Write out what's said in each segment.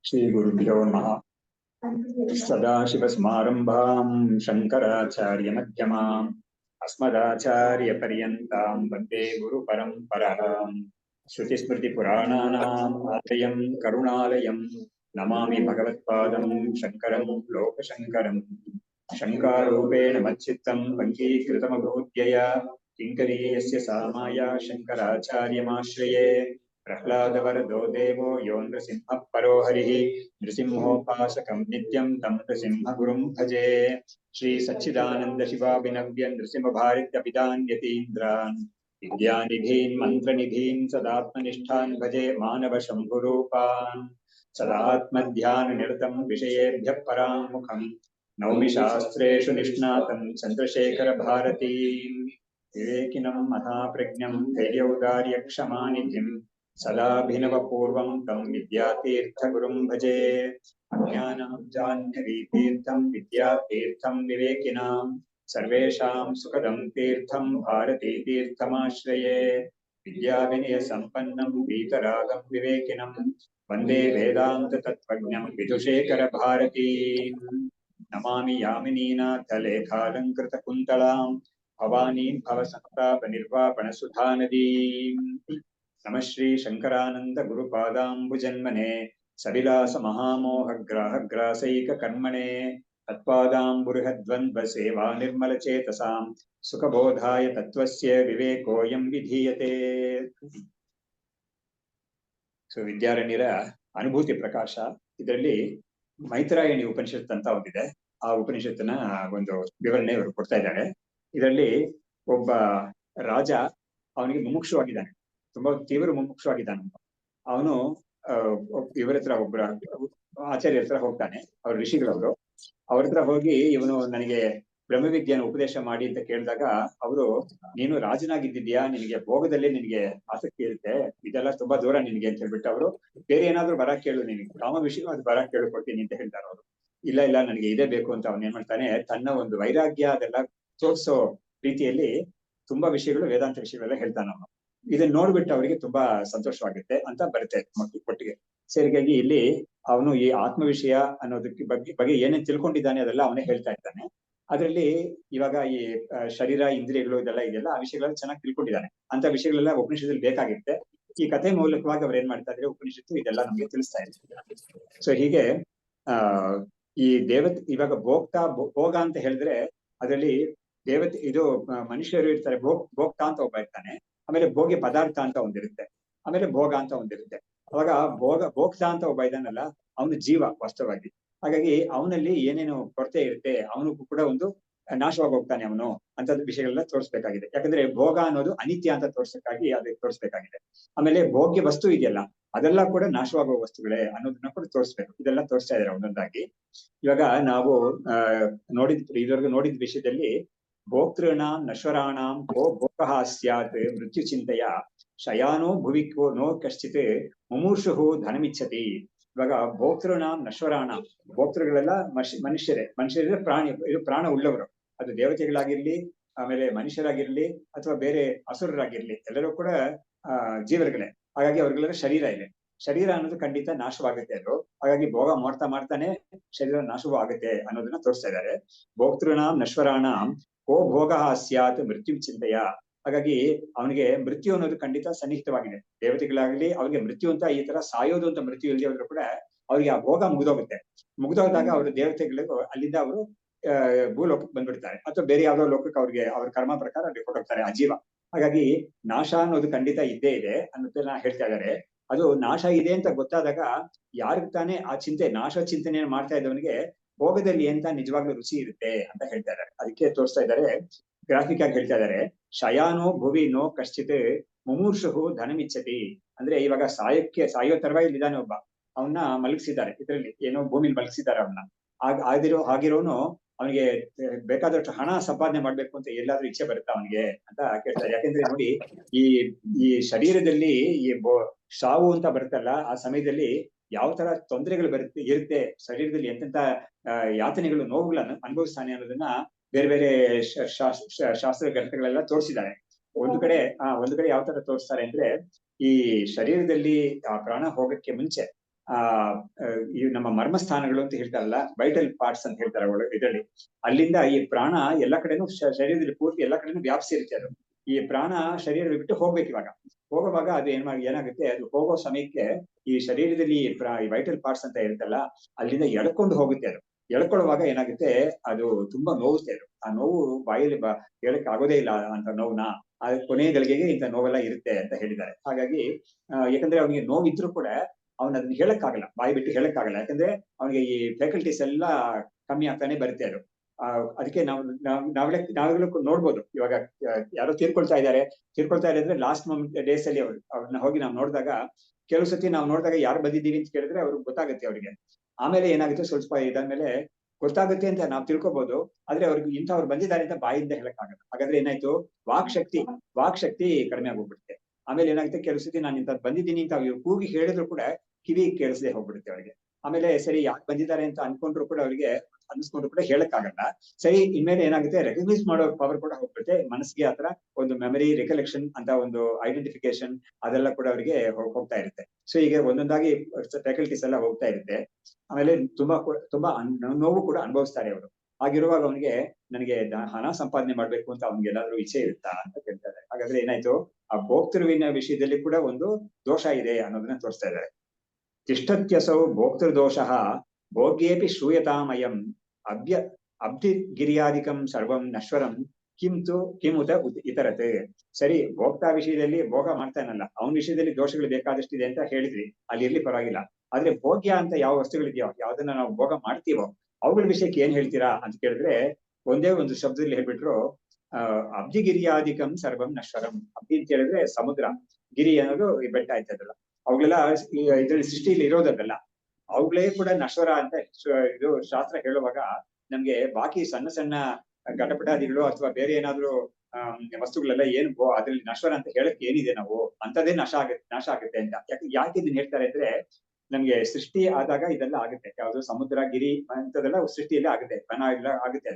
श्रीगुरुभ्यो नमः। सदाशिवसमारम्भाम् शङ्कराचार्यमध्यमाम् अस्मदाचार्यपर्यन्ताम् वन्दे गुरुपरम्पराम्। श्रुतिस्मृतिपुराणानाम् आलयम् करुणालयम् नमामि भगवत्पादम् शङ्करम् लोकशङ्करम्। शङ्कारूपेण मच्चित्तम् पङ्कीकृतमभूद्यया किङ्करीयस्य सामाया शङ्कराचार्यमाश्रये। प्रह्लादवरदो देवो यो नृसिंहः परो हरिः नृसिंहोपासकं नित्यं तं नृसिंहगुरुं भजे। श्री सच्चिदानंद शिवाभिनव्य नृसिंहभारित्यपितान् यतीन्द्रान् विद्यानिधीन् मन्त्रनिधीन् सदात्मनिष्ठान् भजे मानव शम्भुरूपान्। सदात्मध्याननिरतं विषयेभ्यः पराङ्मुखं नौमि शास्त्रेषु निष्णातं चन्द्रशेखर भारतीं विवेकिनं महाप्रज्ञं धैर्यौदार्यक्षमानिधिं सदाभिनवपूर्वं तं विद्यातीर्थगुरुं भजे। अज्ञानाञ्जाह्नवीतीर्थं विद्यातीर्थं विवेकिनां सर्वेषां सुखदं तीर्थं भारतीतीर्थमाश्रये। विद्याविनयसम्पन्नं वीतरागं विवेकिनं वन्दे वेदान्ततत्त्वज्ञं विदुशेखर भारतीं नमामि यामिनीनाथलेखालङ्कृतकुन्तलां भवानीं भवसन्तापनिर्वापणसुधानदीम्। नमः श्री शंकरानंद गुरुपादाम्बुजन्मने सविलास महामोहग्राहग्रासैक कर्मणे तत्पादाम्बुरुहद्वन्द्व सेवा निर्मल चेतसां सुखबोधाय तत्त्वस्य विवेकोऽयं विधीयते। ಸೊ ವಿದ್ಯಾರಣ್ಯರ ಅನುಭೂತಿ ಪ್ರಕಾಶ ಇದರಲ್ಲಿ ಮೈತ್ರಾಯಣಿ ಉಪನಿಷತ್ ಅಂತ ಒಂದಿದೆ. ಆ ಉಪನಿಷತ್ತಿನ ಒಂದು ವಿವರಣೆ ಇವರು ಕೊಡ್ತಾ ಇದ್ದಾರೆ. ಇದರಲ್ಲಿ ಒಬ್ಬ ರಾಜ, ಅವನಿಗೆ ಮುಮುಕ್ಷುವಾಗಿದ್ದಾನೆ, ತುಂಬಾ ತೀವ್ರ ಮುಮುಕ್ಷುವಾಗಿದ್ದಾನೆ. ಅವನು ಇವರ ಹತ್ರ ಒಬ್ಬರ ಆಚಾರ್ಯರ ಹತ್ರ ಹೋಗ್ತಾನೆ, ಅವ್ರ ಋಷಿಗಳವರು. ಅವ್ರ ಹತ್ರ ಹೋಗಿ ಇವನು ನನಗೆ ಬ್ರಹ್ಮವಿದ್ಯೆಯನ್ನು ಉಪದೇಶ ಮಾಡಿ ಅಂತ ಕೇಳಿದಾಗ ಅವರು, ನೀನು ರಾಜನಾಗಿದ್ದಿದ್ಯಾ, ನಿನಗೆ ಭೋಗದಲ್ಲಿ ನಿನಗೆ ಆಸಕ್ತಿ ಇರುತ್ತೆ, ಇದೆಲ್ಲ ತುಂಬಾ ದೂರ ನಿನಗೆ ಅಂತ ಹೇಳ್ಬಿಟ್ಟು ಅವರು ಬೇರೆ ಏನಾದ್ರು ಬರ ಕೇಳು, ನಿನಗೆ ಕಾಮ ವಿಷಯ ಅದು ಬರ ಕೇಳ್ಕೊಡ್ತೀನಿ ಅಂತ ಹೇಳ್ತಾರೆ ಅವರು. ಇಲ್ಲ ಇಲ್ಲ ನನಗೆ ಇದೇ ಬೇಕು ಅಂತ ಅವನ್ ಏನ್ ಮಾಡ್ತಾನೆ, ತನ್ನ ಒಂದು ವೈರಾಗ್ಯ ಅದೆಲ್ಲ ತೋರಿಸೋ ರೀತಿಯಲ್ಲಿ ತುಂಬಾ ವಿಷಯಗಳು, ವೇದಾಂತ ವಿಷಯಗಳೆಲ್ಲ ಹೇಳ್ತಾನೆ ಅವನು. ಇದನ್ನ ನೋಡ್ಬಿಟ್ಟು ಅವರಿಗೆ ತುಂಬಾ ಸಂತೋಷವಾಗುತ್ತೆ ಅಂತ ಬರುತ್ತೆ ಒಟ್ಟಿಗೆ ಸೇರಿಗಾಗಿ. ಇಲ್ಲಿ ಅವನು ಈ ಆತ್ಮ ವಿಷಯ ಅನ್ನೋದಕ್ಕೆ ಬಗ್ಗೆ ಏನೇನ್ ತಿಳ್ಕೊಂಡಿದ್ದಾನೆ ಅದೆಲ್ಲ ಅವನೇ ಹೇಳ್ತಾ ಇದ್ದಾನೆ. ಅದರಲ್ಲಿ ಇವಾಗ ಈ ಶರೀರ ಇಂದ್ರಿಯಗಳು ಇದೆಲ್ಲ ಆ ವಿಷಯಗಳೆಲ್ಲ ಚೆನ್ನಾಗಿ ತಿಳ್ಕೊಂಡಿದ್ದಾನೆ. ಅಂತ ವಿಷಯಗಳೆಲ್ಲ ಉಪನಿಷತ್ತಲ್ಲಿ ಬೇಕಾಗಿರುತ್ತೆ. ಈ ಕಥೆ ಮೂಲಕವಾಗಿ ಅವ್ರು ಏನ್ ಮಾಡ್ತಾ ಇದ್ರೆ, ಉಪನಿಷತ್ತು ಇದೆಲ್ಲ ನಮ್ಗೆ ತಿಳಿಸ್ತಾ ಇರ್ತಾರೆ. ಸೊ ಹೀಗೆ ಈ ಇವಾಗ ಭೋಗ ಅಂತ ಹೇಳಿದ್ರೆ ಅದರಲ್ಲಿ ಇದು ಮನುಷ್ಯರು ಇರ್ತಾರೆ, ಭೋಕ್ತ ಅಂತ ಒಬ್ಬ ಇರ್ತಾನೆ, ಆಮೇಲೆ ಭೋಗ್ಯ ಪದಾರ್ಥ ಅಂತ ಒಂದಿರುತ್ತೆ, ಆಮೇಲೆ ಭೋಗ ಅಂತ ಒಂದಿರುತ್ತೆ. ಅವಾಗ ಭೋಕ್ತ ಅಂತ ಒಬ್ಬ ಇದ್ದಾನಲ್ಲ, ಅವನು ಜೀವ ವಾಸ್ತವವಾಗಿ. ಹಾಗಾಗಿ ಅವನಲ್ಲಿ ಏನೇನು ಕೊರತೆ ಇರುತ್ತೆ, ಅವನು ಕೂಡ ಒಂದು ನಾಶವಾಗಿ ಹೋಗ್ತಾನೆ ಅವನು ಅಂತ ವಿಷಯಗಳೆಲ್ಲ ತೋರಿಸ್ಬೇಕಾಗಿದೆ. ಯಾಕಂದ್ರೆ ಭೋಗ ಅನ್ನೋದು ಅನಿತ್ಯ ಅಂತ ತೋರ್ಸಕ್ಕಾಗಿ ಅದಕ್ಕೆ ತೋರಿಸ್ಬೇಕಾಗಿದೆ. ಆಮೇಲೆ ಭೋಗ್ಯ ವಸ್ತು ಇದೆಯಲ್ಲ ಅದೆಲ್ಲ ಕೂಡ ನಾಶವಾಗುವ ವಸ್ತುಗಳೇ ಅನ್ನೋದನ್ನ ಕೂಡ ತೋರಿಸ್ಬೇಕು. ಇದೆಲ್ಲ ತೋರಿಸ್ತಾ ಇದ್ದಾರೆ ಒಂದೊಂದಾಗಿ. ಇವಾಗ ನಾವು ಇದುವರೆಗೂ ನೋಡಿದ ವಿಷಯದಲ್ಲಿ ಭೋಕ್ತೃಣಾಂ ನಶ್ವರಾಣಾಂ ಕೋ ಭೋಗಃ ಸ್ಯಾತ್ ಮೃತ್ಯು ಚಿಂತೆಯ ಶಯಾನೋ ಭುವಿಕೋ ನೋ ಕಶ್ಚಿತ್ ಮುಮೂರ್ಷುಹು ಧನಮಿಚ್ಛತಿ. ಇವಾಗ ಭೋಕ್ತೃಣಾಂ ನಶ್ವರಾಣಾಂ, ಭೋಕ್ತೃಗಳೆಲ್ಲ ಮನುಷ್ಯರೇ ಪ್ರಾಣ ಉಳ್ಳವರು. ಅದು ದೇವತೆಗಳಾಗಿರ್ಲಿ, ಆಮೇಲೆ ಮನುಷ್ಯರಾಗಿರ್ಲಿ, ಅಥವಾ ಬೇರೆ ಅಸುರರಾಗಿರ್ಲಿ, ಎಲ್ಲರೂ ಕೂಡ ಜೀವರುಗಳೇ. ಹಾಗಾಗಿ ಅವ್ರಿಗೆಲ್ಲ ಶರೀರ ಇದೆ. ಶರೀರ ಅನ್ನೋದು ಖಂಡಿತ ನಾಶವಾಗುತ್ತೆ ಅದು. ಹಾಗಾಗಿ ಭೋಗ ಮಾಡ್ತಾನೆ ಶರೀರ ನಾಶವೂ ಆಗುತ್ತೆ ಅನ್ನೋದನ್ನ ತೋರಿಸ್ತಾ ಇದ್ದಾರೆ. ಭೋಕ್ತೃಣಾಂ ನಶ್ವರಾಣಾಂ ಕೋ ಭೋಗ ಸ್ಯಾತ್ ಮೃತ್ಯು ಚಿಂತೆಯ. ಹಾಗಾಗಿ ಅವನಿಗೆ ಮೃತ್ಯು ಅನ್ನೋದು ಖಂಡಿತ ಸನ್ನಿಹಿತವಾಗಿದೆ. ದೇವತೆಗಳಾಗ್ಲಿ ಅವ್ರಿಗೆ ಮೃತ್ಯು ಅಂತ ಈ ತರ ಸಾಯೋದು ಅಂತ ಮೃತ್ಯು ಇಲ್ಲದೆ ಹೋದ್ರು ಕೂಡ ಅವ್ರಿಗೆ ಆ ಭೋಗ ಮುಗಿದೋದಾಗ ಅವರು ದೇವತೆಗಳಿಗೂ ಅಲ್ಲಿಂದ ಅವರು ಭೂಲೋಕಕ್ಕೆ ಬಂದ್ಬಿಡ್ತಾರೆ, ಅಥವಾ ಬೇರೆ ಯಾವ್ದೋ ಲೋಕಕ್ಕೆ ಅವ್ರ ಕರ್ಮ ಪ್ರಕಾರ ಅಲ್ಲಿ ಹೊರಟೋಗ್ತಾರೆ ಆ ಜೀವ. ಹಾಗಾಗಿ ನಾಶ ಅನ್ನೋದು ಖಂಡಿತ ಇದ್ದೇ ಇದೆ ಅನ್ನೋದನ್ನ ಹೇಳ್ತಾ ಇದ್ದಾರೆ. ಅದು ನಾಶ ಇದೆ ಅಂತ ಗೊತ್ತಾದಾಗ ಯಾರಿಗೆ ತಾನೇ ಆ ನಾಶ ಚಿಂತನೆಯನ್ನು ಮಾಡ್ತಾ ಇದ್ದವನಿಗೆ ಭೋಗದಲ್ಲಿ ಎಂತ ನಿಜವಾಗ್ಲೂ ರುಚಿ ಇರುತ್ತೆ ಅಂತ ಹೇಳ್ತಾ ಇದ್ದಾರೆ. ಅದಕ್ಕೆ ತೋರಿಸ್ತಾ ಇದ್ದಾರೆ, ಗ್ರಾಫಿಕ್ ಆಗಿ ಹೇಳ್ತಾ ಇದ್ದಾರೆ. ಶಯಾನೋ ಭುವಿ ನೋ ಕಶ್ಚಿತ್ ಮುಮೂರ್ಷುಹು ಧನಮಿಚ್ಛತಿ. ಅಂದ್ರೆ ಇವಾಗ ಸಾಯೋ ತರವಾಗಿ ಇದ್ದಾನೆ ಒಬ್ಬ, ಅವನ್ನ ಮಲಗಿಸಿದ್ದಾರೆ, ಇದರಲ್ಲಿ ಏನೋ ಭೂಮಿಲಿ ಮಲಗಿಸಿದ್ದಾರೆ ಅವನ್ನ. ಹಾಗಿರೋನು ಅವನಿಗೆ ಬೇಕಾದಷ್ಟು ಹಣ ಸಂಪಾದನೆ ಮಾಡ್ಬೇಕು ಅಂತ ಎಲ್ಲಾದ್ರೂ ಇಚ್ಛೆ ಬರುತ್ತಾ ಅವನಿಗೆ ಅಂತ ಕೇಳ್ತಾರೆ. ಯಾಕೆಂದ್ರೆ ನೋಡಿ, ಈ ಶರೀರದಲ್ಲಿ ಈ ಸಾವು ಅಂತ ಬರುತ್ತಲ್ಲ, ಆ ಸಮಯದಲ್ಲಿ ಯಾವ ತರ ತೊಂದರೆಗಳು ಇರುತ್ತೆ ಶರೀರದಲ್ಲಿ, ಎಂತೆಂತ ಯಾತನೆಗಳು, ನೋವುಗಳನ್ನು ಅನುಭವಿಸ್ತಾನೆ ಅನ್ನೋದನ್ನ ಬೇರೆ ಬೇರೆ ಶಾಸ್ತ್ರ ಗ್ರಂಥಗಳೆಲ್ಲ ತೋರಿಸಿದ್ದಾರೆ. ಒಂದು ಕಡೆ ಯಾವ ತರ ತೋರಿಸ್ತಾರೆ ಅಂದ್ರೆ, ಈ ಶರೀರದಲ್ಲಿ ಆ ಪ್ರಾಣ ಹೋಗಕ್ಕೆ ಮುಂಚೆ ಈ ನಮ್ಮ ಮರ್ಮಸ್ಥಾನಗಳು ಅಂತ ಹೇಳ್ತಾರಲ್ಲ, ವೈಟಲ್ ಪಾರ್ಟ್ಸ್ ಅಂತ ಹೇಳ್ತಾರೆ ಇದರಲ್ಲಿ. ಅಲ್ಲಿಂದ ಈ ಪ್ರಾಣ ಎಲ್ಲ ಕಡೆನೂ ಶರೀರದಲ್ಲಿ ಪೂರ್ತಿ ಎಲ್ಲ ಕಡೆನೂ ವ್ಯಾಪಿಸಿರುತ್ತೆ ಅದು. ಈ ಪ್ರಾಣ ಶರೀರ ಬಿಟ್ಟು ಹೋಗ್ಬೇಕು. ಇವಾಗ ಹೋಗುವಾಗ ಅದು ಏನಾಗುತ್ತೆ, ಅದು ಹೋಗೋ ಸಮಯಕ್ಕೆ ಈ ಶರೀರದಲ್ಲಿ ಈ ವೈಟಲ್ ಪಾರ್ಟ್ಸ್ ಅಂತ ಇರುತ್ತಲ್ಲ, ಅಲ್ಲಿಂದ ಎಳ್ಕೊಂಡು ಹೋಗುತ್ತೆ. ಅದು ಎಳ್ಕೊಳ್ಳುವಾಗ ಏನಾಗುತ್ತೆ, ಅದು ತುಂಬಾ ನೋವುತ್ತೆ. ಅದು ಆ ನೋವು ಬಾಯಲ್ಲಿ ಹೇಳಕ್ ಆಗೋದೇ ಇಲ್ಲ ಅಂತ ನೋವುನ. ಕೊನೆಯ ಗಳಿಗೆಗೆ ಇಂಥ ನೋವೆಲ್ಲ ಇರುತ್ತೆ ಅಂತ ಹೇಳಿದ್ದಾರೆ. ಹಾಗಾಗಿ ಯಾಕಂದ್ರೆ ಅವನಿಗೆ ನೋವಿದ್ರು ಕೂಡ ಅವನ ಅದನ್ನ ಹೇಳಕ್ಕಾಗಲ್ಲ, ಬಾಯಿ ಬಿಟ್ಟು ಹೇಳಕ್ಕಾಗಲ್ಲ. ಯಾಕಂದ್ರೆ ಅವನಿಗೆ ಈ ಫ್ಯಾಕಲ್ಟೀಸ್ ಎಲ್ಲ ಕಮ್ಮಿ ಆಗ್ತಾನೆ ಬರುತ್ತೆ ಅದು. ಅದಕ್ಕೆ ನಾವುಗಳು ನೋಡ್ಬೋದು. ಇವಾಗ ಯಾರೋ ತೀರ್ಕೊಳ್ತಾ ಇದ್ದಾರೆ ಅಂದ್ರೆ ಲಾಸ್ಟ್ ಡೇಸ್ ಅಲ್ಲಿ ಅವ್ರನ್ನ ಹೋಗಿ ನಾವು ನೋಡಿದಾಗ, ಕೆಲವು ಸತಿ ನಾವು ನೋಡಿದಾಗ ಯಾರು ಬಂದಿದ್ದೀವಿ ಅಂತ ಕೇಳಿದ್ರೆ ಅವ್ರಿಗೆ ಗೊತ್ತಾಗುತ್ತೆ ಅವರಿಗೆ. ಆಮೇಲೆ ಏನಾಗುತ್ತೆ, ಸ್ವಲ್ಪ ಇದಾದ್ಮೇಲೆ ಗೊತ್ತಾಗುತ್ತೆ ಅಂತ ನಾವು ತಿಳ್ಕೊಬಹುದು. ಆದ್ರೆ ಅವ್ರಿಗೆ ಇಂಥವ್ರು ಬಂದಿದ್ದಾರೆ ಅಂತ ಬಾಯಿಂದ ಹೇಳಕ್ಕಾಗಲ್ಲ. ಹಾಗಾದ್ರೆ ಏನಾಯ್ತು, ವಾಕ್ ಶಕ್ತಿ ಕಡಿಮೆ ಆಗೋಗ್ಬಿಡುತ್ತೆ. ಆಮೇಲೆ ಏನಾಗುತ್ತೆ, ಕೆಲವು ಸತಿ ನಾನು ಇಂಥ ಬಂದಿದ್ದೀನಿ ಅಂತ ಇವ್ರು ಕೂಗಿ ಹೇಳಿದ್ರು ಕೂಡ ಕಿವಿ ಕೇಳಿಸದೆ ಹೋಗ್ಬಿಡುತ್ತೆ ಅವರಿಗೆ. ಆಮೇಲೆ ಸರಿ ಯಾಕೆ ಬಂದಿದ್ದಾರೆ ಅಂತ ಅನ್ಕೊಂಡ್ರು ಕೂಡ ಅವರಿಗೆ ಅನ್ಸ್ಕೊಂಡ್ರು ಕೂಡ ಹೇಳಕ್ಕಾಗಲ್ಲ. ಸರಿ, ಇನ್ಮೇಲೆ ಏನಾಗುತ್ತೆ, ರೆಕಗ್ನೈಸ್ ಮಾಡೋ ಪವರ್ ಕೂಡ ಹೋಗ್ಬಿಡುತ್ತೆ ಮನಸ್ಸಿಗೆ. ಆತರ ಒಂದು ಮೆಮರಿ, ರಿಕಲೆಕ್ಷನ್ ಅಂತ ಒಂದು ಐಡೆಂಟಿಫಿಕೇಶನ್ ಅದೆಲ್ಲ ಕೂಡ ಅವರಿಗೆ ಹೋಗ್ತಾ ಇರುತ್ತೆ. ಸೊ ಈಗ ಒಂದೊಂದಾಗಿ ಫ್ಯಾಕಲ್ಟೀಸ್ ಎಲ್ಲ ಹೋಗ್ತಾ ಇರುತ್ತೆ. ಆಮೇಲೆ ತುಂಬಾ ನೋವು ಕೂಡ ಅನುಭವಿಸ್ತಾರೆ ಅವರು. ಹಾಗಿರುವಾಗ ಅವನಿಗೆ ನನಗೆ ಹಣ ಸಂಪಾದನೆ ಮಾಡ್ಬೇಕು ಅಂತ ಅವ್ನಿಗೆ ಏನಾದ್ರು ಇಚ್ಛೆ ಇರುತ್ತಾ ಅಂತ ಕೇಳ್ತಾರೆ. ಹಾಗಾದ್ರೆ ಏನಾಯ್ತು, ಆ ಭೋಕ್ತೃವಿನ ವಿಷಯದಲ್ಲಿ ಕೂಡ ಒಂದು ದೋಷ ಇದೆ ಅನ್ನೋದನ್ನ ತೋರಿಸ್ತಾ ಇದ್ದಾರೆ. ತಿಷ್ಠತ್ಯಸೌ ಭೋಕ್ತೃದೋಷಃ ಭೋಗ್ಯೇಪಿ ಶ್ರೂಯತಾಮಯಂ ಅಬ್ಧಿಗಿರಿಯಾದಿಕಂ ಸರ್ವಂ ನಶ್ವರಂ ಕಿಮುತ ಇತರತೆ. ಸರಿ, ಭೋಕ್ತಾ ವಿಷಯದಲ್ಲಿ ಭೋಗ ಮಾಡ್ತಾನಲ್ಲ, ಅವನ ವಿಷಯದಲ್ಲಿ ದೋಷಗಳು ಬೇಕಾದಷ್ಟಿದೆ ಅಂತ ಹೇಳಿದ್ವಿ, ಅಲ್ಲಿ ಇರ್ಲಿ ಪರವಾಗಿಲ್ಲ. ಆದ್ರೆ ಭೋಗ್ಯ ಅಂತ ಯಾವ ವಸ್ತುಗಳಿದೆಯೋ, ಯಾವ್ದನ್ನ ನಾವು ಭೋಗ ಮಾಡ್ತೀವೋ ಅವುಗಳ ವಿಷಯಕ್ಕೆ ಏನ್ ಹೇಳ್ತೀರಾ ಅಂತ ಕೇಳಿದ್ರೆ, ಒಂದೇ ಒಂದು ಶಬ್ದದಲ್ಲಿ ಹೇಳ್ಬಿಟ್ರು, ಅಬ್ಧಿಗಿರಿಯಾದಿಕಂ ಸರ್ವಂ ನಶ್ವರಂ. ಅಬ್ಧಿ ಅಂತ ಹೇಳಿದ್ರೆ ಸಮುದ್ರ, ಗಿರಿ ಅನ್ನೋದು ಈ ಬೆಟ್ಟ ಆಯ್ತದಲ್ಲ, ಅವುಗಳೆಲ್ಲ ಇದ್ರಲ್ಲಿ ಸೃಷ್ಟಿಯಲ್ಲಿ ಇರೋದಲ್ಲ, ಅವುಗಳೇ ಕೂಡ ನಶ್ವರ ಅಂತ ಇದು ಶಾಸ್ತ್ರ ಹೇಳುವಾಗ ನಮ್ಗೆ ಬಾಕಿ ಸಣ್ಣ ಸಣ್ಣ ಘಟಪಟಾದಿಗಳು ಅಥವಾ ಬೇರೆ ಏನಾದ್ರು ವಸ್ತುಗಳೆಲ್ಲ ಏನು ಅದ್ರಲ್ಲಿ ನಶ್ವರ ಅಂತ ಹೇಳಕ್ ಏನಿದೆ, ನಾವು ಅಂತದೇ ನಾಶ ಆಗುತ್ತೆ ಅಂತ. ಯಾಕೆ ಇದನ್ನ ಹೇಳ್ತಾರೆ ಅಂದ್ರೆ, ನಮ್ಗೆ ಸೃಷ್ಟಿ ಆದಾಗ ಇದೆಲ್ಲ ಆಗುತ್ತೆ. ಯಾವ್ದು ಸಮುದ್ರ, ಗಿರಿ ಅಂತದೆಲ್ಲ ಸೃಷ್ಟಿಯಲ್ಲೇ ಆಗುತ್ತೆ, ವನ ಎಲ್ಲ ಆಗುತ್ತೆ.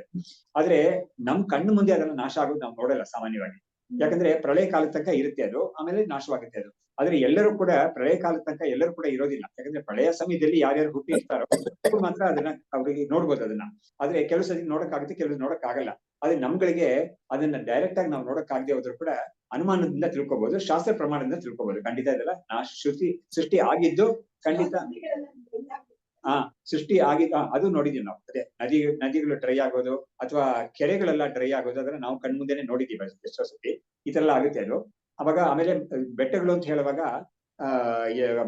ಆದ್ರೆ ನಮ್ ಕಣ್ಣು ಮುಂದೆ ಅದೆಲ್ಲ ನಾಶ ಆಗೋದು ನಾವು ನೋಡಲ್ಲ ಸಾಮಾನ್ಯವಾಗಿ. ಯಾಕಂದ್ರೆ ಪ್ರಳಯ ಕಾಲದ ತನಕ ಇರುತ್ತೆ ಅದು, ಆಮೇಲೆ ನಾಶವಾಗುತ್ತೆ ಅದು. ಆದ್ರೆ ಎಲ್ಲರೂ ಕೂಡ ಪ್ರಳಯ ಕಾಲದ ತನಕ ಎಲ್ಲರೂ ಕೂಡ ಇರೋದಿಲ್ಲ. ಯಾಕಂದ್ರೆ ಪ್ರಳಯ ಸಮಯದಲ್ಲಿ ಯಾರ್ಯಾರು ಹುಟ್ಟಿ ಇರ್ತಾರೋ ಮಾತ್ರ ಅದನ್ನ ಅವ್ರಿಗೆ ನೋಡ್ಬೋದು ಅದನ್ನ. ಆದ್ರೆ ಕೆಲವು ಸತಿ ನೋಡಕ್ಕಾಗುತ್ತೆ, ಕೆಲವು ನೋಡಕ್ ಆಗಲ್ಲ. ಆದ್ರೆ ನಮ್ಗಳಿಗೆ ಅದನ್ನ ಡೈರೆಕ್ಟ್ ಆಗಿ ನಾವು ನೋಡಕ್ ಆಗದೆ ಹೋದ್ರು ಕೂಡ ಅನುಮಾನದಿಂದ ತಿಳ್ಕೊಬಹುದು, ಶಾಸ್ತ್ರ ಪ್ರಮಾಣದಿಂದ ತಿಳ್ಕೊಬಹುದು. ಖಂಡಿತ ಇದೆಲ್ಲ ಸೃಷ್ಟಿ ಆಗಿದ್ದು ಖಂಡಿತ. ಸೃಷ್ಟಿ ಆಗಿದ್ದ ಅದು ನೋಡಿದೀವಿ ನಾವು. ಅದೇ ನದಿಗಳು ಡ್ರೈ ಆಗೋದು ಅಥವಾ ಕೆರೆಗಳೆಲ್ಲ ಡ್ರೈ ಆಗೋದು, ಅದನ್ನ ನಾವು ಕಣ್ಮುಂದೆನೆ ನೋಡಿದೀವಿ ಎಷ್ಟೋ ಸತಿ. ಈ ತರ ಎಲ್ಲ ಆಗುತ್ತೆ ಅದು. ಅವಾಗ ಆಮೇಲೆ ಬೆಟ್ಟಗಳು ಅಂತ ಹೇಳುವಾಗ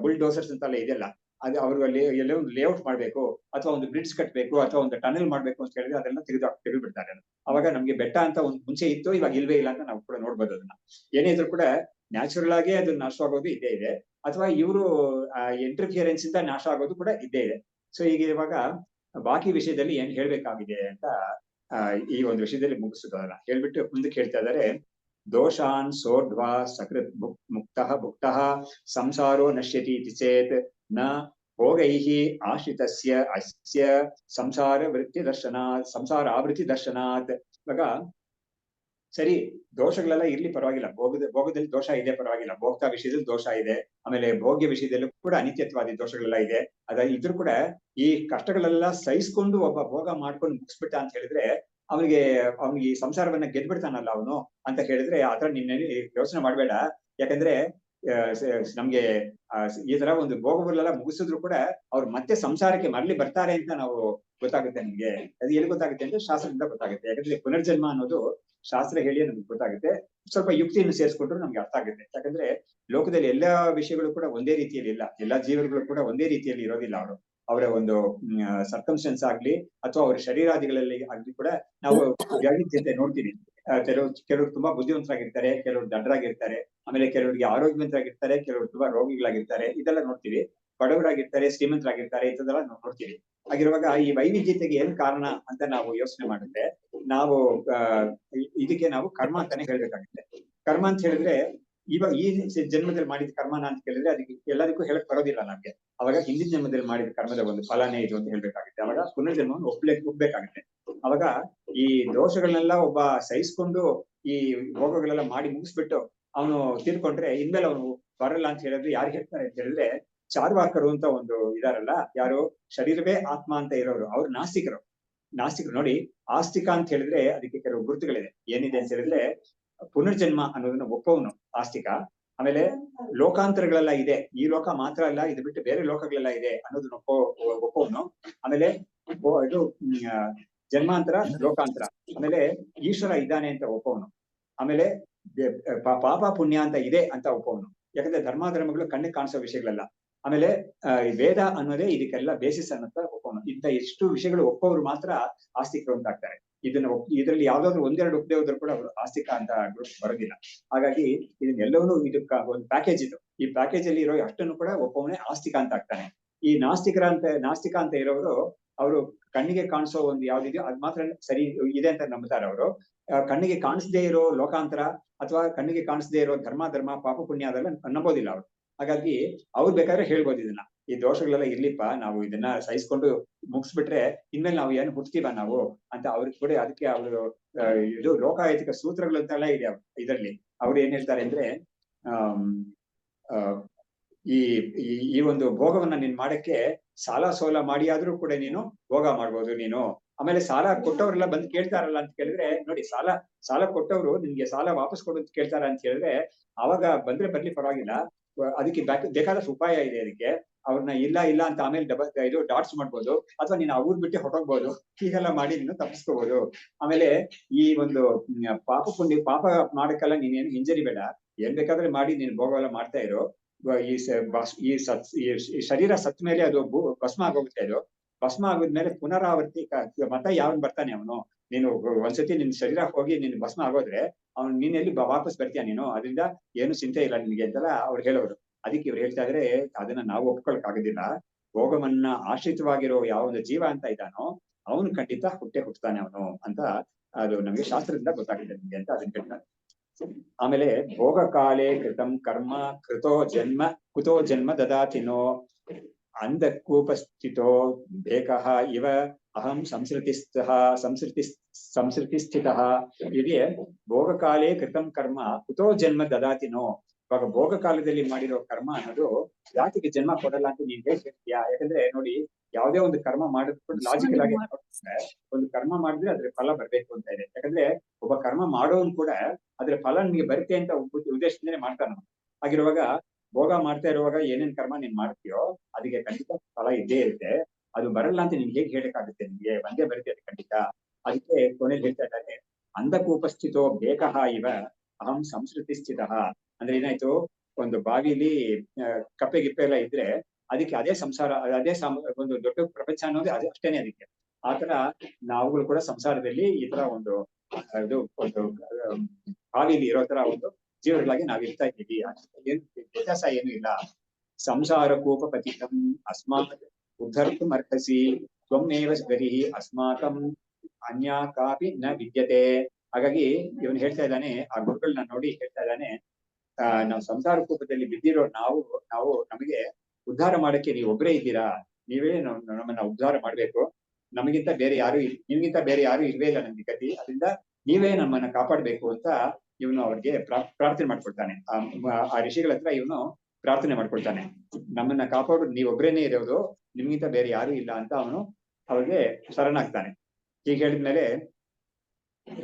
ಬುಲ್ಡೋಸರ್ಸ್ ಅಂತೆಲ್ಲ ಇದೆಲ್ಲ, ಅದು ಅವರು ಅಲ್ಲಿ ಎಲ್ಲ ಒಂದು ಲೇಔಟ್ ಮಾಡ್ಬೇಕು ಅಥವಾ ಒಂದು ಬ್ರಿಡ್ಜ್ ಕಟ್ಬೇಕು ಅಥವಾ ಒಂದು ಟನಲ್ ಮಾಡ್ಬೇಕು ಅಂತ ಹೇಳಿದ್ರೆ ಅದೆಲ್ಲ ತೆಗೆದು ಬಿಡ್ತಾರೆ. ಅವಾಗ ನಮ್ಗೆ ಬೆಟ್ಟ ಅಂತ ಒಂದು ಮುಂಚೆ ಇತ್ತು, ಇವಾಗ ಇಲ್ವೇ ಇಲ್ಲ ಅಂತ ನಾವು ಕೂಡ ನೋಡ್ಬೋದು ಅದನ್ನ. ಏನೇ ಇದ್ರು ಕೂಡ ನ್ಯಾಚುರಲ್ ಆಗಿ ಅದು ನಾಶ ಆಗೋದು ಇದ್ದೇ ಇದೆ, ಅಥವಾ ಇವರು ಇಂಟರ್ಫಿಯರೆನ್ಸ್ ಇಂದ ನಾಶ ಆಗೋದು ಕೂಡ ಇದ್ದೇ ಇದೆ. ಸೊ ಈಗ ಇವಾಗ ಬಾಕಿ ವಿಷಯದಲ್ಲಿ ಏನ್ ಹೇಳ್ಬೇಕಾಗಿದೆ ಅಂತ ಈ ಒಂದು ವಿಷಯದಲ್ಲಿ ಮುಗಿಸೋದಲ್ಲ ಹೇಳ್ಬಿಟ್ಟು ಮುಂದಕ್ಕೆ ಹೇಳ್ತಾ ಇದ್ದಾರೆ. ದೋಷಾನ್ ಸೋಢ್ವಾ ಸಕೃತ್ ಭುಕ್ತಃ ಸಂಸಾರೋ ನಶ್ಯತಿ ಇತಿ ಚೇತ್ ನ ಭೋಗೈಃ ಆಶ್ರಿತಸ್ಯ ಅಸ್ಯ ಸಂಸಾರಾವೃತ್ತಿ ದರ್ಶನಾತ್. ಇವಾಗ ಸರಿ, ದೋಷಗಳೆಲ್ಲ ಇರ್ಲಿ ಪರವಾಗಿಲ್ಲ, ಭೋಗದಲ್ಲಿ ದೋಷ ಇದೆ ಪರವಾಗಿಲ್ಲ, ಭೋಕ್ತಾ ವಿಷಯದಲ್ಲಿ ದೋಷ ಇದೆ, ಆಮೇಲೆ ಭೋಗ್ಯ ವಿಷಯದಲ್ಲೂ ಕೂಡ ಅನಿತ್ಯತ್ವಾದಿ ದೋಷಗಳೆಲ್ಲ ಇದೆ. ಇದ್ರೂ ಕೂಡ ಈ ಕಷ್ಟಗಳೆಲ್ಲ ಸಹಿಸ್ಕೊಂಡು ಒಬ್ಬ ಭೋಗ ಮಾಡ್ಕೊಂಡು ಮುಗಿಸ್ಬಿಟ್ಟ ಅಂತ ಹೇಳಿದ್ರೆ ಅವನಿಗೆ ಈ ಸಂಸಾರವನ್ನ ಗೆದ್ಬಿಡ್ತಾನಲ್ಲ ಅವನು ಅಂತ ಹೇಳಿದ್ರೆ, ಆತರ ನಿನ್ನೆ ಯೋಚನೆ ಮಾಡ್ಬೇಡ. ಯಾಕಂದ್ರೆ ನಮ್ಗೆ ಈ ತರ ಒಂದು ಭೋಗಗಳೆಲ್ಲ ಮುಗಿಸಿದ್ರು ಕೂಡ ಅವ್ರು ಮತ್ತೆ ಸಂಸಾರಕ್ಕೆ ಮರಳಿ ಬರ್ತಾರೆ ಅಂತ ನಾವು ಗೊತ್ತಾಗುತ್ತೆ ನಮ್ಗೆ. ಅದು ಎಲ್ಲಿ ಗೊತ್ತಾಗುತ್ತೆ ಅಂದ್ರೆ ಶಾಸ್ತ್ರದಿಂದ ಗೊತ್ತಾಗುತ್ತೆ. ಯಾಕಂದ್ರೆ ಪುನರ್ಜನ್ಮ ಅನ್ನೋದು ಶಾಸ್ತ್ರ ಹೇಳಿ ನಮ್ಗೆ ಗೊತ್ತಾಗುತ್ತೆ. ಸ್ವಲ್ಪ ಯುಕ್ತಿಯನ್ನು ಸೇರಿಸ್ಕೊಂಡ್ರು ನಮ್ಗೆ ಅರ್ಥ ಆಗುತ್ತೆ. ಯಾಕಂದ್ರೆ ಲೋಕದಲ್ಲಿ ಎಲ್ಲಾ ವಿಷಯಗಳು ಕೂಡ ಒಂದೇ ರೀತಿಯಲ್ಲಿ ಇಲ್ಲ, ಎಲ್ಲಾ ಜೀವಗಳು ಕೂಡ ಒಂದೇ ರೀತಿಯಲ್ಲಿ ಇರೋದಿಲ್ಲ. ಅವರ ಒಂದು ಸರ್ಕಮ್ಸ್ಟೆನ್ಸ್ ಆಗ್ಲಿ ಅಥವಾ ಅವ್ರ ಶರೀರಾದಿಗಳಲ್ಲಿ ಆಗ್ಲಿ ಕೂಡ ನಾವು ಜೊತೆ ನೋಡ್ತೀವಿ. ಕೆಲವರು ತುಂಬಾ ಬುದ್ಧಿವಂತರಾಗಿರ್ತಾರೆ, ಕೆಲವರು ದಡ್ಡರಾಗಿರ್ತಾರೆ, ಆಮೇಲೆ ಕೆಲವರಿಗೆ ಆರೋಗ್ಯವಂತರಾಗಿರ್ತಾರೆ, ಕೆಲವರು ತುಂಬಾ ರೋಗಿಗಳಾಗಿರ್ತಾರೆ. ಇದೆಲ್ಲ ನೋಡ್ತೀವಿ. ಬಡವರಾಗಿರ್ತಾರೆ, ಶ್ರೀಮಂತರಾಗಿರ್ತಾರೆ, ಇಂಥದ್ದೆಲ್ಲ ನಾವು ನೋಡ್ತೀವಿ. ಹಾಗಿರುವಾಗ ಈ ವೈವಿಧ್ಯತೆಗೆ ಏನ್ ಕಾರಣ ಅಂತ ನಾವು ಯೋಚನೆ ಮಾಡಿದ್ರೆ ನಾವು ಇದಕ್ಕೆ ನಾವು ಕರ್ಮ ಅಂತಾನೆ ಹೇಳ್ಬೇಕಾಗುತ್ತೆ. ಕರ್ಮ ಅಂತ ಹೇಳಿದ್ರೆ ಇವಾಗ ಈ ಜನ್ಮದಲ್ಲಿ ಮಾಡಿದ ಕರ್ಮನ ಅಂತ ಕೇಳಿದ್ರೆ ಅದಕ್ಕೆ ಎಲ್ಲದಕ್ಕೂ ಹೇಳಕ್ ಬರೋದಿಲ್ಲ ನಮ್ಗೆ. ಅವಾಗ ಹಿಂದಿನ ಜನ್ಮದಲ್ಲಿ ಮಾಡಿದ ಕರ್ಮದ ಒಂದು ಫಲನೇ ಇದು ಅಂತ ಹೇಳ್ಬೇಕಾಗುತ್ತೆ. ಅವಾಗ ಪುನರ್ಜನ್ಮವನ್ನು ಒಪ್ಬೇಕಾಗುತ್ತೆ. ಅವಾಗ ಈ ದೋಷಗಳನ್ನೆಲ್ಲ ಒಬ್ಬ ಸಹಿಸ್ಕೊಂಡು ಈ ಭೋಗಗಳೆಲ್ಲ ಮಾಡಿ ಮುಗಿಸ್ಬಿಟ್ಟು ಅವನು ತೀರ್ಕೊಂಡ್ರೆ ಇನ್ಮೇಲೆ ಅವನು ಬರಲ್ಲ ಅಂತ ಹೇಳಿದ್ರೆ ಯಾರು ಹೇಳ್ತಾರೆ ಅಂತ ಹೇಳಿದ್ರೆ ಚಾರ್ವಾಕರು ಅಂತ ಒಂದು ಇದಾರಲ್ಲ, ಯಾರು ಶರೀರವೇ ಆತ್ಮ ಅಂತ ಇರೋರು, ಅವ್ರು ನಾಸ್ತಿಕರು. ನೋಡಿ, ಆಸ್ತಿಕ ಅಂತ ಹೇಳಿದ್ರೆ ಅದಕ್ಕೆ ಕೆಲವು ಗುರುತುಗಳಿದೆ. ಏನಿದೆ ಅಂತ ಹೇಳಿದ್ರೆ, ಪುನರ್ಜನ್ಮ ಅನ್ನೋದನ್ನ ಒಪ್ಪವನು ಆಸ್ತಿಕ. ಆಮೇಲೆ ಲೋಕಾಂತರಗಳೆಲ್ಲ ಇದೆ, ಈ ಲೋಕ ಮಾತ್ರ ಅಲ್ಲ, ಇದು ಬಿಟ್ಟು ಬೇರೆ ಲೋಕಗಳೆಲ್ಲ ಇದೆ ಅನ್ನೋದನ್ನ ಒಪ್ಪವನು. ಆಮೇಲೆ ಇದು ಜನ್ಮಾಂತರ, ಲೋಕಾಂತರ, ಆಮೇಲೆ ಈಶ್ವರ ಇದ್ದಾನೆ ಅಂತ ಒಪ್ಪವನು. ಆಮೇಲೆ ಪಾಪ ಪುಣ್ಯ ಅಂತ ಇದೆ ಅಂತ ಒಪ್ಪವನು. ಯಾಕಂದ್ರೆ ಧರ್ಮಗಳು ಕಣ್ಣಿಗೆ ಕಾಣಿಸೋ ವಿಷಯಗಳಲ್ಲ. ಆಮೇಲೆ ವೇದ ಅನ್ನೋದೇ ಇದಕ್ಕೆಲ್ಲ ಬೇಸಿಸ್ ಅನ್ನೋಂತ ಒಪ್ಪವನು. ಇಂಥ ಎಷ್ಟು ವಿಷಯಗಳು ಒಪ್ಪೋರು ಮಾತ್ರ ಆಸ್ತಿಕರು ಅಂತ ಆಗ್ತಾರೆ. ಇದರಲ್ಲಿ ಯಾವ್ದಾದ್ರು ಒಂದೆರಡು ಒಪ್ಪದೆ ಹೋದ್ರು ಕೂಡ ಅವರು ಆಸ್ತಿಕ ಅಂತ ಬರೋದಿಲ್ಲ. ಹಾಗಾಗಿ ಇದನ್ನೆಲ್ಲವನ್ನೂ ಇದಕ್ಕ ಒಂದು ಪ್ಯಾಕೇಜ್ ಇದು. ಈ ಪ್ಯಾಕೇಜ್ ಅಲ್ಲಿ ಇರೋ ಅಷ್ಟನ್ನು ಕೂಡ ಒಪ್ಪವನೇ ಆಸ್ತಿಕ ಅಂತ ಆಗ್ತಾನೆ. ಈ ನಾಸ್ತಿಕ ಅಂತ ಇರೋರು, ಅವರು ಕಣ್ಣಿಗೆ ಕಾಣಿಸೋ ಒಂದು ಯಾವ್ದಿದೆಯೋ ಅದ್ ಮಾತ್ರ ಸರಿ ಇದೆ ಅಂತ ನಂಬುತ್ತಾರೆ ಅವರು. ಕಣ್ಣಿಗೆ ಕಾಣಿಸದೇ ಇರೋ ಲೋಕಾಂತರ ಅಥವಾ ಕಣ್ಣಿಗೆ ಕಾಣಿಸದೇ ಇರೋ ಧರ್ಮ ಪಾಪ ಪುಣ್ಯ ಅದೆಲ್ಲ ನಂಬೋದಿಲ್ಲ ಅವರು. ಹಾಗಾಗಿ ಅವ್ರು ಬೇಕಾದ್ರೆ ಹೇಳ್ಬೋದು ಇದನ್ನ, ಈ ದೋಷಗಳೆಲ್ಲ ಇರ್ಲಿಪ್ಪ, ನಾವು ಇದನ್ನ ಸಹಿಸ್ಕೊಂಡು ಮುಗಿಸ್ಬಿಟ್ರೆ ಇನ್ಮೇಲೆ ನಾವು ಏನು ಹುಡ್ತೀವ ನಾವು ಅಂತ ಅವ್ರಿಗೆ ಕೂಡ. ಅದಕ್ಕೆ ಅವರು ಇದು ಲೋಕಾಯತಿಕ ಸೂತ್ರಗಳಂತೆಲ್ಲ ಇದೆ ಇದರಲ್ಲಿ. ಅವ್ರು ಏನ್ ಹೇಳ್ತಾರೆ ಅಂದ್ರೆ, ಈ ಒಂದು ಭೋಗವನ್ನ ನೀನ್ ಮಾಡಕ್ಕೆ ಸಾಲ ಸೋಲ ಮಾಡಿ ಆದ್ರೂ ಕೂಡ ನೀನು ಭೋಗ ಮಾಡ್ಬೋದು ನೀನು. ಆಮೇಲೆ ಸಾಲ ಕೊಟ್ಟವ್ರೆಲ್ಲ ಬಂದು ಕೇಳ್ತಾರಲ್ಲ ಅಂತ ಕೇಳಿದ್ರೆ, ನೋಡಿ, ಸಾಲ ಕೊಟ್ಟವ್ರು ನಿನ್ಗೆ ಸಾಲ ವಾಪಸ್ ಕೊಡು ಅಂತ ಕೇಳ್ತಾರ ಅಂತ ಹೇಳಿದ್ರೆ, ಅವಾಗ ಬಂದ್ರೆ ಬರ್ಲಿ ಪರವಾಗಿಲ್ಲ, ಅದಕ್ಕೆ ಬೇಕಾದಷ್ಟು ಉಪಾಯ ಇದೆ ಅದಕ್ಕೆ. ಅವ್ರನ್ನ ಇಲ್ಲ ಅಂತ ಆಮೇಲೆ ಇದು ಡಾಟ್ಸ್ ಮಾಡ್ಬೋದು, ಅಥವಾ ನೀನು ಅವ್ರು ಬಿಟ್ಟು ಹೊರಟೋಗ್ಬೋದು. ಹೀಗೆಲ್ಲ ಮಾಡಿ ನೀನು ತಪ್ಪಿಸ್ಕೋಬಹುದು. ಆಮೇಲೆ ಈ ಒಂದು ಪಾಪ ಮಾಡಕ್ಕೆಲ್ಲ ನೀನೇನು ಹಿಂಜರಿ ಬೇಡ, ಏನ್ ಬೇಕಾದ್ರೆ ಮಾಡಿ ನೀನು ಭೋಗವೆಲ್ಲ ಮಾಡ್ತಾ ಇರೋ. ಈ ಶರೀರ ಸತ್ ಮೇಲೆ ಅದು ಭಸ್ಮ ಆಗೋಗುತ್ತೆ. ಅದು ಭಸ್ಮ ಆಗೋದ್ಮೇಲೆ ಪುನರಾವರ್ತಿ ಮತ್ತೆ ಯಾವನ್ ಬರ್ತಾನೆ ಅವನು. ನೀನು ಒಂದ್ಸತಿ ನಿನ್ ಶರೀರ ಹೋಗಿ ನೀನು ಭಸ್ಮ ಆಗೋದ್ರೆ ಅವ್ನು ನೀನೆಲ್ಲಿ ವಾಪಸ್ ಬರ್ತೀಯ ನೀನು, ಅದರಿಂದ ಏನು ಚಿಂತೆ ಇಲ್ಲ ನಿನ್ಗೆ ಅಂತೆಲ್ಲ ಅವ್ರು ಹೇಳೋರು. ಅದಕ್ಕೆ ಇವ್ರು ಹೇಳ್ತಾ ಇದ್ರೆ, ಅದನ್ನ ನಾವು ಒಪ್ಕೊಳಕ್ ಆಗೋದಿಲ್ಲ. ಭೋಗವನ್ನ ಆಶ್ರಿತವಾಗಿರೋ ಯಾವ ಒಂದು ಜೀವ ಅಂತ ಇದ್ದಾನೋ ಅವನು ಖಂಡಿತ ಹುಟ್ಟಾನೆ ಅವನು ಅಂತ ಅದು ನಮ್ಗೆ ಶಾಸ್ತ್ರದಿಂದ ಗೊತ್ತಾಗಿದೆ ನಿಮ್ಗೆ ಅಂತ ಅದನ್ನ ಹೇಳ್ತಾರೆ. ಆಮೇಲೆ ಭೋಗ ಕಾಲೇ ಕೃತಂ ಕರ್ಮ ಕುತೋ ಜನ್ಮ ದದಾತಿನೋ ಅಂಧಕೂಪಸ್ಥಿತೋ ಬೇಕಃ ಇವ ಅಹಂ ಸಂಸೃತಿಸ್ಥಿತಃ. ಹೀಗೆ ಭೋಗ ಕಾಲೇ ಕೃತಂ ಕರ್ಮ ಕುತೋ ಜನ್ಮ ದದಾತಿನೋ. ಇವಾಗ ಭೋಗ ಕಾಲದಲ್ಲಿ ಮಾಡಿರೋ ಕರ್ಮ ಅನ್ನೋದು ಯಾಕೆ ಜನ್ಮ ಕೊಡಲ್ಲ ಅಂತ ನೀನ್ ಹೇಳ್ತೀಯಾ? ಯಾಕಂದ್ರೆ ನೋಡಿ, ಯಾವುದೇ ಒಂದು ಕರ್ಮ ಮಾಡಿದ್ಬಿಟ್ಟು ಲಾಜಿಕಲ್ ಆಗಿ ಒಂದು ಕರ್ಮ ಮಾಡಿದ್ರೆ ಅದ್ರ ಫಲ ಬರ್ಬೇಕು ಅಂತ ಇದೆ. ಯಾಕಂದ್ರೆ ಒಬ್ಬ ಕರ್ಮ ಮಾಡೋನ್ ಕೂಡ ಅದ್ರ ಫಲ ನಿಮ್ಗೆ ಬರುತ್ತೆ ಅಂತ ಉದ್ದೇಶದಿಂದಲೇ ಮಾಡ್ತಾನ. ಹಾಗಿರುವಾಗ ಭೋಗ ಮಾಡ್ತಾ ಇರುವಾಗ ಏನೇನ್ ಕರ್ಮ ನೀನ್ ಮಾಡ್ತೀಯೋ ಅದಕ್ಕೆ ಖಂಡಿತ ಫಲ ಇದ್ದೇ ಇರುತ್ತೆ. ಅದು ಬರಲ್ಲ ಅಂತ ನಿನ್ ಹೇಗೆ ಹೇಳಕ್ಕಾಗುತ್ತೆ? ನಿಮ್ಗೆ ಬಂದೇ ಬರುತ್ತೆ ಅದು ಖಂಡಿತ. ಅದಕ್ಕೆ ಕೊನೆಯಲ್ಲಿ ಹೇಳ್ತಾ ಇದ್ದಾರೆ, ಅಂಧಕೂಪಸ್ಥಿತೋ ಬೇಕಃ ಇವ ಅಹಂ ಸಂಸ್ಕೃತಿ. ಅಂದ್ರೆ ಏನಾಯ್ತು, ಒಂದು ಬಾವಿಲಿ ಕಪ್ಪೆ ಗಿಪ್ಪೆ ಎಲ್ಲ ಇದ್ರೆ ಅದಕ್ಕೆ ಅದೇ ಸಂಸಾರ, ಅದೇ ಒಂದು ದೊಡ್ಡ ಪ್ರಪಂಚ ಅನ್ನೋದು ಅಷ್ಟೇನೆ ಅದಕ್ಕೆ. ಆತರ ನಾವುಗಳು ಕೂಡ ಸಂಸಾರದಲ್ಲಿ ಈ ತರ ಒಂದು ಒಂದು ಬಾವಿಲಿ ಇರೋ ತರ ಒಂದು ಜೀವಗಳಾಗಿ ನಾವ್ ಇರ್ತಾ ಇದ್ದೀವಿ. ಏನು ವ್ಯತ್ಯಾಸ ಏನು ಇಲ್ಲ. ಸಂಸಾರ ಕೂಪಪತಿತಂ ಅಸ್ಮಾತ್ ಉದ್ಧರ್ತುಂ ಅರ್ಹಸಿ ತ್ವಮೇವ ಗರಿಹಿ ಅಸ್ಮಾಕಂ ಅನ್ಯಾ ಕಾಪಿ ನ ವಿದ್ಯತೆ. ಹಾಗಾಗಿ ಇವನು ಹೇಳ್ತಾ ಇದ್ದಾನೆ, ಆ ಗುರುಗಳನ್ನ ನೋಡಿ ಹೇಳ್ತಾ ಇದ್ದಾನೆ, ನಾವು ಸಂಸಾರ ಕೂಪದಲ್ಲಿ ಬಿದ್ದಿರೋ ನಾವು ನಮಗೆ ಉದ್ಧಾರ ಮಾಡಕ್ಕೆ ನೀವು ಒಬ್ಬರೇ ಇದ್ದೀರಾ, ನೀವೇ ನಮ್ಮನ್ನ ಉದ್ಧಾರ ಮಾಡ್ಬೇಕು. ನಮಗಿಂತ ಬೇರೆ ಯಾರು ನಿಮ್ಗಿಂತ ಬೇರೆ ಯಾರು ಇಲ್ವೇ ಇಲ್ಲ ನಮ್ಗೆ ಗತಿ, ಅದರಿಂದ ನೀವೇ ನಮ್ಮನ್ನ ಕಾಪಾಡ್ಬೇಕು ಅಂತ ಇವನು ಅವ್ರಿಗೆ ಪ್ರಾರ್ಥನೆ ಮಾಡ್ಕೊಳ್ತಾನೆ. ಆ ಋಷಿಗಳ ಹತ್ರ ಇವನು ಪ್ರಾರ್ಥನೆ ಮಾಡ್ಕೊಳ್ತಾನೆ, ನಮ್ಮನ್ನ ಕಾಪಾಡೋದು ನೀವೊಬ್ರೇನೆ ಇರೋದು, ನಿಮ್ಗಿಂತ ಬೇರೆ ಯಾರು ಇಲ್ಲ ಅಂತ ಅವನು ಅವ್ರಿಗೆ ಶರಣಾಗ್ತಾನೆ. ಹೀಗೆ ಹೇಳಿದ್ಮೇಲೆ,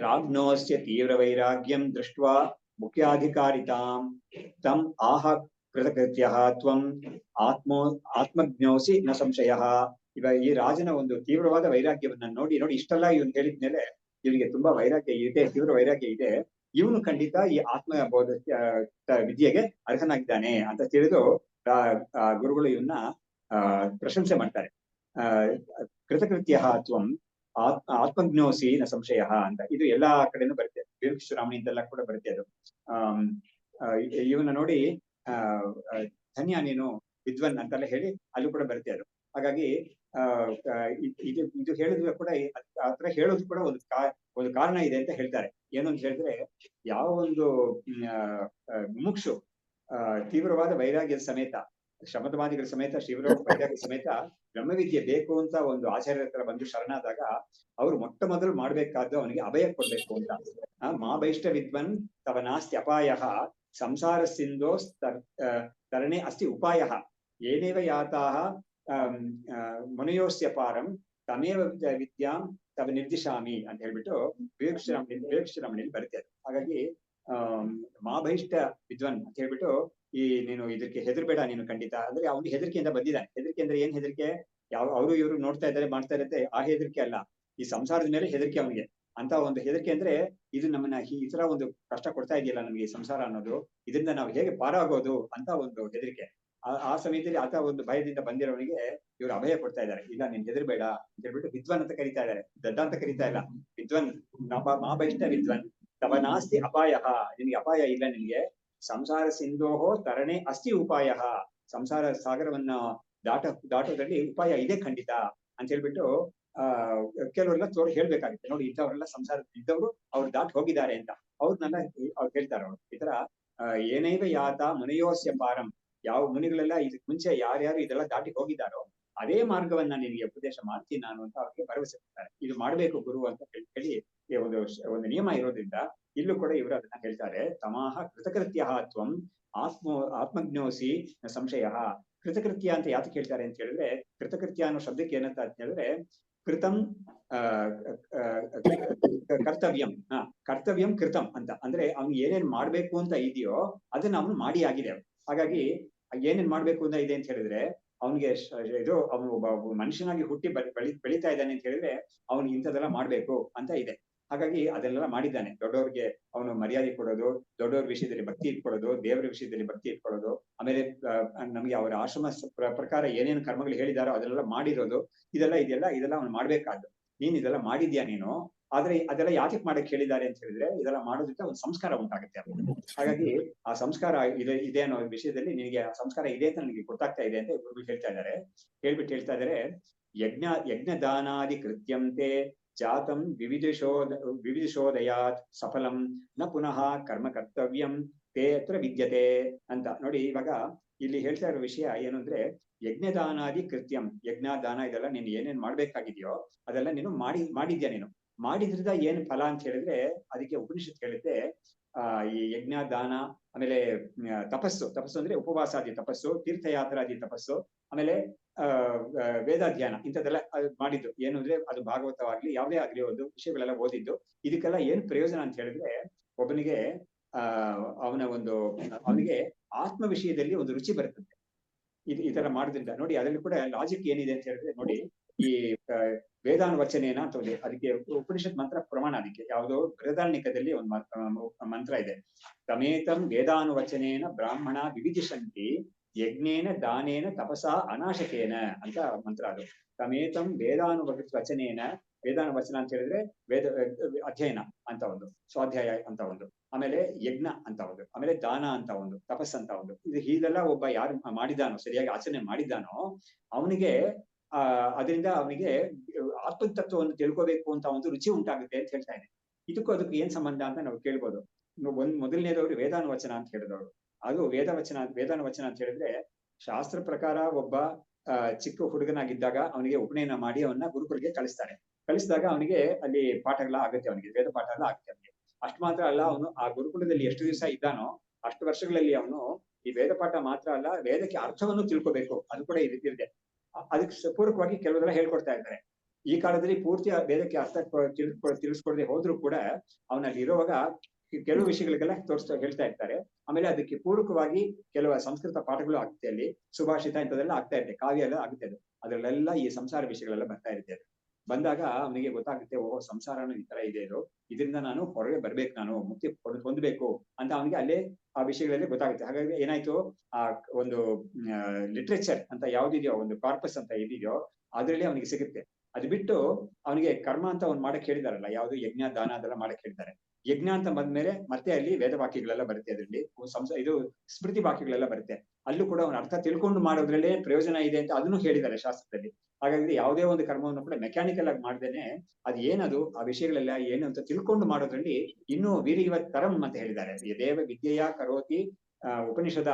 ರಾಜ್ಞೋಸ್ಯ ತೀವ್ರ ವೈರಾಗ್ಯಂ ದೃಷ್ಟ್ವಾ ಮುಖ್ಯಾಧಿಕಾರಿತಾಂ ತಂ ಆಹ ಕೃತಕೃತ್ಯ ತ್ವಂ ಆತ್ಮಜ್ಞೋಸಿ ನ ಸಂಶಯ. ಇವಾಗ ಈ ರಾಜನ ಒಂದು ತೀವ್ರವಾದ ವೈರಾಗ್ಯವನ್ನ ನೋಡಿ ಇಷ್ಟೆಲ್ಲ ಇವನು ಹೇಳಿದ್ಮೇಲೆ ಇವನಿಗೆ ತುಂಬಾ ವೈರಾಗ್ಯ ಇದೆ, ತೀವ್ರ ವೈರಾಗ್ಯ ಇದೆ. ಇವನು ಖಂಡಿತ ಈ ಆತ್ಮಬೋಧ ವಿದ್ಯೆಗೆ ಅರ್ಹನಾಗಿದ್ದಾನೆ ಅಂತ ತಿಳಿದು ಗುರುಗಳು ಇವನ್ನ ಪ್ರಶಂಸೆ ಮಾಡ್ತಾರೆ. ಕೃತಕೃತ್ಯ ತ್ವಂ ಆತ್ಮಜ್ಞೋಸಿ ನ ಸಂಶಯ ಅಂತ ಇದು ಎಲ್ಲಾ ಕಡೆನೂ ಬರುತ್ತೆ. ವೀರಕೃಷ್ಣರಾಮಣಿ ಅಂತೆಲ್ಲ ಕೂಡ ಬರುತ್ತೆ ಅದು. ಇವನ್ನ ನೋಡಿ ಧನ್ಯ ನೀನು ವಿದ್ವನ್ ಅಂತೆಲ್ಲ ಹೇಳಿ ಅಲ್ಲೂ ಕೂಡ ಬರುತ್ತೆ ಅದು. ಹಾಗಾಗಿ ಇದು ಹೇಳಿದ್ರು ಕೂಡ ಆತರ ಹೇಳೋದು ಕೂಡ ಒಂದು ಕಾರಣ ಇದೆ ಅಂತ ಹೇಳ್ತಾರೆ. ಏನು ಅಂತ ಹೇಳಿದ್ರೆ, ಯಾವ ಒಂದು ಮುಮುಕ್ಷು ತೀವ್ರವಾದ ವೈರಾಗ್ಯದ ಸಮೇತ, ಶಮದವಾದಿಗಳ ಸಮೇತ, ವೈರಾಗ್ಯ ಸಮೇತ ಬ್ರಹ್ಮವಿದ್ಯೆ ಬೇಕು ಅಂತ ಒಂದು ಆಚಾರ್ಯರ ಹತ್ರ ಬಂದು ಶರಣಾದಾಗ ಅವ್ರು ಮೊಟ್ಟ ಮೊದಲು ಮಾಡ್ಬೇಕಾದ್ದು ಅವನಿಗೆ ಅಭಯ ಕೊಡ್ಬೇಕು ಅಂತ. ಮಾ ಬೈಷ್ಟ ವಿದ್ವನ್ ತವ ನಾಸ್ತಿ ಅಪಾಯ ಸಂಸಾರ ಸಿಂಧೋ ತರಣೆ ಅಸ್ತಿ ಉಪಾಯ. ಏನೇವ ಯಾತಾಹ ಮುನಿಯೋಸ್ಯ ಪಾರಂ ತಮೇವ ವಿದ್ಯಾಂ ತವ ನಿರ್ದಿಶಾಮಿ ಅಂತ ಹೇಳ್ಬಿಟ್ಟು ವಿವೇಕಶ್ರೀರಾಮಣಿಯಲ್ಲಿ ಬರುತ್ತೆ ಅದು. ಹಾಗಾಗಿ ಮಾ ಬಹಿಷ್ಠ ವಿದ್ವಾನ್ ಅಂತ ಹೇಳ್ಬಿಟ್ಟು ನೀನು ಇದಕ್ಕೆ ಹೆದರ್ಬೇಡ ನೀನು ಖಂಡಿತ ಅಂದ್ರೆ ಅವ್ನಿಗೆ ಹೆದರಿಕೆಯಿಂದ ಬಂದಿದ್ದಾನೆ. ಹೆದರಿಕೆ ಅಂದ್ರೆ ಏನ್ ಹೆದರಿಕೆ? ಅವರು ಇವರು ನೋಡ್ತಾ ಇದ್ದಾರೆ ಮಾಡ್ತಾ ಇರುತ್ತೆ ಆ ಹೆದರಿಕೆ ಅಲ್ಲ, ಈ ಸಂಸಾರದ ಮೇಲೆ ಹೆದರಿಕೆ ಅವನಿಗೆ. ಅಂತ ಒಂದು ಹೆದರಿಕೆ ಅಂದ್ರೆ ಇದು ನಮ್ಮನ್ನ ಈ ತರ ಒಂದು ಕಷ್ಟ ಕೊಡ್ತಾ ಇದೆಯಲ್ಲ ನಮ್ಗೆ ಈ ಸಂಸಾರ ಅನ್ನೋದು, ಇದರಿಂದ ನಾವು ಹೇಗೆ ಪಾರಾಗೋದು ಅಂತ ಒಂದು ಹೆದರಿಕೆ. ಆ ಸಮಯದಲ್ಲಿ ಆತ ಒಂದು ಭಯದಿಂದ ಬಂದಿರೋನಿಗೆ ಇವರು ಅಭಯ ಕೊಡ್ತಾ ಇದ್ದಾರೆ, ಇಲ್ಲ ನೀನ್ ಹೆದರ್ಬೇಡ ಅಂತ ಹೇಳ್ಬಿಟ್ಟು ವಿದ್ವಾನ್ ಅಂತ ಕರೀತಾ ಇದ್ದಾರೆ, ದಡ್ಡ ಅಂತ ಕರೀತಾ ಇಲ್ಲ. ವಿದ್ವಾನ್ ಮಾ ಬಹಿಷ್ಠ ವಿದ್ವಾನ್ ತವ ನಾಸ್ತಿ ಅಪಾಯ, ನಿನ್ಗೆ ಅಪಾಯ ಇಲ್ಲ, ನಿನ್ಗೆ ಸಂಸಾರ ಸಿಂಧೋಹೋ ತರಣೆ ಅಸ್ತಿ ಉಪಾಯ, ಸಂಸಾರ ಸಾಗರವನ್ನ ದಾಟೋದ್ರಲ್ಲಿ ಉಪಾಯ ಇದೆ ಖಂಡಿತ ಅಂತ ಹೇಳ್ಬಿಟ್ಟು ಕೆಲವರೆಲ್ಲ ಹೇಳ್ಬೇಕಾಗುತ್ತೆ. ನೋಡಿ ಇಂಥವ್ರೆಲ್ಲ ಸಂಸಾರದಲ್ಲಿ ಇದ್ದವರು ಅವ್ರು ದಾಟಿ ಹೋಗಿದ್ದಾರೆ ಅಂತ ಅವ್ರನ್ನೆಲ್ಲ ಅವ್ರು ಹೇಳ್ತಾರೆ. ಅವ್ರು ಈ ತರ ಏನೈವ ಯಾತ ಮುನಿಯೋಸ್ಯ ಪಾರಂ, ಯಾವ ಮುನಿಗಳೆಲ್ಲ ಇದಕ್ ಮುಂಚೆ ಯಾರ್ಯಾರು ಇದೆಲ್ಲ ದಾಟಿ ಹೋಗಿದ್ದಾರೋ ಅದೇ ಮಾರ್ಗವನ್ನ ನಿನಗೆ ಉಪದೇಶ ಮಾಡ್ತೀನಿ ನಾನು ಅಂತ ಅವ್ರಿಗೆ ಭರವಸೆ ಕೊಡ್ತಾರೆ. ಇದು ಮಾಡ್ಬೇಕು ಗುರು ಅಂತ ಹೇಳಿ ಒಂದು ನಿಯಮ ಇರೋದ್ರಿಂದ ಇಲ್ಲೂ ಕೂಡ ಇವರು ಅದನ್ನ ಹೇಳ್ತಾರೆ. ತಮಾಹ ಕೃತಕೃತ್ಯ ತ್ವಂ ಆತ್ಮಜ್ಞೋಸಿ ಸಂಶಯ. ಕೃತಕೃತ್ಯ ಅಂತ ಯಾತಕ್ಕೆ ಹೇಳ್ತಾರೆ ಅಂತ ಹೇಳಿದ್ರೆ, ಕೃತಕೃತ್ಯ ಅನ್ನೋ ಶಬ್ದಕ್ಕೆ ಏನಂತ ಅಂತ ಹೇಳಿದ್ರೆ ಕೃತಂ ಕರ್ತವ್ಯಂ, ಕರ್ತವ್ಯಂ ಕೃತಂ ಅಂತ ಅಂದ್ರೆ ಅವ್ನು ಏನೇನ್ ಮಾಡ್ಬೇಕು ಅಂತ ಇದೆಯೋ ಅದನ್ನ ಅವನು ಮಾಡಿ ಆಗಿದೆ. ಹಾಗಾಗಿ ಏನೇನ್ ಮಾಡ್ಬೇಕು ಅಂತ ಇದೆ ಅಂತ ಹೇಳಿದ್ರೆ ಅವನಿಗೆ ಇದು ಅವನು ಒಬ್ಬ ಮನುಷ್ಯನಾಗಿ ಹುಟ್ಟಿ ಬೆಳೀತಾ ಇದ್ದಾನೆ ಅಂತ ಹೇಳಿದ್ರೆ ಅವನು ಇಂಥದೆಲ್ಲ ಮಾಡ್ಬೇಕು ಅಂತ ಇದೆ. ಹಾಗಾಗಿ ಅದೆಲ್ಲ ಮಾಡಿದ್ದಾನೆ. ದೊಡ್ಡವ್ರಿಗೆ ಅವನು ಮರ್ಯಾದೆ ಕೊಡೋದು, ದೊಡ್ಡವ್ರ ವಿಷಯದಲ್ಲಿ ಭಕ್ತಿ ಇಟ್ಕೊಳ್ಳೋದು, ದೇವರ ವಿಷಯದಲ್ಲಿ ಭಕ್ತಿ ಇಟ್ಕೊಳ್ಳೋದು, ಆಮೇಲೆ ನಮ್ಗೆ ಅವರ ಆಶ್ರಮ ಪ್ರಕಾರ ಏನೇನು ಕರ್ಮಗಳು ಹೇಳಿದಾರೋ ಅದೆಲ್ಲ ಮಾಡಿರೋದು, ಇದೆಲ್ಲ ಅವನು ಮಾಡ್ಬೇಕಾದ್ದು. ನೀನ್ ಇದೆಲ್ಲ ಮಾಡಿದ್ಯಾ ನೀನು, ಆದ್ರೆ ಅದೆಲ್ಲ ಯಾಕೆ ಮಾಡಕ್ ಹೇಳಿದ್ದಾರೆ ಅಂತ ಹೇಳಿದ್ರೆ ಇದೆಲ್ಲ ಮಾಡೋದ್ರಿಂದ ಒಂದು ಸಂಸ್ಕಾರ ಉಂಟಾಗುತ್ತೆ. ಹಾಗಾಗಿ ಆ ಸಂಸ್ಕಾರ ಇದೆ ಅನ್ನೋ ವಿಷಯದಲ್ಲಿ ನಿನಗೆ ಆ ಸಂಸ್ಕಾರ ಇದೆ ಅಂತ ನನಗೆ ಗೊತ್ತಾಗ್ತಾ ಇದೆ ಅಂತ ಗುರುಗಳು ಹೇಳ್ತಾ ಇದ್ದಾರೆ. ಹೇಳ್ತಾ ಇದ್ದಾರೆ, ಯಜ್ಞ ದಾನಾದಿ ಕೃತ್ಯಂತೆ ಜಾತಂ ವಿವಿಧಿಶೋದಯಾತ್ ಸಫಲಂ ನ ಪುನಃ ಕರ್ಮ ಕರ್ತವ್ಯಂ ತೇ ಅತ್ರ ವಿದ್ಯತೆ ಅಂತ. ನೋಡಿ ಇವಾಗ ಇಲ್ಲಿ ಹೇಳ್ತಾ ಇರೋ ವಿಷಯ ಏನು ಅಂದ್ರೆ, ಯಜ್ಞದಾನಾದಿ ಕೃತ್ಯಂ, ಯಜ್ಞ ದಾನ ಇದೆಲ್ಲ ನೀನು ಏನೇನ್ ಮಾಡ್ಬೇಕಾಗಿದೆಯೋ ಅದೆಲ್ಲ ನೀನು ಮಾಡಿದ್ಯಾ. ನೀನು ಮಾಡಿದ್ರಿಂದ ಏನ್ ಫಲ ಅಂತ ಹೇಳಿದ್ರೆ ಅದಕ್ಕೆ ಉಪನಿಷತ್ ಹೇಳುತ್ತೆ, ಈ ಯಜ್ಞ ದಾನ ಆಮೇಲೆ ತಪಸ್ಸು ಅಂದ್ರೆ ಉಪವಾಸಾದಿ ತಪಸ್ಸು, ತೀರ್ಥಯಾತ್ರಾದಿ ತಪಸ್ಸು, ಆಮೇಲೆ ವೇದಾಧ್ಯಯನ ಇಂಥದ್ದೆಲ್ಲ ಮಾಡಿದ್ದು ಏನು ಅಂದ್ರೆ ಅದು ಭಾಗವತವಾಗ್ಲಿ ಯಾವುದೇ ಆಗ್ಲಿ ಒಂದು ವಿಷಯಗಳೆಲ್ಲ ಓದಿದ್ದು. ಇದಕ್ಕೆಲ್ಲ ಏನ್ ಪ್ರಯೋಜನ ಅಂತ ಹೇಳಿದ್ರೆ ಒಬ್ಬನಿಗೆ ಅವನಿಗೆ ಆತ್ಮ ವಿಷಯದಲ್ಲಿ ಒಂದು ರುಚಿ ಬರ್ತದೆ ಈ ತರ ಮಾಡೋದ್ರಿಂದ. ನೋಡಿ ಅದರಲ್ಲಿ ಕೂಡ ಲಾಜಿಕ್ ಏನಿದೆ ಅಂತ ಹೇಳಿದ್ರೆ, ನೋಡಿ ಈ ವೇದಾನುವಚನೇನ ಅಂತ ಒಂದು ಅದಕ್ಕೆ ಉಪನಿಷತ್ ಮಂತ್ರ ಪ್ರಮಾಣ. ಅದಕ್ಕೆ ಯಾವುದೋ ಬೃಹದಾರಣ್ಯಕದಲ್ಲಿ ಒಂದು ಮಂತ್ರ ಇದೆ, ತಮೇತಂ ವೇದಾನುವಚನೇನ ಬ್ರಾಹ್ಮಣ ವಿವಿಧಿಷಂತಿ ಯಜ್ಞೇನ ದಾನೇನ ತಪಸಾ ಅನಾಶಕೇನ ಅಂತ ಮಂತ್ರ. ಅದು ತಮೇತಂ ವೇದಾನುವಚನೇನ, ವೇದಾನುವಚನ ಅಂತ ಹೇಳಿದ್ರೆ ವೇದ ಅಧ್ಯಯನ ಅಂತ ಒಂದು, ಸ್ವಾಧ್ಯಾಯ ಅಂತ ಒಂದು, ಆಮೇಲೆ ಯಜ್ಞ ಅಂತ ಒಂದು, ಆಮೇಲೆ ದಾನ ಅಂತ ಒಂದು, ತಪಸ್ ಅಂತ ಒಂದು. ಇದೆಲ್ಲ ಒಬ್ಬ ಯಾರು ಮಾಡಿದಾನೋ, ಸರಿಯಾಗಿ ಆಚರಣೆ ಮಾಡಿದ್ದಾನೋ ಅವನಿಗೆ ಅದರಿಂದ ಅವನಿಗೆ ಆತ್ಮತತ್ವವನ್ನು ತಿಳ್ಕೋಬೇಕು ಅಂತ ಒಂದು ರುಚಿ ಉಂಟಾಗುತ್ತೆ ಅಂತ ಹೇಳ್ತಾ ಇದೆ. ಇದಕ್ಕೂ ಅದಕ್ಕೆ ಏನ್ ಸಂಬಂಧ ಅಂತ ನಾವು ಕೇಳ್ಬೋದು. ಮೊದಲನೇದವರು ವೇದಾನುವಚನ ಅಂತ ಹೇಳಿದವರು. ಅದು ವೇದಾನುವಚನ ಅಂತ ಹೇಳಿದ್ರೆ ಶಾಸ್ತ್ರ ಪ್ರಕಾರ ಒಬ್ಬ ಚಿಕ್ಕ ಹುಡುಗನಾಗಿದ್ದಾಗ ಅವನಿಗೆ ಉಪನಯನ ಮಾಡಿ ಅವನ್ನ ಗುರುಕುಲಿಗೆ ಕಳಿಸಿದಾಗ ಅವನಿಗೆ ಅಲ್ಲಿ ಪಾಠಗಳ ಆಗುತ್ತೆ, ಅವನಿಗೆ ವೇದ ಪಾಠ ಎಲ್ಲ ಆಗುತ್ತೆ ಅವನಿಗೆ. ಅಷ್ಟು ಮಾತ್ರ ಅಲ್ಲ, ಅವನು ಆ ಗುರುಕುಲದಲ್ಲಿ ಎಷ್ಟು ದಿವಸ ಇದ್ದಾನೋ ಅಷ್ಟು ವರ್ಷಗಳಲ್ಲಿ ಅವನು ಈ ವೇದ ಪಾಠ ಮಾತ್ರ ಅಲ್ಲ, ವೇದಕ್ಕೆ ಅರ್ಥವನ್ನು ತಿಳ್ಕೋಬೇಕು, ಅದು ಕೂಡ ಇದೆ. ಅದಕ್ಕೆ ಪೂರಕವಾಗಿ ಕೆಲವೆಲ್ಲ ಹೇಳ್ಕೊಡ್ತಾ ಇದ್ದಾರೆ. ಈ ಕಾಲದಲ್ಲಿ ಪೂರ್ತಿ ವೇದಕ್ಕೆ ಅರ್ಥ ತಿಳಿಸ್ಕೊಡದೆ ಹೋದ್ರು ಕೂಡ ಅವನಲ್ಲಿ ಇರುವಾಗ ಕೆಲವು ವಿಷಯಗಳಿಗೆಲ್ಲ ಹೇಳ್ತಾ ಇರ್ತಾರೆ. ಆಮೇಲೆ ಅದಕ್ಕೆ ಪೂರಕವಾಗಿ ಕೆಲವು ಸಂಸ್ಕೃತ ಪಾಠಗಳು ಆಗುತ್ತೆ, ಅಲ್ಲಿ ಸುಭಾಷಿತ ಇಂಥದೆಲ್ಲ ಆಗ್ತಾ ಇರುತ್ತೆ, ಕಾವ್ಯ ಎಲ್ಲ ಆಗುತ್ತೆ. ಅದರಲ್ಲೆಲ್ಲ ಈ ಸಂಸಾರ ವಿಷಯಗಳೆಲ್ಲ ಬರ್ತಾ ಇರುತ್ತೆ. ಬಂದಾಗ ಅವನಿಗೆ ಗೊತ್ತಾಗುತ್ತೆ, ಓ ಸಂಸಾರನು ಈ ತರ ಇದೆ, ಇದರಿಂದ ನಾನು ಹೊರಗೆ ಬರ್ಬೇಕು, ನಾನು ಮುಕ್ತಿ ಹೊಂದಬೇಕು ಅಂತ ಅವನಿಗೆ ಅಲ್ಲೇ ಆ ವಿಷಯಗಳಲ್ಲಿ ಗೊತ್ತಾಗುತ್ತೆ. ಹಾಗಾಗಿ ಏನಾಯ್ತು, ಆ ಒಂದು ಲಿಟ್ರೇಚರ್ ಅಂತ ಯಾವ್ದಿದೆಯೋ, ಒಂದು ಕಾರ್ಪಸ್ ಅಂತ ಇದೆಯೋ ಅದ್ರಲ್ಲಿ ಅವನಿಗೆ ಸಿಗುತ್ತೆ. ಅದು ಬಿಟ್ಟು ಅವನಿಗೆ ಕರ್ಮ ಅಂತ ಅವ್ನು ಮಾಡಕ್ ಹೇಳಿದಾರಲ್ಲ, ಯಾವ್ದು ಯಜ್ಞ ದಾನ ಅದೆಲ್ಲ ಮಾಡಕ್ ಹೇಳಿದ್ದಾರೆ. ಯಜ್ಞ ಅಂತ ಬಂದ್ಮೇಲೆ ಮತ್ತೆ ಅಲ್ಲಿ ವೇದ ವಾಕ್ಯಗಳೆಲ್ಲ ಬರುತ್ತೆ, ಅದರಲ್ಲಿ ಇದು ಸ್ಮೃತಿ ವಾಕ್ಯಗಳೆಲ್ಲ ಬರುತ್ತೆ. ಅಲ್ಲೂ ಕೂಡ ಅವನ ಅರ್ಥ ತಿಳ್ಕೊಂಡು ಮಾಡೋದ್ರಲ್ಲೇ ಪ್ರಯೋಜನ ಇದೆ ಅಂತ ಅದನ್ನು ಹೇಳಿದ್ದಾರೆ ಶಾಸ್ತ್ರದಲ್ಲಿ. ಹಾಗಾಗಿ ಯಾವುದೇ ಒಂದು ಕರ್ಮವನ್ನು ಕೂಡ ಮೆಕ್ಯಾನಿಕಲ್ ಆಗಿ ಮಾಡ್ದೇನೆ ಅದು ಏನದು ಆ ವಿಷಯಗಳೆಲ್ಲ ಏನು ಅಂತ ತಿಳ್ಕೊಂಡು ಮಾಡೋದ್ರಲ್ಲಿ ಇನ್ನೂ ವೀರ್ಯವತ್ ತರಂ ಅಂತ ಹೇಳಿದ್ದಾರೆ. ಯದೇವ ವಿದ್ಯೆಯ ಕರೋತಿ ಉಪನಿಷದ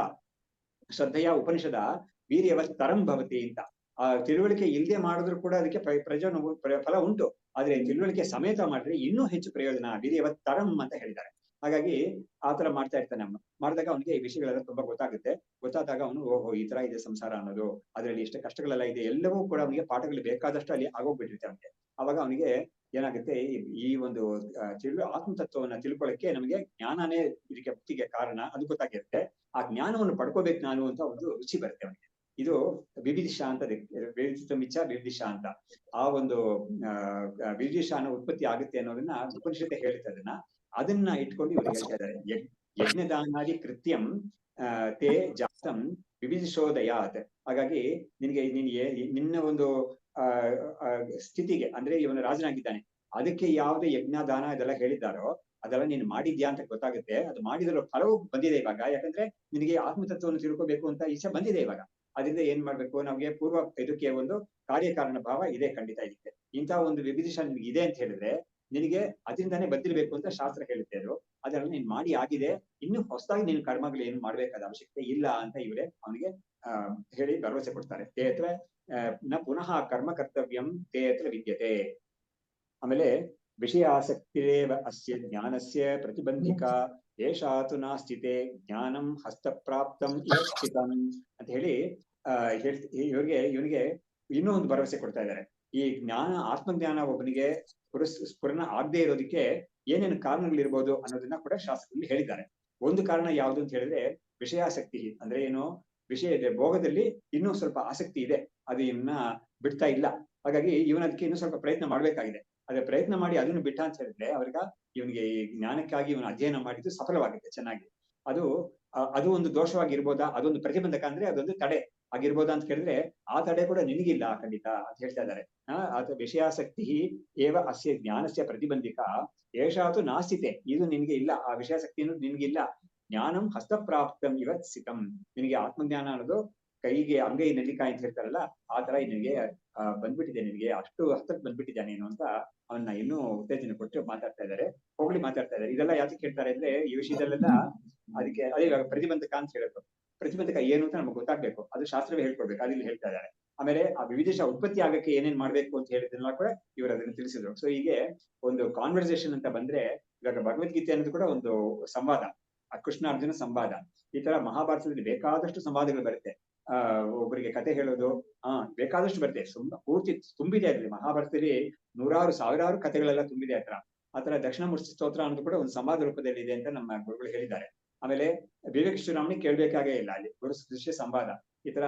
ಶ್ರದ್ಧೆಯ ಉಪನಿಷದ ವೀರ್ಯವತ್ ತರಂ ಭವತಿ ಅಂತ. ಆ ತಿಳುವಳಿಕೆ ಇಲ್ಲದೆ ಮಾಡಿದ್ರು ಕೂಡ ಅದಕ್ಕೆ ಫಲ ಉಂಟು, ಆದ್ರೆ ತಿಳುವಳಿಕೆ ಸಮೇತ ಮಾಡಿದ್ರೆ ಇನ್ನೂ ಹೆಚ್ಚು ಪ್ರಯೋಜನ, ವೀರ್ಯವತ್ ತರಂ ಅಂತ ಹೇಳಿದ್ದಾರೆ. ಹಾಗಾಗಿ ಆತರ ಮಾಡ್ತಾ ಇರ್ತಾನೆ ಅವನು. ಮಾಡಿದಾಗ ಅವನಿಗೆ ಈ ವಿಷಯಗಳೆಲ್ಲ ತುಂಬಾ ಗೊತ್ತಾಗುತ್ತೆ. ಗೊತ್ತಾದಾಗ ಅವನು ಓಹೋ ಈ ತರ ಇದೆ ಸಂಸಾರ ಅನ್ನೋದು, ಅದ್ರಲ್ಲಿ ಎಷ್ಟು ಕಷ್ಟಗಳೆಲ್ಲ ಇದೆ, ಎಲ್ಲವೂ ಕೂಡ ಅವನಿಗೆ ಪಾಠಗಳು ಬೇಕಾದಷ್ಟು ಅಲ್ಲಿ ಆಗೋಗ್ಬಿಟ್ಟಿರುತ್ತೆ ಅವನಿಗೆ. ಅವಾಗ ಅವನಿಗೆ ಏನಾಗುತ್ತೆ, ಈ ಒಂದು ಆತ್ಮತತ್ವವನ್ನ ತಿಳ್ಕೊಳ್ಳಕ್ಕೆ ನಮಗೆ ಜ್ಞಾನನೇ ಇದಕ್ಕೆ ಮುಕ್ತಿಗೆ ಕಾರಣ, ಅದು ಗೊತ್ತಾಗಿರುತ್ತೆ. ಆ ಜ್ಞಾನವನ್ನು ಪಡ್ಕೋಬೇಕು ನಾನು ಅಂತ ಒಂದು ರುಚಿ ಬರುತ್ತೆ ಅವನಿಗೆ. ಇದು ವಿವಿಧಿಷಾ ಅಂತ, ವಿವಿಧಿತಮಿಚ್ಛ ವಿವಿಧಿಷಾ ಅಂತ. ಆ ಒಂದು ವಿವಿಧಿಷಾನ ಉತ್ಪತ್ತಿ ಆಗುತ್ತೆ ಅನ್ನೋದನ್ನ ಉಪನಿಷತ್ತೆ ಹೇಳುತ್ತೆ. ಅದನ್ನ ಇಟ್ಕೊಂಡು ಇವ್ರು ಹೇಳ್ತಾ ಇದ್ದಾರೆ, ಯಜ್ಞದಾನಾದಿ ಕೃತ್ಯಂ ತೇ ಜಾತಂ ವಿವಿಧಿಶೋದಯಾತ್. ಹಾಗಾಗಿ ನಿನಗೆ ನಿನ್ನ ಒಂದು ಸ್ಥಿತಿಗೆ, ಅಂದ್ರೆ ಇವನು ರಾಜನಾಗಿದ್ದಾನೆ, ಅದಕ್ಕೆ ಯಾವ್ದು ಯಜ್ಞ ದಾನ ಇದೆಲ್ಲ ಹೇಳಿದ್ದಾರೋ ಅದೆಲ್ಲ ನೀನು ಮಾಡಿದ್ಯಾ ಅಂತ ಗೊತ್ತಾಗುತ್ತೆ. ಅದು ಮಾಡಿದ್ರ ಫಲವು ಬಂದಿದೆ ಇವಾಗ. ಯಾಕಂದ್ರೆ ನಿನಗೆ ಆತ್ಮತತ್ವವನ್ನು ತಿಳ್ಕೋಬೇಕು ಅಂತ ಇಚ್ಛೆ ಬಂದಿದೆ ಇವಾಗ. ಅದರಿಂದ ಏನ್ ಮಾಡ್ಬೇಕು, ನಮ್ಗೆ ಪೂರ್ವ ಇದಕ್ಕೆ ಒಂದು ಕಾರ್ಯಕಾರಣ ಭಾವ ಇದೆ ಖಂಡಿತ ಇದಕ್ಕೆ. ಇಂಥ ಒಂದು ವಿವಿಧಿಷ ನಿನ್ಗೆ ಇದೆ ಅಂತ ಹೇಳಿದ್ರೆ ನಿನಗೆ ಅದರಿಂದಾನೇ ಬಂದಿರ್ಬೇಕು ಅಂತ ಶಾಸ್ತ್ರ ಹೇಳುತ್ತೆ. ಅದು ಅದೆಲ್ಲ ನೀನ್ ಮಾಡಿ ಆಗಿದೆ, ಇನ್ನು ಹೊಸದಾಗಿ ನೀನು ಕರ್ಮಗಳು ಏನು ಮಾಡ್ಬೇಕಾದ ಅವಶ್ಯಕತೆ ಇಲ್ಲ ಅಂತ ಇವರೇ ಅವನಿಗೆ ಹೇಳಿ ಭರವಸೆ ಕೊಡ್ತಾರೆ. ತೇ ಹತ್ರ ನ ಪುನಃ ಕರ್ಮ ಕರ್ತವ್ಯಂ ತೇ ಹತ್ರ ವಿದ್ಯತೆ. ಆಮೇಲೆ ವಿಷಯ ಆಸಕ್ತಿರೇವ ಅಸ್ಯ ಜ್ಞಾನಸ್ಯ ಪ್ರತಿಬಂಧಿಕಾ ಏಷಾತು ನಾಸ್ತಿತೆ ಜ್ಞಾನಂ ಹಸ್ತಪ್ರಾಪ್ತಂ ಸ್ಥಿತಂ ಅಂತ ಹೇಳಿ ಇವನಿಗೆ ಇನ್ನೂ ಒಂದು ಭರವಸೆ ಕೊಡ್ತಾ ಇದ್ದಾರೆ. ಈ ಜ್ಞಾನ, ಆತ್ಮಜ್ಞಾನ ಒಬ್ಬನಿಗೆ ಸ್ಫುರಣ ಆಗದೆ ಇರೋದಕ್ಕೆ ಏನೇನು ಕಾರಣಗಳಿರ್ಬೋದು ಅನ್ನೋದನ್ನ ಕೂಡ ಶಾಸ್ತ್ರದಲ್ಲಿ ಹೇಳಿದ್ದಾರೆ. ಒಂದು ಕಾರಣ ಯಾವುದು ಅಂತ ಹೇಳಿದ್ರೆ ವಿಷಯಾಸಕ್ತಿ. ಅಂದ್ರೆ ಏನು, ವಿಷಯ ಭೋಗದಲ್ಲಿ ಇನ್ನೂ ಸ್ವಲ್ಪ ಆಸಕ್ತಿ ಇದೆ, ಅದು ಇವನ್ನ ಬಿಡ್ತಾ ಇಲ್ಲ. ಹಾಗಾಗಿ ಇವನ ಅದಕ್ಕೆ ಇನ್ನೂ ಸ್ವಲ್ಪ ಪ್ರಯತ್ನ ಮಾಡ್ಬೇಕಾಗಿದೆ. ಅದೇ ಪ್ರಯತ್ನ ಮಾಡಿ ಅದನ್ನು ಬಿಟ್ಟ ಅಂತ ಹೇಳಿದ್ರೆ ಅವ್ರಿಗ ಇವನಿಗೆ ಈ ಜ್ಞಾನಕ್ಕಾಗಿ ಇವನು ಅಧ್ಯಯನ ಮಾಡಿದ್ದು ಸಫಲವಾಗುತ್ತೆ ಚೆನ್ನಾಗಿ. ಅದು ಒಂದು ದೋಷವಾಗಿರ್ಬೋದಾ, ಅದೊಂದು ಪ್ರತಿಬಂಧಕ, ಅಂದ್ರೆ ಅದೊಂದು ತಡೆ ಆಗಿರ್ಬೋದಾ ಅಂತ ಕೇಳಿದ್ರೆ ಆ ತಡೆ ಕೂಡ ನಿನಗಿಲ್ಲ ಖಂಡಿತ ಅಂತ ಹೇಳ್ತಾ ಇದ್ದಾರೆ. ವಿಷಯಾಸಕ್ತಿ ಏವ ಅಸ್ಯ ಜ್ಞಾನಸ್ಯ ಪ್ರತಿಬಂಧಿಕ ಏಷಾತು ನಾಸ್ತಿತೆ. ಇದು ನಿನ್ಗೆ ಇಲ್ಲ, ಆ ವಿಷಯಾಸಕ್ತಿ ಅನ್ನೋದು ನಿನ್ಗಿಲ್ಲ. ಜ್ಞಾನಂ ಹಸ್ತಪ್ರಾಪ್ತಂ ಇವ ಸಿಕಂ. ನಿನಗೆ ಆತ್ಮಜ್ಞಾನ ಅನ್ನೋದು ಕೈಗೆ ಅಂಗೈ ನೆಲ್ಲಿಕಾಯಿ ಅಂತ ಹೇಳ್ತಾರಲ್ಲ, ಆ ತರ ನಿನಗೆ ಬಂದ್ಬಿಟ್ಟಿದೆ, ನಿನಗೆ ಅಷ್ಟು ಹಸ್ತಕ್ಕೆ ಬಂದ್ಬಿಟ್ಟಿದ್ಯಾ ನೀನು ಅಂತ ಅವನ್ನ ಇನ್ನೂ ಉತ್ತೇಜನ ಕೊಟ್ಟು ಮಾತಾಡ್ತಾ ಇದ್ದಾರೆ, ಹೊಗಳಿ ಮಾತಾಡ್ತಾ ಇದ್ದಾರೆ. ಇದೆಲ್ಲ ಯಾಕೆ ಹೇಳ್ತಾರೆ ಅಂದ್ರೆ ಈ ವಿಷಯದಲ್ಲೆಲ್ಲ ಅದಕ್ಕೆ ಅದೇ ಇವಾಗ ಪ್ರತಿಬಂಧಕ ಅಂತ ಹೇಳೋದು. ಪ್ರತಿಬಂಧಕ ಏನು ಅಂತ ನಮ್ಗೆ ಗೊತ್ತಾಗ್ಬೇಕು, ಅದು ಶಾಸ್ತ್ರವೇ ಹೇಳ್ಕೊಡ್ಬೇಕು, ಅದಿಲ್ಲಿ ಹೇಳ್ತಾ ಇದ್ದಾರೆ. ಆಮೇಲೆ ಆ ವಿವಿಧಿಷ ಉತ್ಪತ್ತಿ ಆಗಕ್ಕೆ ಏನೇನ್ ಮಾಡ್ಬೇಕು ಅಂತ ಹೇಳಿದ್ರಲ್ಲ ಕೂಡ ಇವರು ಅದನ್ನ ತಿಳಿಸಿದ್ರು. ಸೊ ಹೀಗೆ ಒಂದು ಕಾನ್ವರ್ಸೇಷನ್ ಅಂತ ಬಂದ್ರೆ ಇವಾಗ ಭಗವದ್ಗೀತೆ ಅನ್ನೋದು ಕೂಡ ಒಂದು ಸಂವಾದ, ಕೃಷ್ಣ ಅರ್ಜುನ ಸಂವಾದ. ಈ ತರ ಮಹಾಭಾರತದಲ್ಲಿ ಬೇಕಾದಷ್ಟು ಸಂವಾದಗಳು ಬರುತ್ತೆ. ಒಬ್ಬರಿಗೆ ಕತೆ ಹೇಳೋದು ಬೇಕಾದಷ್ಟು ಬರುತ್ತೆ, ಪೂರ್ತಿ ತುಂಬಿದೆ ಅದ್ರಲ್ಲಿ. ಮಹಾಭಾರತದಲ್ಲಿ ನೂರಾರು ಸಾವಿರಾರು ಕಥೆಗಳೆಲ್ಲ ತುಂಬಿದೆ ಆತರ ದಕ್ಷಿಣಾಮೂರ್ತಿ ಸ್ತೋತ್ರ ಅನ್ನೋದು ಕೂಡ ಒಂದು ಸಂವಾದ ರೂಪದಲ್ಲಿ ಇದೆ ಅಂತ ನಮ್ಮ ಗುರುಗಳು ಹೇಳಿದ್ದಾರೆ. ಆಮೇಲೆ ವಿವೇಕ ಚೂಡಾಮಣಿ ಕೇಳ್ಬೇಕಾಗೇ ಇಲ್ಲ, ಅಲ್ಲಿ ಗುರು ದೃಶ್ಯ ಸಂವಾದ. ಈ ತರ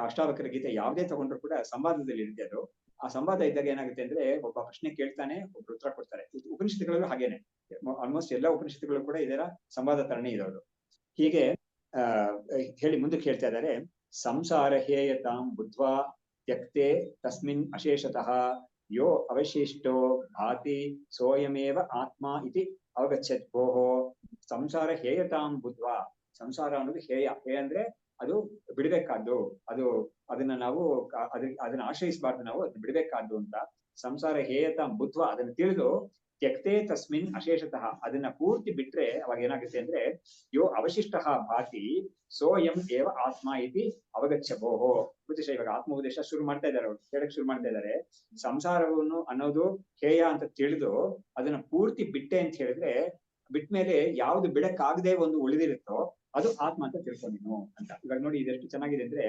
ಅಷ್ಟಾವಕ್ರ ಗೀತೆ ಯಾವುದೇ ತಗೊಂಡ್ರು ಕೂಡ ಸಂವಾದದಲ್ಲಿ ಇರುತ್ತೆ ಅದು. ಆ ಸಂವಾದ ಇದ್ದಾಗ ಏನಾಗುತ್ತೆ ಅಂದ್ರೆ ಒಬ್ಬ ಪ್ರಶ್ನೆ ಕೇಳ್ತಾನೆ, ಒಬ್ರು ಉತ್ತರ ಕೊಡ್ತಾರೆ. ಉಪನಿಷತ್ತುಗಳಲ್ಲೂ ಹಾಗೇನೆ, ಆಲ್ಮೋಸ್ಟ್ ಎಲ್ಲಾ ಉಪನಿಷತ್ತುಗಳು ಕೂಡ ಇದರ ಸಂವಾದ ತರಣಿ ಇರೋದು. ಹೀಗೆ ಹೇಳಿ ಮುಂದಕ್ಕೆ ಹೇಳ್ತಾ ಇದ್ದಾರೆ, ಸಂಸಾರ ಹೇಯತಾಂ ಬುದ್ಧ್ವಾ ತ್ಯಕ್ತೆ ತಸ್ಮಿನ್ ಅಶೇಷತಃ ಯೋ ಅವಶಿಷ್ಟೋ ಭಾತಿ ಸೋಯಮೇವ ಆತ್ಮ ಇತಿ ಅವಗಚ್ಚತ್ ಭೋಹೋ. ಸಂಸಾರ ಹೇಯತಾಂ ಬುದ್ಧ್ವಾ. ಸಂಸಾರ ಅನ್ನೋದು ಹೇಯ ಅಂದ್ರೆ ಅದು ಬಿಡ್ಬೇಕಾದ್ದು, ಅದನ್ನ ನಾವು ಅದನ್ನ ಆಶ್ರಯಿಸಬಾರ್ದು, ನಾವು ಅದನ್ನ ಬಿಡ್ಬೇಕಾದ್ದು ಅಂತ. ಸಂಸಾರ ಹೇಯತಾಂ ಬುದ್ಧ್ವಾ, ಅದನ್ನ ತಿಳಿದು ತ್ಯಕ್ತೆ ತಸ್ಮಿನ್ ಅಶೇಷತಃ, ಅದನ್ನ ಪೂರ್ತಿ ಬಿಟ್ರೆ ಅವಾಗ ಏನಾಗುತ್ತೆ ಅಂದ್ರೆ ಯೋ ಅವಶಿಷ್ಟ ಭಾತಿ ಸೋಯಂ ಏವ ಆತ್ಮ ಇತಿ ಅವಗಚ್ಚ ಭೋಹೋ. ಉಪದೇಶ ಇವಾಗ ಆತ್ಮೋಪದೇಶ ಶುರು ಮಾಡ್ತಾ ಇದ್ದಾರೆ, ಅವ್ರು ಹೇಳಕ್ ಶುರು ಮಾಡ್ತಾ ಇದ್ದಾರೆ. ಸಂಸಾರವನ್ನು ಅನ್ನೋದು ಹೇಯ ಅಂತ ತಿಳಿದು ಅದನ್ನ ಪೂರ್ತಿ ಬಿಟ್ಟೆ ಅಂತ ಹೇಳಿದ್ರೆ, ಬಿಟ್ಮೇಲೆ ಯಾವ್ದು ಬಿಡಕ್ಕಾಗದೆ ಒಂದು ಉಳಿದಿರುತ್ತೋ ಅದು ಆತ್ಮ ಅಂತ ತಿಳ್ಕೊಂಡಿನು ಅಂತ. ಇವಾಗ ನೋಡಿ ಇದೆಷ್ಟು ಚೆನ್ನಾಗಿದೆ ಅಂದ್ರೆ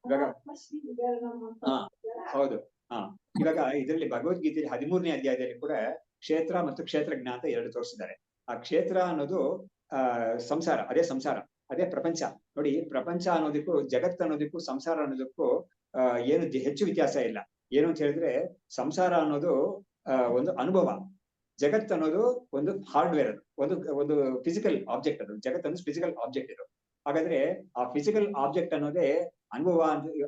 ಇವಾಗ ಹೌದು. ಇವಾಗ ಇದರಲ್ಲಿ ಭಗವದ್ಗೀತೆಯಲ್ಲಿ 13ನೇ ಅಧ್ಯಾಯದಲ್ಲಿ ಕೂಡ ಕ್ಷೇತ್ರ ಮತ್ತು ಕ್ಷೇತ್ರಜ್ಞ ಅಂತ ಎರಡು ತೋರಿಸಿದ್ದಾರೆ. ಆ ಕ್ಷೇತ್ರ ಅನ್ನೋದು ಸಂಸಾರ, ಅದೇ ಪ್ರಪಂಚ. ನೋಡಿ, ಪ್ರಪಂಚ ಅನ್ನೋದಕ್ಕೂ ಜಗತ್ತು ಅನ್ನೋದಕ್ಕೂ ಸಂಸಾರ ಅನ್ನೋದಕ್ಕೂ ಏನು ಹೆಚ್ಚು ವ್ಯತ್ಯಾಸ ಇಲ್ಲ. ಏನು ಅಂತ ಹೇಳಿದ್ರೆ ಸಂಸಾರ ಅನ್ನೋದು ಒಂದು ಅನುಭವ, ಜಗತ್ ಅನ್ನೋದು ಒಂದು ಹಾರ್ಡ್ವೇರ್, ಒಂದು ಫಿಸಿಕಲ್ ಆಬ್ಜೆಕ್ಟ್. ಅದು ಜಗತ್ತನ್ನು ಫಿಸಿಕಲ್ ಆಬ್ಜೆಕ್ಟ್ ಇದು. ಹಾಗಾದ್ರೆ ಆ ಫಿಸಿಕಲ್ ಆಬ್ಜೆಕ್ಟ್ ಅನ್ನೋದೇ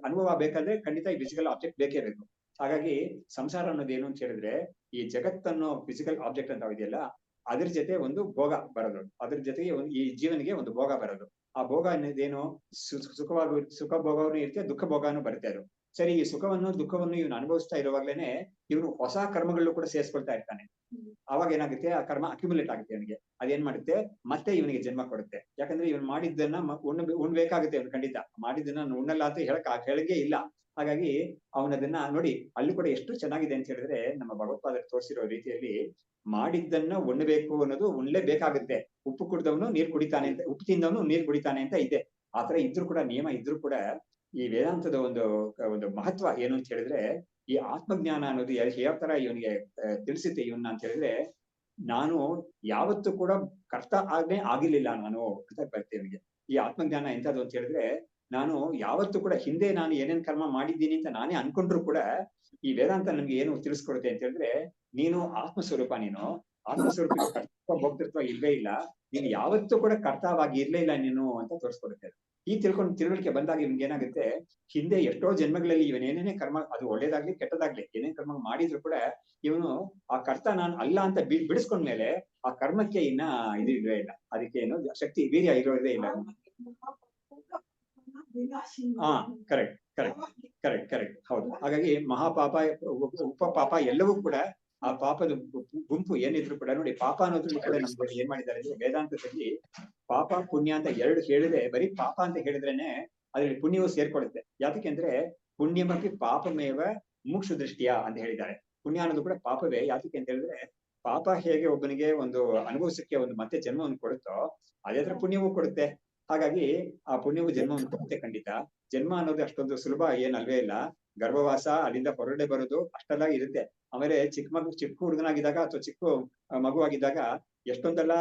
ಅನುಭವ ಬೇಕಾದ್ರೆ ಖಂಡಿತ ಈ ಫಿಸಿಕಲ್ ಆಬ್ಜೆಕ್ಟ್ ಬೇಕೇ ಬೇಕು. ಹಾಗಾಗಿ ಸಂಸಾರ ಅನ್ನೋದು ಏನು ಅಂತ ಹೇಳಿದ್ರೆ ಈ ಜಗತ್ತನ್ನು ಫಿಸಿಕಲ್ ಆಬ್ಜೆಕ್ಟ್ ಅಂತ ಇದೆಯಲ್ಲ, ಅದ್ರ ಜೊತೆ ಒಂದು ಭೋಗ ಬರೋದು, ಅದ್ರ ಜೊತೆಗೆ ಈ ಜೀವನಿಗೆ ಒಂದು ಭೋಗ ಬರೋದು. ಆ ಭೋಗ ಅನ್ನೋದೇನು ಸುಖ ಭೋಗವನ್ನು ಇರುತ್ತೆ, ದುಃಖ ಭೋಗನೂ ಬರುತ್ತೆ. ಅದು ಸರಿ. ಈ ಸುಖವನ್ನು ದುಃಖವನ್ನು ಇವನು ಅನುಭವಿಸ್ತಾ ಇರುವಾಗ್ಲೇನೆ ಇವನು ಹೊಸ ಕರ್ಮಗಳು ಕೂಡ ಸೇರಿಸ್ಕೊಳ್ತಾ ಇರ್ತಾನೆ. ಅವಾಗ ಏನಾಗುತ್ತೆ, ಆ ಕರ್ಮ ಅಕ್ಯುಮುಲೇಟ್ ಆಗುತ್ತೆ ಇವನಿಗೆ. ಅದೇನ್ ಮಾಡುತ್ತೆ, ಮತ್ತೆ ಇವನಿಗೆ ಜನ್ಮ ಕೊಡುತ್ತೆ. ಯಾಕಂದ್ರೆ ಇವನು ಮಾಡಿದ್ದನ್ನ ಉಣ್ಬೇಕಾಗುತ್ತೆ. ಇವನು ಖಂಡಿತ ಮಾಡಿದ್ದನ್ನ ಉಣ್ಣಲ್ಲ ಅಂತ ಹೇಳಂಗೆ ಇಲ್ಲ. ಹಾಗಾಗಿ ಅವನದನ್ನ ನೋಡಿ, ಅಲ್ಲಿ ಕೂಡ ಎಷ್ಟು ಚೆನ್ನಾಗಿದೆ ಅಂತ ಹೇಳಿದ್ರೆ, ನಮ್ಮ ಭಗವತ್ಪಾದರು ತೋರಿಸಿರೋ ರೀತಿಯಲ್ಲಿ ಮಾಡಿದ್ದನ್ನ ಉಣ್ಣಬೇಕು ಅನ್ನೋದು ಉಣ್ಲೇಬೇಕಾಗುತ್ತೆ. ಉಪ್ಪು ಕುಡ್ದವನು ನೀರ್ ಕುಡಿತಾನೆ ಅಂತ, ಉಪ್ಪು ತಿಂದವನು ನೀರ್ ಕುಡಿತಾನೆ ಅಂತ ಇದೆ. ಆತರ ಇದ್ರು ಕೂಡ, ನಿಯಮ ಇದ್ರು ಕೂಡ, ಈ ವೇದಾಂತದ ಒಂದು ಮಹತ್ವ ಏನು ಅಂತ ಹೇಳಿದ್ರೆ, ಈ ಆತ್ಮಜ್ಞಾನ ಅನ್ನೋದು ಯಾವ ತರ ಇವನಿಗೆ ತಿಳಿಸುತ್ತೆ ಇವನ್ನ ಅಂತ ಹೇಳಿದ್ರೆ, ನಾನು ಯಾವತ್ತೂ ಕೂಡ ಕರ್ತ ಆಗಿರ್ಲಿಲ್ಲ ನಾನು ಅಂತ ಬರ್ತೇವೆ ಇವನಿಗೆ. ಈ ಆತ್ಮಜ್ಞಾನ ಎಂತದ್ದು ಅಂತ ಹೇಳಿದ್ರೆ, ನಾನು ಯಾವತ್ತೂ ಕೂಡ ಹಿಂದೆ ನಾನು ಏನೇನ್ ಕರ್ಮ ಮಾಡಿದ್ದೀನಿ ಅಂತ ನಾನೇ ಅನ್ಕೊಂಡ್ರು ಕೂಡ, ಈ ವೇದಾಂತ ನಮ್ಗೆ ಏನು ತಿಳಿಸ್ಕೊಡುತ್ತೆ ಅಂತ ಹೇಳಿದ್ರೆ, ನೀನು ಆತ್ಮಸ್ವರೂಪ, ನೀನು ಆತ್ಮಸ್ವರೂಪಕ್ಕೆ ಕರ್ತೃತ್ವ ಭೋಕ್ತೃತ್ವ ಇಲ್ವೇ ಇಲ್ಲ, ನೀನು ಯಾವತ್ತೂ ಕೂಡ ಕರ್ತವಾಗಿ ಇರ್ಲೇ ಇಲ್ಲ ನೀನು ಅಂತ ತೋರಿಸ್ಕೊಡುತ್ತೆ. ಈ ತಿಳುವಳಿಕೆ ಬಂದಾಗ ನಿಮ್ಗೆ ಏನಾಗುತ್ತೆ, ಹಿಂದೆ ಎಷ್ಟೋ ಜನ್ಮಗಳಲ್ಲಿ ಇವನ್ ಏನೇನೇ ಕರ್ಮ, ಅದು ಒಳ್ಳೇದಾಗ್ಲಿ ಕೆಟ್ಟದಾಗ್ಲಿ ಏನೇನ್ ಕರ್ಮ ಮಾಡಿದ್ರು ಕೂಡ ಇವನು ಆ ಕರ್ತ ನಾನು ಅಲ್ಲ ಅಂತ ಬಿಡಿಸ್ಕೊಂಡ್ಮೇಲೆ ಆ ಕರ್ಮಕ್ಕೆ ಇನ್ನ ಇದು ಇಲ್ವೇ ಇಲ್ಲ, ಅದಕ್ಕೆ ಏನು ಶಕ್ತಿ ವೀರ್ಯ ಇರೋದೇ ಇಲ್ಲ. ಹಾ, ಕರೆಕ್ಟ್ ಕರೆಕ್ಟ್ ಕರೆಕ್ಟ್ ಕರೆಕ್ಟ್ ಹೌದು. ಹಾಗಾಗಿ ಮಹಾಪಾಪ ಉಪ ಪಾಪ ಎಲ್ಲವೂ ಕೂಡ ಆ ಪಾಪದ ಗುಂಪು ಏನಿದ್ರು ಕೂಡ ನೋಡಿ, ಪಾಪ ಅನ್ನೋದ್ರಲ್ಲಿ ಕೂಡ ನಮ್ಗೆ ಏನ್ ಮಾಡಿದ್ದಾರೆ ಅಂದ್ರೆ, ವೇದಾಂತದಲ್ಲಿ ಪಾಪ ಪುಣ್ಯ ಅಂತ ಎರಡು ಹೇಳಿದ್ರೆ, ಬರೀ ಪಾಪ ಅಂತ ಹೇಳಿದ್ರೇನೆ ಅದ್ರಲ್ಲಿ ಪುಣ್ಯವು ಸೇರ್ಕೊಡುತ್ತೆ. ಯಾತಕ್ಕೆ ಅಂದ್ರೆ ಪುಣ್ಯಮಪಿ ಪಾಪಮೇವ ಮುಕ್ಷು ದೃಷ್ಟಿಯ ಅಂತ ಹೇಳಿದ್ದಾರೆ. ಪುಣ್ಯ ಅನ್ನೋದು ಕೂಡ ಪಾಪವೇ. ಯಾತಕ್ಕೆ ಅಂತ ಹೇಳಿದ್ರೆ, ಪಾಪ ಹೇಗೆ ಒಬ್ಬನಿಗೆ ಒಂದು ಅನುಭವಿಸಕ್ಕೆ ಒಂದು ಮತ್ತೆ ಜನ್ಮವನ್ನು ಕೊಡುತ್ತೋ, ಅದೇ ತರ ಪುಣ್ಯವೂ ಕೊಡುತ್ತೆ. ಹಾಗಾಗಿ ಆ ಪುಣ್ಯವು ಜನ್ಮವನ್ನು ಕೊಡುತ್ತೆ ಖಂಡಿತ. ಜನ್ಮ ಅನ್ನೋದು ಅಷ್ಟೊಂದು ಸುಲಭ ಏನಲ್ವೇ ಇಲ್ಲ. ಗರ್ಭವಾಸ, ಅಲ್ಲಿಂದ ಹೊರಗಡೆ ಬರೋದು ಅಷ್ಟೆಲ್ಲ ಇರುತ್ತೆ. ಆಮೇಲೆ ಚಿಕ್ಕ ಹುಡುಗನಾಗಿದ್ದಾಗ ಅಥವಾ ಚಿಕ್ಕ ಮಗುವಾಗಿದ್ದಾಗ ಎಷ್ಟೊಂದೆಲ್ಲ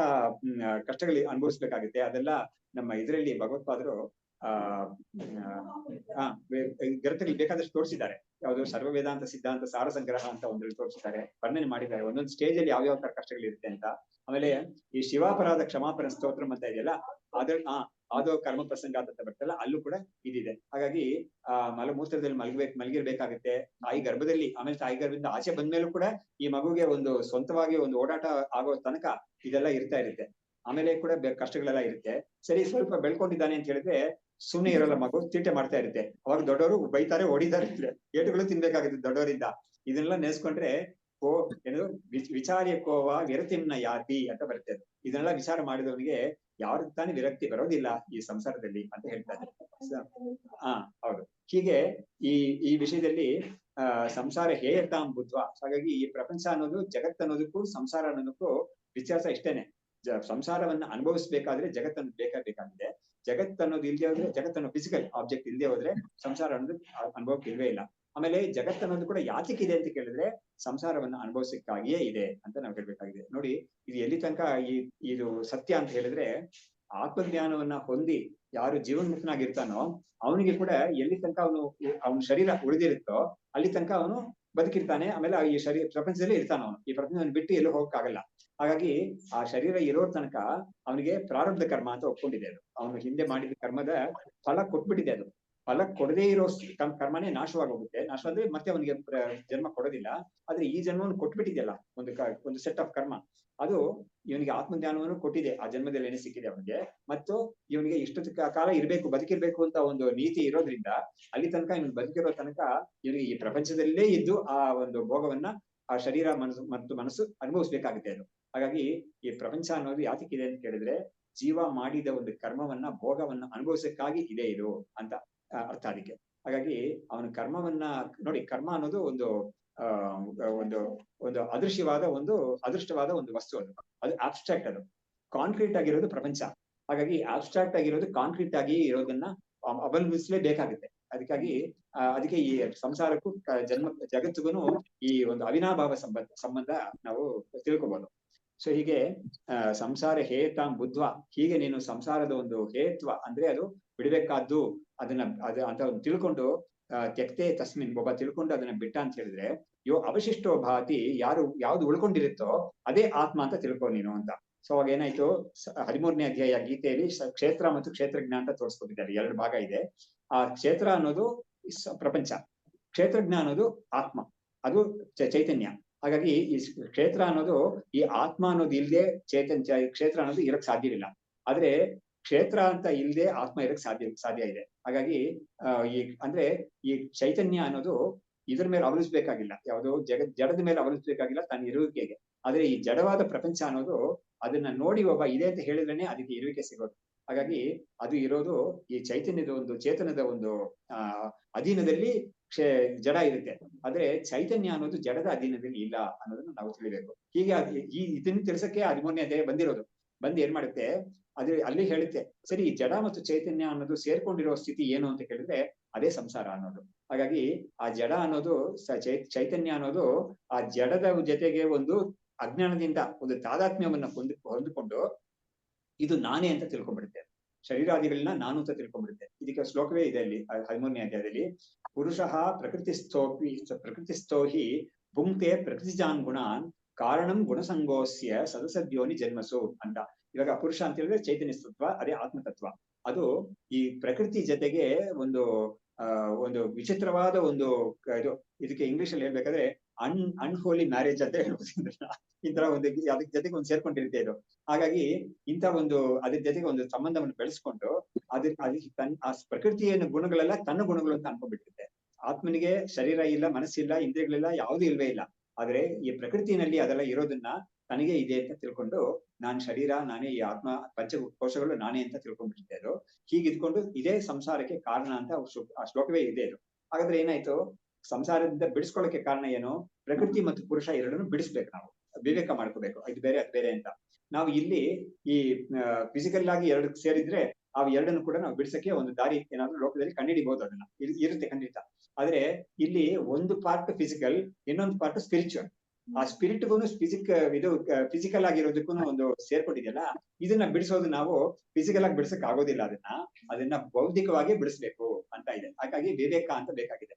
ಕಷ್ಟಗಳು ಅನುಭವಿಸ್ಬೇಕಾಗುತ್ತೆ. ಅದೆಲ್ಲ ನಮ್ಮ ಇದರಲ್ಲಿ ಭಗವತ್ಪಾದರು ಗ್ರಂಥಗಳು ಬೇಕಾದಷ್ಟು ತೋರಿಸಿದ್ದಾರೆ. ಯಾವುದು ಸರ್ವ ವೇದಾಂತ ಸಿದ್ಧಾಂತ ಸಾರ ಸಂಗ್ರಹ ಅಂತ ಒಂದ್ರಲ್ಲಿ ತೋರಿಸಿದ್ದಾರೆ, ವರ್ಣನೆ ಮಾಡಿದ್ದಾರೆ ಒಂದೊಂದು ಸ್ಟೇಜ್ ಅಲ್ಲಿ ಯಾವ ತರ ಕಷ್ಟಗಳಿರುತ್ತೆ ಅಂತ. ಆಮೇಲೆ ಈ ಶಿವಾಪರಾಧ ಕ್ಷಮಾಪನ ಸ್ತೋತ್ರ ಅಂತ ಇದೆಯಲ್ಲ, ಅದು ಕರ್ಮ ಪ್ರಸಂಗ ಅಂತ ಬರ್ತಲ್ಲ, ಅಲ್ಲೂ ಕೂಡ ಇದಿದೆ. ಹಾಗಾಗಿ ಮಲಮೂತ್ರದಲ್ಲಿ ಮಲಗಿರ್ಬೇಕಾಗುತ್ತೆ ತಾಯಿ ಗರ್ಭದಲ್ಲಿ. ಆಮೇಲೆ ತಾಯಿ ಗರ್ಭದಿಂದ ಆಚೆ ಬಂದ್ಮೇಲೂ ಕೂಡ ಈ ಮಗುಗೆ ಒಂದು ಸ್ವಂತವಾಗಿ ಒಂದು ಓಡಾಟ ಆಗೋ ತನಕ ಇದೆಲ್ಲ ಇರ್ತಾ ಇರುತ್ತೆ. ಆಮೇಲೆ ಕೂಡ ಕಷ್ಟಗಳೆಲ್ಲ ಇರುತ್ತೆ. ಸರಿ, ಸ್ವಲ್ಪ ಬೆಳ್ಕೊಂಡಿದ್ದಾನೆ ಅಂತ ಹೇಳಿದ್ರೆ ಸುಮ್ಮನೆ ಇರಲ್ಲ ಮಗು, ತೀಟೆ ಮಾಡ್ತಾ ಇರುತ್ತೆ. ಅವಾಗ ದೊಡ್ಡವರು ಬೈತಾರೆ, ಹೊಡಿತಾರೆ, ಏಟುಗಳು ತಿನ್ಬೇಕಾಗುತ್ತೆ ದೊಡ್ಡವರಿಂದ. ಇದನ್ನೆಲ್ಲ ನೆನೆಸ್ಕೊಂಡ್ರೆ ಏನು ವಿಚಾರ್ಯ ಕೋವ ವಿರತಿಮ್ನ ಯಾತಿ ಅಂತ ಬರುತ್ತೆ. ಇದನ್ನೆಲ್ಲ ವಿಚಾರ ಮಾಡಿದವನಿಗೆ ಯಾರು ತಾನೇ ವಿರಕ್ತಿ ಬರೋದಿಲ್ಲ ಈ ಸಂಸಾರದಲ್ಲಿ ಅಂತ ಹೇಳ್ತಾರೆ. ಹೌದು. ಹೀಗೆ ಈ ವಿಷಯದಲ್ಲಿ ಸಂಸಾರ ಹೇಯತಾಂ ಬುದ್ಧ್ವಾ. ಹಾಗಾಗಿ ಈ ಪ್ರಪಂಚ ಅನ್ನೋದು, ಜಗತ್ ಅನ್ನೋದಕ್ಕೂ ಸಂಸಾರ ಅನ್ನೋದಕ್ಕೂ ವ್ಯತ್ಯಾಸ ಇಷ್ಟೇನೆ. ಸಂಸಾರವನ್ನ ಅನುಭವಿಸ್ಬೇಕಾದ್ರೆ ಜಗತ್ತನ್ನು ಬೇಕಾಗಿದೆ. ಜಗತ್ ಅನ್ನೋದು ಇಲ್ಲದೆ ಹೋದ್ರೆ, ಜಗತ್ತನ್ನು ಫಿಸಿಕಲ್ ಆಬ್ಜೆಕ್ಟ್ ಇಲ್ಲದೆ ಹೋದ್ರೆ ಸಂಸಾರ ಅನ್ನೋದು ಅನುಭವಕ್ಕೆ ಇಲ್ವೇ ಇಲ್ಲ. ಆಮೇಲೆ ಜಗತ್ ಅನ್ನೋದು ಕೂಡ ಯಾತಕ್ಕಿದೆ ಅಂತ ಕೇಳಿದ್ರೆ, ಸಂಸಾರವನ್ನ ಅನುಭವಿಸಕ್ಕಾಗಿಯೇ ಇದೆ ಅಂತ ನಾವು ಹೇಳ್ಬೇಕಾಗಿದೆ. ನೋಡಿ, ಇದು ಎಲ್ಲಿ ತನಕ ಇದು ಸತ್ಯ ಅಂತ ಹೇಳಿದ್ರೆ, ಆತ್ಮಜ್ಞಾನವನ್ನ ಹೊಂದಿ ಯಾರು ಜೀವನ್ಮುಕ್ತನಾಗಿರ್ತಾನೋ ಅವನಿಗೆ ಕೂಡ ಎಲ್ಲಿ ತನಕ ಅವನ ಶರೀರ ಉಳಿದಿರುತ್ತೋ ಅಲ್ಲಿ ತನಕ ಅವನು ಬದುಕಿರ್ತಾನೆ. ಆಮೇಲೆ ಈ ಪ್ರಪಂಚದಲ್ಲಿ ಇರ್ತಾನ ಅವನು. ಈ ಪ್ರಪಂಚವನ್ನು ಬಿಟ್ಟು ಎಲ್ಲೂ ಹೋಗಕ್ಕಾಗಲ್ಲ. ಹಾಗಾಗಿ ಆ ಶರೀರ ಇರೋ ತನಕ ಅವನಿಗೆ ಪ್ರಾರಬ್ಧ ಕರ್ಮ ಅಂತ ಒಪ್ಕೊಂಡಿದೆ. ಅದು ಅವನು ಹಿಂದೆ ಮಾಡಿದ ಕರ್ಮದ ಫಲ ಕೊಟ್ಬಿಟ್ಟಿದೆ. ಅದು ಫಲ ಕೊಡದೇ ಇರೋ ಕರ್ಮನೇ ನಾಶವಾಗಿ ಹೋಗುತ್ತೆ. ನಾಶ ಅಂದ್ರೆ ಮತ್ತೆ ಅವನಿಗೆ ಜನ್ಮ ಕೊಡೋದಿಲ್ಲ. ಆದ್ರೆ ಈ ಜನ್ಮವನ್ನು ಕೊಟ್ಬಿಟ್ಟಿದೆಯಲ್ಲ ಒಂದು ಸೆಟ್ ಆಫ್ ಕರ್ಮ, ಅದು ಇವನಿಗೆ ಆತ್ಮಜ್ಞಾನವನ್ನು ಕೊಟ್ಟಿದೆ. ಆ ಜನ್ಮದಲ್ಲಿ ಏನೇ ಸಿಕ್ಕಿದೆ ಅವನಿಗೆ. ಮತ್ತು ಇವನಿಗೆ ಇಷ್ಟು ಕಾಲ ಬದುಕಿರ್ಬೇಕು ಅಂತ ಒಂದು ನೀತಿ ಇರೋದ್ರಿಂದ ಅಲ್ಲಿ ತನಕ ಇವನು ಬದುಕಿರೋ ತನಕ ಇವನಿಗೆ ಈ ಪ್ರಪಂಚದಲ್ಲೇ ಇದ್ದು ಆ ಒಂದು ಭೋಗವನ್ನ ಆ ಶರೀರ ಮತ್ತು ಮನಸ್ಸು ಅನುಭವಿಸ್ಬೇಕಾಗುತ್ತೆ ಅದು. ಹಾಗಾಗಿ ಈ ಪ್ರಪಂಚ ಅನ್ನೋದು ಯಾತಕ್ಕಿದೆ ಅಂತ ಕೇಳಿದ್ರೆ, ಜೀವ ಮಾಡಿದ ಒಂದು ಕರ್ಮವನ್ನ ಭೋಗವನ್ನ ಅನುಭವಿಸಕ್ಕಾಗಿ ಇದೆ ಇದು ಅಂತ ಅರ್ಥ ಅದಕ್ಕೆ. ಹಾಗಾಗಿ ಅವನ ಕರ್ಮವನ್ನ ನೋಡಿ, ಕರ್ಮ ಅನ್ನೋದು ಒಂದು ಒಂದು ಅದೃಶ್ಯವಾದ ಅದೃಷ್ಟವಾದ ಒಂದು ವಸ್ತು. ಅದು ಆಬ್ಸ್ಟ್ರಾಕ್ಟ್. ಅದು ಕಾಂಕ್ರೀಟ್ ಆಗಿರೋದು ಪ್ರಪಂಚ. ಹಾಗಾಗಿ ಆಬ್ಸ್ಟ್ರಾಕ್ಟ್ ಆಗಿರೋದು ಕಾಂಕ್ರೀಟ್ ಆಗಿ ಇರೋದನ್ನ ಅವಲಂಬಿಸಲೇಬೇಕಾಗುತ್ತೆ. ಅದಕ್ಕೆ ಈ ಸಂಸಾರಕ್ಕೂ ಜಗತ್ತಿಗೂ ಈ ಒಂದು ಅವಿನಾಭಾವ ಸಂಬಂಧ ನಾವು ತಿಳ್ಕೊಬಹುದು. ಸೊ ಹೀಗೆ ಸಂಸಾರ ಹೇತಾಂ ಬುದ್ಧ್ವಾ, ಹೀಗೆ ನೀನು ಸಂಸಾರದ ಒಂದು ಹೇತ್ವ ಅಂದ್ರೆ ಅದು ಬಿಡಬೇಕಾದ್ದು ಅಂತ ತಿಳ್ಕೊಂಡು ತ್ಯಕ್ತೆ ತಸ್ಮಿನ್, ಒಬ್ಬ ತಿಳ್ಕೊಂಡು ಅದನ್ನ ಬಿಟ್ಟ ಅಂತ ಹೇಳಿದ್ರೆ, ಅವಶಿಷ್ಟೋ ಭಾತಿ, ಯಾವ್ದು ಉಳ್ಕೊಂಡಿರುತ್ತೋ ಅದೇ ಆತ್ಮ ಅಂತ ತಿಳ್ಕೊ ನೀನು ಅಂತ. ಸೊ ಅವಾಗ ಏನಾಯ್ತು, 13ನೇ ಅಧ್ಯಾಯ ಗೀತೆಯಲ್ಲಿ ಕ್ಷೇತ್ರ ಮತ್ತು ಕ್ಷೇತ್ರಜ್ಞ ಅಂತ ತೋರಿಸ್ಕೊಟ್ಟಿದ್ದಾರೆ. 2 ಭಾಗ ಇದೆ. ಆ ಕ್ಷೇತ್ರ ಅನ್ನೋದು ಪ್ರಪಂಚ, ಕ್ಷೇತ್ರಜ್ಞ ಅನ್ನೋದು ಆತ್ಮ, ಅದು ಚೈತನ್ಯ. ಹಾಗಾಗಿ ಈ ಕ್ಷೇತ್ರ ಅನ್ನೋದು ಈ ಆತ್ಮ ಅನ್ನೋದು ಇಲ್ಲದೆ ಕ್ಷೇತ್ರ ಅನ್ನೋದು ಇರಕ್ ಸಾಧ್ಯವಿಲ್ಲ. ಆದ್ರೆ ಕ್ಷೇತ್ರ ಅಂತ ಇಲ್ಲದೆ ಆತ್ಮ ಇರಕ್ ಸಾಧ್ಯ ಇದೆ. ಹಾಗಾಗಿ ಅಂದ್ರೆ ಈ ಚೈತನ್ಯ ಅನ್ನೋದು ಇದ್ರ ಮೇಲೆ ಅವಲಂಬಿಸಬೇಕಾಗಿಲ್ಲ, ಯಾವುದೋ ಜಡದ ಮೇಲೆ ಅವಲಂಬಿಸಬೇಕಾಗಿಲ್ಲ ತನ್ನ ಇರುವಿಕೆಗೆ. ಆದ್ರೆ ಈ ಜಡವಾದ ಪ್ರಪಂಚ ಅನ್ನೋದು ಅದನ್ನ ನೋಡಿ ಒಬ್ಬ ಇದೆ ಅಂತ ಹೇಳಿದ್ರೇನೆ ಅದಕ್ಕೆ ಇರುವಿಕೆ ಸಿಗೋದು. ಹಾಗಾಗಿ ಅದು ಇರೋದು ಈ ಚೈತನ್ಯದ ಒಂದು ಚೇತನದ ಒಂದು ಅಧೀನದಲ್ಲಿ ಜಡ ಇರುತ್ತೆ. ಆದ್ರೆ ಚೈತನ್ಯ ಅನ್ನೋದು ಜಡದ ಅಧೀನದಲ್ಲಿ ಇಲ್ಲ ಅನ್ನೋದನ್ನ ನಾವು ತಿಳಿಬೇಕು. ಹೀಗೆ ಇದನ್ನ ತಿಳಿಸಕ್ಕೆ 13ನೇ ಅಧ್ಯಾಯ ಬಂದಿರೋದು. ಬಂದು ಏನ್ ಮಾಡುತ್ತೆ, ಅಲ್ಲಿ ಹೇಳುತ್ತೆ, ಸರಿ ಜಡ ಮತ್ತು ಚೈತನ್ಯ ಅನ್ನೋದು ಸೇರ್ಕೊಂಡಿರೋ ಸ್ಥಿತಿ ಏನು ಅಂತ ಕೇಳಿದ್ರೆ ಅದೇ ಸಂಸಾರ ಅನ್ನೋದು. ಹಾಗಾಗಿ ಆ ಜಡ ಅನ್ನೋದು ಚೈತನ್ಯ ಅನ್ನೋದು ಆ ಜಡದ ಜೊತೆಗೆ ಒಂದು ಅಜ್ಞಾನದಿಂದ ಒಂದು ತಾದಾತ್ಮ್ಯವನ್ನ ಹೊಂದಿಕೊಂಡು ಇದು ನಾನೇ ಅಂತ ತಿಳ್ಕೊಂಡ್ಬಿಡುತ್ತೆ. ಶರೀರಾದಿಗಳನ್ನ ನಾನು ಅಂತ ತಿಳ್ಕೊಂಡ್ಬಿಡುತ್ತೆ. ಇದಕ್ಕೆ ಶ್ಲೋಕವೇ ಇದೆ ಅಲ್ಲಿ 13ನೇ ಅಧ್ಯಾಯದಲ್ಲಿ. ಪುರುಷಃ ಪ್ರಕೃತಿಸ್ಥೋ ಹಿ ಭುಂಕ್ತೆ ಪ್ರಕೃತಿಜಾನ್ ಗುಣಾನ್ ಕಾರಣಂ ಗುಣಸಂಗೋಸ್ಯ ಸದಸದ್ಯೋನಿ ಜನ್ಮಸು ಅಂತ. ಇವಾಗ ಪುರುಷ ಅಂತ ಹೇಳಿದ್ರೆ ಚೈತನ್ಯ ತತ್ವ, ಅದೇ ಆತ್ಮತತ್ವ. ಅದು ಈ ಪ್ರಕೃತಿ ಜೊತೆಗೆ ಒಂದು ವಿಚಿತ್ರವಾದ ಒಂದು ಇದು, ಇದಕ್ಕೆ ಇಂಗ್ಲಿಷ್ ಅಲ್ಲಿ ಹೇಳ್ಬೇಕಾದ್ರೆ ಅನ್ಹೋಲಿ ಮ್ಯಾರೇಜ್ ಅಂತ ಹೇಳ್ಬೋದು. ಇಂತರ ಒಂದು ಅದಕ್ಕೆ ಜೊತೆಗೆ ಒಂದು ಸೇರ್ಕೊಂಡಿರುತ್ತೆ ಇದು. ಹಾಗಾಗಿ ಇಂಥ ಅದ್ರ ಜೊತೆಗೆ ಒಂದು ಸಂಬಂಧವನ್ನು ಬೆಳೆಸ್ಕೊಂಡು ಅದಕ್ಕೆ ಆ ಪ್ರಕೃತಿಯ ಗುಣಗಳೆಲ್ಲ ತನ್ನ ಗುಣಗಳು ಅಂತ ಅನ್ಕೊಂಡ್ಬಿಟ್ಟಿರುತ್ತೆ. ಆತ್ಮನಿಗೆ ಶರೀರ ಇಲ್ಲ, ಮನಸ್ಸಿಲ್ಲ, ಇಂದ್ರಿಯಗಳಿಲ್ಲ, ಯಾವುದೂ ಇಲ್ವೇ ಇಲ್ಲ. ಆದ್ರೆ ಈ ಪ್ರಕೃತಿನಲ್ಲಿ ಅದೆಲ್ಲ ಇರೋದನ್ನ ತನಗೆ ಇದೆ ಅಂತ ತಿಳ್ಕೊಂಡು ನಾನ್ ಶರೀರ, ನಾನೇ ಈ ಆತ್ಮ, ಪಂಚಕೋಶಗಳು ನಾನೇ ಅಂತ ತಿಳ್ಕೊಂಡ್ಬಿಟ್ಟಿದ್ದೆ. ಅದು ಹೀಗಿದ್ಕೊಂಡು ಇದೇ ಸಂಸಾರಕ್ಕೆ ಕಾರಣ ಅಂತ ಆ ಶ್ಲೋಕವೇ ಇದೆ ಇದು. ಹಾಗಾದ್ರೆ ಏನಾಯ್ತು, ಸಂಸಾರದಿಂದ ಬಿಡಿಸ್ಕೊಳ್ಳೋಕೆ ಕಾರಣ ಏನು? ಪ್ರಕೃತಿ ಮತ್ತು ಪುರುಷ ಎರಡನ್ನು ಬಿಡಿಸ್ಬೇಕು, ನಾವು ವಿವೇಕ ಮಾಡ್ಕೋಬೇಕು, ಇದು ಬೇರೆ ಅದು ಬೇರೆ ಅಂತ. ನಾವು ಇಲ್ಲಿ ಈ ಫಿಸಿಕಲ್ ಆಗಿ ಎರಡು ಸೇರಿದ್ರೆ ಆ ಎರಡನ್ನು ಕೂಡ ನಾವು ಬಿಡಿಸಕ್ಕೆ ಒಂದು ದಾರಿ ಏನಾದ್ರು ಲೋಕದಲ್ಲಿ ಕಂಡುಹಿಡಿಬಹುದು, ಅದನ್ನ ಇರುತ್ತೆ ಖಂಡಿತ. ಆದ್ರೆ ಇಲ್ಲಿ ಒಂದು ಪಾರ್ಟ್ ಫಿಸಿಕಲ್, ಇನ್ನೊಂದು ಪಾರ್ಟ್ ಸ್ಪಿರಿಚುವಲ್. ಆ ಸ್ಪಿರಿಟ್ಗೂ ಫಿಸಿಕಲ್ ಆಗಿರೋದಕ್ಕೂ ಒಂದು ಸೇರ್ಕೊಂಡಿದೆಯಲ್ಲ, ಇದನ್ನ ಬಿಡಿಸೋದು ನಾವು ಫಿಸಿಕಲ್ ಆಗಿ ಬಿಡಿಸಕ್ ಆಗೋದಿಲ್ಲ. ಅದನ್ನ ಬೌದ್ಧಿಕವಾಗಿ ಬಿಡಿಸ್ಬೇಕು ಅಂತ ಇದೆ. ಹಾಗಾಗಿ ವಿವೇಕ ಅಂತ ಬೇಕಾಗಿದೆ.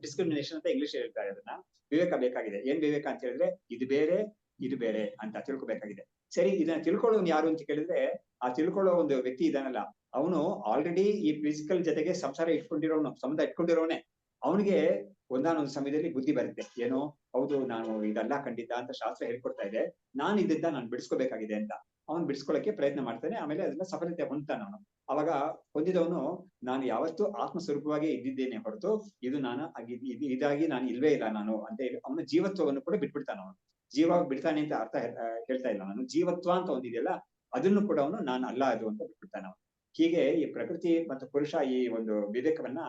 ಡಿಸ್ಕ್ರಿಮಿನೇಷನ್ ಅಂತ ಇಂಗ್ಲಿಷ್ ಹೇಳ್ತಾರೆ, ಅದನ್ನ ವಿವೇಕ ಬೇಕಾಗಿದೆ. ಏನ್ ವಿವೇಕ ಅಂತ ಹೇಳಿದ್ರೆ ಇದು ಬೇರೆ ಇದು ಬೇರೆ ಅಂತ ತಿಳ್ಕೊಬೇಕಾಗಿದೆ. ಸರಿ, ಇದನ್ನ ತಿಳ್ಕೊಳ್ಳೋನು ಯಾರು ಅಂತ ಕೇಳಿದ್ರೆ, ಆ ತಿಳ್ಕೊಳ್ಳೋ ಒಂದು ವ್ಯಕ್ತಿ ಇದಾನಲ್ಲ, ಅವನು ಆಲ್ರೆಡಿ ಈ ಫಿಸಿಕಲ್ ಜೊತೆಗೆ ಸಂಬಂಧ ಇಟ್ಕೊಂಡಿರೋನೆ. ಅವನಿಗೆ ಒಂದಾನೊಂದು ಸಮಯದಲ್ಲಿ ಬುದ್ಧಿ ಬರುತ್ತೆ, ಏನೋ ಹೌದು ನಾನು ಇದೆಲ್ಲ ಖಂಡಿತ ಅಂತ ಶಾಸ್ತ್ರ ಹೇಳ್ಕೊಡ್ತಾ ಇದೆ, ನಾನು ಇದರಿಂದ ನಾನು ಬಿಡಿಸ್ಕೋಬೇಕಾಗಿದೆ ಅಂತ ಅವನು ಬಿಡಿಸ್ಕೊಳ್ಳಕ್ಕೆ ಪ್ರಯತ್ನ ಮಾಡ್ತಾನೆ. ಆಮೇಲೆ ಅದನ್ನ ಸಫಲತೆ ಹೊಂದ್ತಾನೆ ಅವನು. ಅವಾಗ ಹೊಂದಿದವನು ನಾನು ಯಾವತ್ತೂ ಆತ್ಮ ಸ್ವರೂಪವಾಗಿ ಇದ್ದಿದ್ದೇನೆ ಹೊರತು ಇದು ಇದಾಗಿ ನಾನು ಇಲ್ವೇ ಇಲ್ಲ ನಾನು ಅಂತ ಹೇಳಿ ಅವನ ಜೀವತ್ವವನ್ನು ಕೂಡ ಬಿಟ್ಬಿಡ್ತಾನ. ಅವನು ಜೀವ ಬಿಡ್ತಾನೆ ಅಂತ ಅರ್ಥ ಹೇಳ್ತಾ ಇಲ್ಲ ನಾನು. ಜೀವತ್ವ ಅಂತ ಒಂದಿದೆಯಲ್ಲ, ಅದನ್ನು ಕೂಡ ಅವನು ನಾನು ಅಲ್ಲ ಅದು ಅಂತ ಬಿಟ್ಬಿಡ್ತಾನ ಅವನು. ಹೀಗೆ ಈ ಪ್ರಕೃತಿ ಮತ್ತು ಪುರುಷ ಈ ಒಂದು ವಿವೇಕವನ್ನ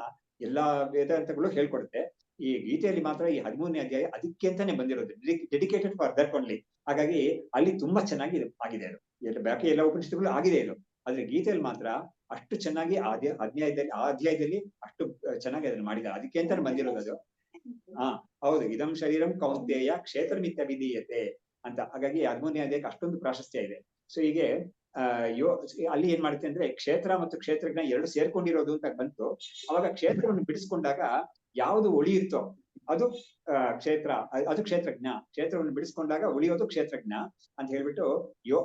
ಎಲ್ಲಾ ವೇದಾಂತಗಳು ಹೇಳ್ಕೊಡುತ್ತೆ. ಈ ಗೀತೆಯಲ್ಲಿ ಮಾತ್ರ ಈ 13ನೇ ಅಧ್ಯಾಯ ಅದಕ್ಕೆ ಅಂತಾನೆ ಬಂದಿರೋದು, ಡೆಡಿಕೇಟೆಡ್ ಫಾರ್ ದಟ್ ಓನ್ಲಿ. ಹಾಗಾಗಿ ಅಲ್ಲಿ ತುಂಬಾ ಚೆನ್ನಾಗಿ ಆಗಿದೆ ಅದು. ಬಾಕಿ ಎಲ್ಲ ಉಪನಿಷತ್ತುಗಳು ಆಗಿದೆ ಇದು, ಆದ್ರೆ ಗೀತೆಯಲ್ಲಿ ಮಾತ್ರ ಅಷ್ಟು ಚೆನ್ನಾಗಿ ಆ ಅಧ್ಯಾಯದಲ್ಲಿ ಅಷ್ಟು ಚೆನ್ನಾಗಿ ಅದನ್ನ ಮಾಡಿದ್ದಾರೆ. ಅದಕ್ಕೆ ಅಂತಾನೆ ಬಂದಿರೋದು ಅದು. ಹೌದು, ಇದಂ ಶರೀರಂ ಕೌಂತೆಯ ಕ್ಷೇತ್ರಮಿತ್ಯ ವಿಧೀಯತೆ ಅಂತ. ಹಾಗಾಗಿ 13ನೇ ಅಧ್ಯಾಯಕ್ಕೆ ಅಷ್ಟೊಂದು ಪ್ರಾಶಸ್ತ್ಯ ಇದೆ. ಸೊ ಹೀಗೆ ಅಲ್ಲಿ ಏನ್ ಮಾಡುತ್ತೆ ಅಂದ್ರೆ, ಕ್ಷೇತ್ರ ಮತ್ತು ಕ್ಷೇತ್ರಜ್ಞ ಎರಡು ಸೇರ್ಕೊಂಡಿರೋದು ಅಂತ ಬಂತು. ಅವಾಗ ಕ್ಷೇತ್ರವನ್ನು ಬಿಡಿಸ್ಕೊಂಡಾಗ ಯಾವುದು ಉಳಿಯುತ್ತೋ ಅದು ಕ್ಷೇತ್ರ, ಅದು ಕ್ಷೇತ್ರಜ್ಞ. ಕ್ಷೇತ್ರವನ್ನು ಬಿಡಿಸ್ಕೊಂಡಾಗ ಉಳಿಯೋದು ಕ್ಷೇತ್ರಜ್ಞ ಅಂತ ಹೇಳ್ಬಿಟ್ಟು,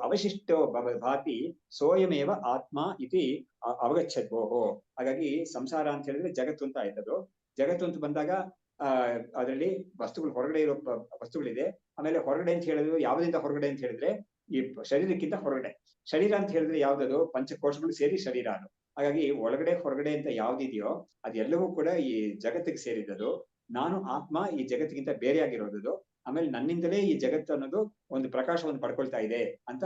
ಅವಶಿಷ್ಟೋ ಭಾತಿ ಸೋಯಮೇವ ಆತ್ಮ ಇತಿ ಅವಗಚ್ಚದ್ವೋಹೋ. ಹಾಗಾಗಿ ಸಂಸಾರ ಅಂತ ಹೇಳಿದ್ರೆ ಜಗತ್ತು ಅಂತ ಆಯ್ತದು. ಜಗತ್ತು ಅಂತ ಬಂದಾಗ ಅದರಲ್ಲಿ ವಸ್ತುಗಳು, ಹೊರಗಡೆ ಇರೋ ವಸ್ತುಗಳಿದೆ. ಆಮೇಲೆ ಹೊರಗಡೆ ಅಂತ ಹೇಳಿದ್ರು ಯಾವುದರಿಂದ ಹೊರಗಡೆ ಅಂತ ಹೇಳಿದ್ರೆ ಈ ಶರೀರಕ್ಕಿಂತ ಹೊರಗಡೆ. ಶರೀರ ಅಂತ ಹೇಳಿದ್ರೆ ಯಾವ್ದದು? ಪಂಚಕೋಶಗಳು ಸೇರಿ ಶರೀರ ಅದು. ಹಾಗಾಗಿ ಒಳಗಡೆ ಹೊರಗಡೆ ಅಂತ ಯಾವ್ದಿದೆಯೋ ಅದೆಲ್ಲವೂ ಕೂಡ ಈ ಜಗತ್ತಿಗೆ ಸೇರಿದ್ದು. ನಾನು ಆತ್ಮ ಈ ಜಗತ್ತಿಗಿಂತ ಬೇರೆಯಾಗಿರೋದು. ಆಮೇಲೆ ನನ್ನಿಂದಲೇ ಈ ಜಗತ್ತು ಅನ್ನೋದು ಒಂದು ಪ್ರಕಾಶವನ್ನು ಪಡ್ಕೊಳ್ತಾ ಇದೆ ಅಂತ.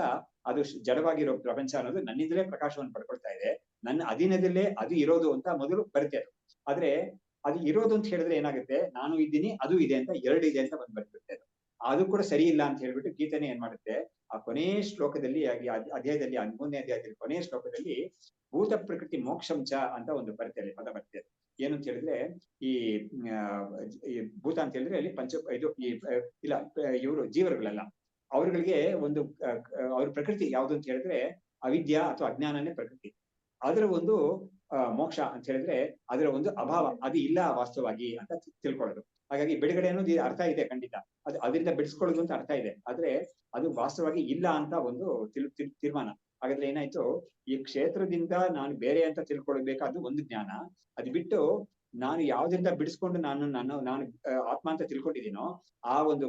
ಅದು ಜಡವಾಗಿರೋ ಪ್ರಪಂಚ ಅನ್ನೋದು ನನ್ನಿಂದಲೇ ಪ್ರಕಾಶವನ್ನು ಪಡ್ಕೊಳ್ತಾ ಇದೆ, ನನ್ನ ಅಧೀನದಲ್ಲೇ ಅದು ಇರೋದು ಅಂತ ಮೊದಲು ಬರುತ್ತೆ ಅದು. ಆದ್ರೆ ಅದು ಇರೋದು ಅಂತ ಹೇಳಿದ್ರೆ ಏನಾಗುತ್ತೆ, ನಾನು ಇದ್ದೀನಿ ಅದು ಇದೆ ಅಂತ ಎರಡು ಇದೆ ಅಂತ ಬಂದ್ಬಿಡುತ್ತೆ ಅದು. ಅದು ಕೂಡ ಸರಿ ಇಲ್ಲ ಅಂತ ಹೇಳ್ಬಿಟ್ಟು ಗೀತೆನೇ ಏನ್ ಮಾಡುತ್ತೆ, ಆ ಕೊನೆಯ ಶ್ಲೋಕದಲ್ಲಿ ಅಧ್ಯಾಯದಲ್ಲಿ 13ನೇ ಅಧ್ಯಾಯದಲ್ಲಿ ಕೊನೆಯ ಶ್ಲೋಕದಲ್ಲಿ ಭೂತ ಪ್ರಕೃತಿ ಮೋಕ್ಷಂಚ ಅಂತ ಒಂದು ಬರುತ್ತೆ, ಪದ ಬರುತ್ತೆ. ಏನು ಅಂತ ಹೇಳಿದ್ರೆ ಈ ಭೂತ ಅಂತ ಹೇಳಿದ್ರೆ ಅಲ್ಲಿ ಇವರು ಜೀವರುಗಳೆಲ್ಲ, ಅವ್ರಗಳಿಗೆ ಒಂದು ಅವ್ರ ಪ್ರಕೃತಿ ಯಾವ್ದು ಅಂತ ಹೇಳಿದ್ರೆ ಅವಿದ್ಯಾ ಅಥವಾ ಅಜ್ಞಾನನೇ ಪ್ರಕೃತಿ. ಅದರ ಒಂದು ಮೋಕ್ಷ ಅಂತ ಹೇಳಿದ್ರೆ ಅದರ ಒಂದು ಅಭಾವ, ಅದು ಇಲ್ಲ ವಾಸ್ತವವಾಗಿ ಅಂತ ತಿಳ್ಕೊಳ್ಳೋದು. ಹಾಗಾಗಿ ಬಿಡುಗಡೆ ಅನ್ನೋದು ಅರ್ಥ ಇದೆ ಖಂಡಿತ, ಅದರಿಂದ ಬಿಡಿಸ್ಕೊಳ್ಳೋದು ಅಂತ ಅರ್ಥ ಇದೆ. ಆದ್ರೆ ಅದು ವಾಸ್ತವವಾಗಿ ಇಲ್ಲ ಅಂತ ಒಂದು ತೀರ್ಮಾನ. ಹಾಗಾದ್ರೆ ಏನಾಯ್ತು, ಈ ಕ್ಷೇತ್ರದಿಂದ ನಾನು ಬೇರೆ ಅಂತ ತಿಳ್ಕೊಳ್ಬೇಕಾದ್ದು ಒಂದು ಜ್ಞಾನ. ಅದು ಬಿಟ್ಟು ನಾನು ಯಾವ್ದ್ರಿಂದ ಬಿಡಿಸ್ಕೊಂಡು ನಾನು ಆತ್ಮ ಅಂತ ತಿಳ್ಕೊಂಡಿದ್ದೀನೋ ಆ ಒಂದು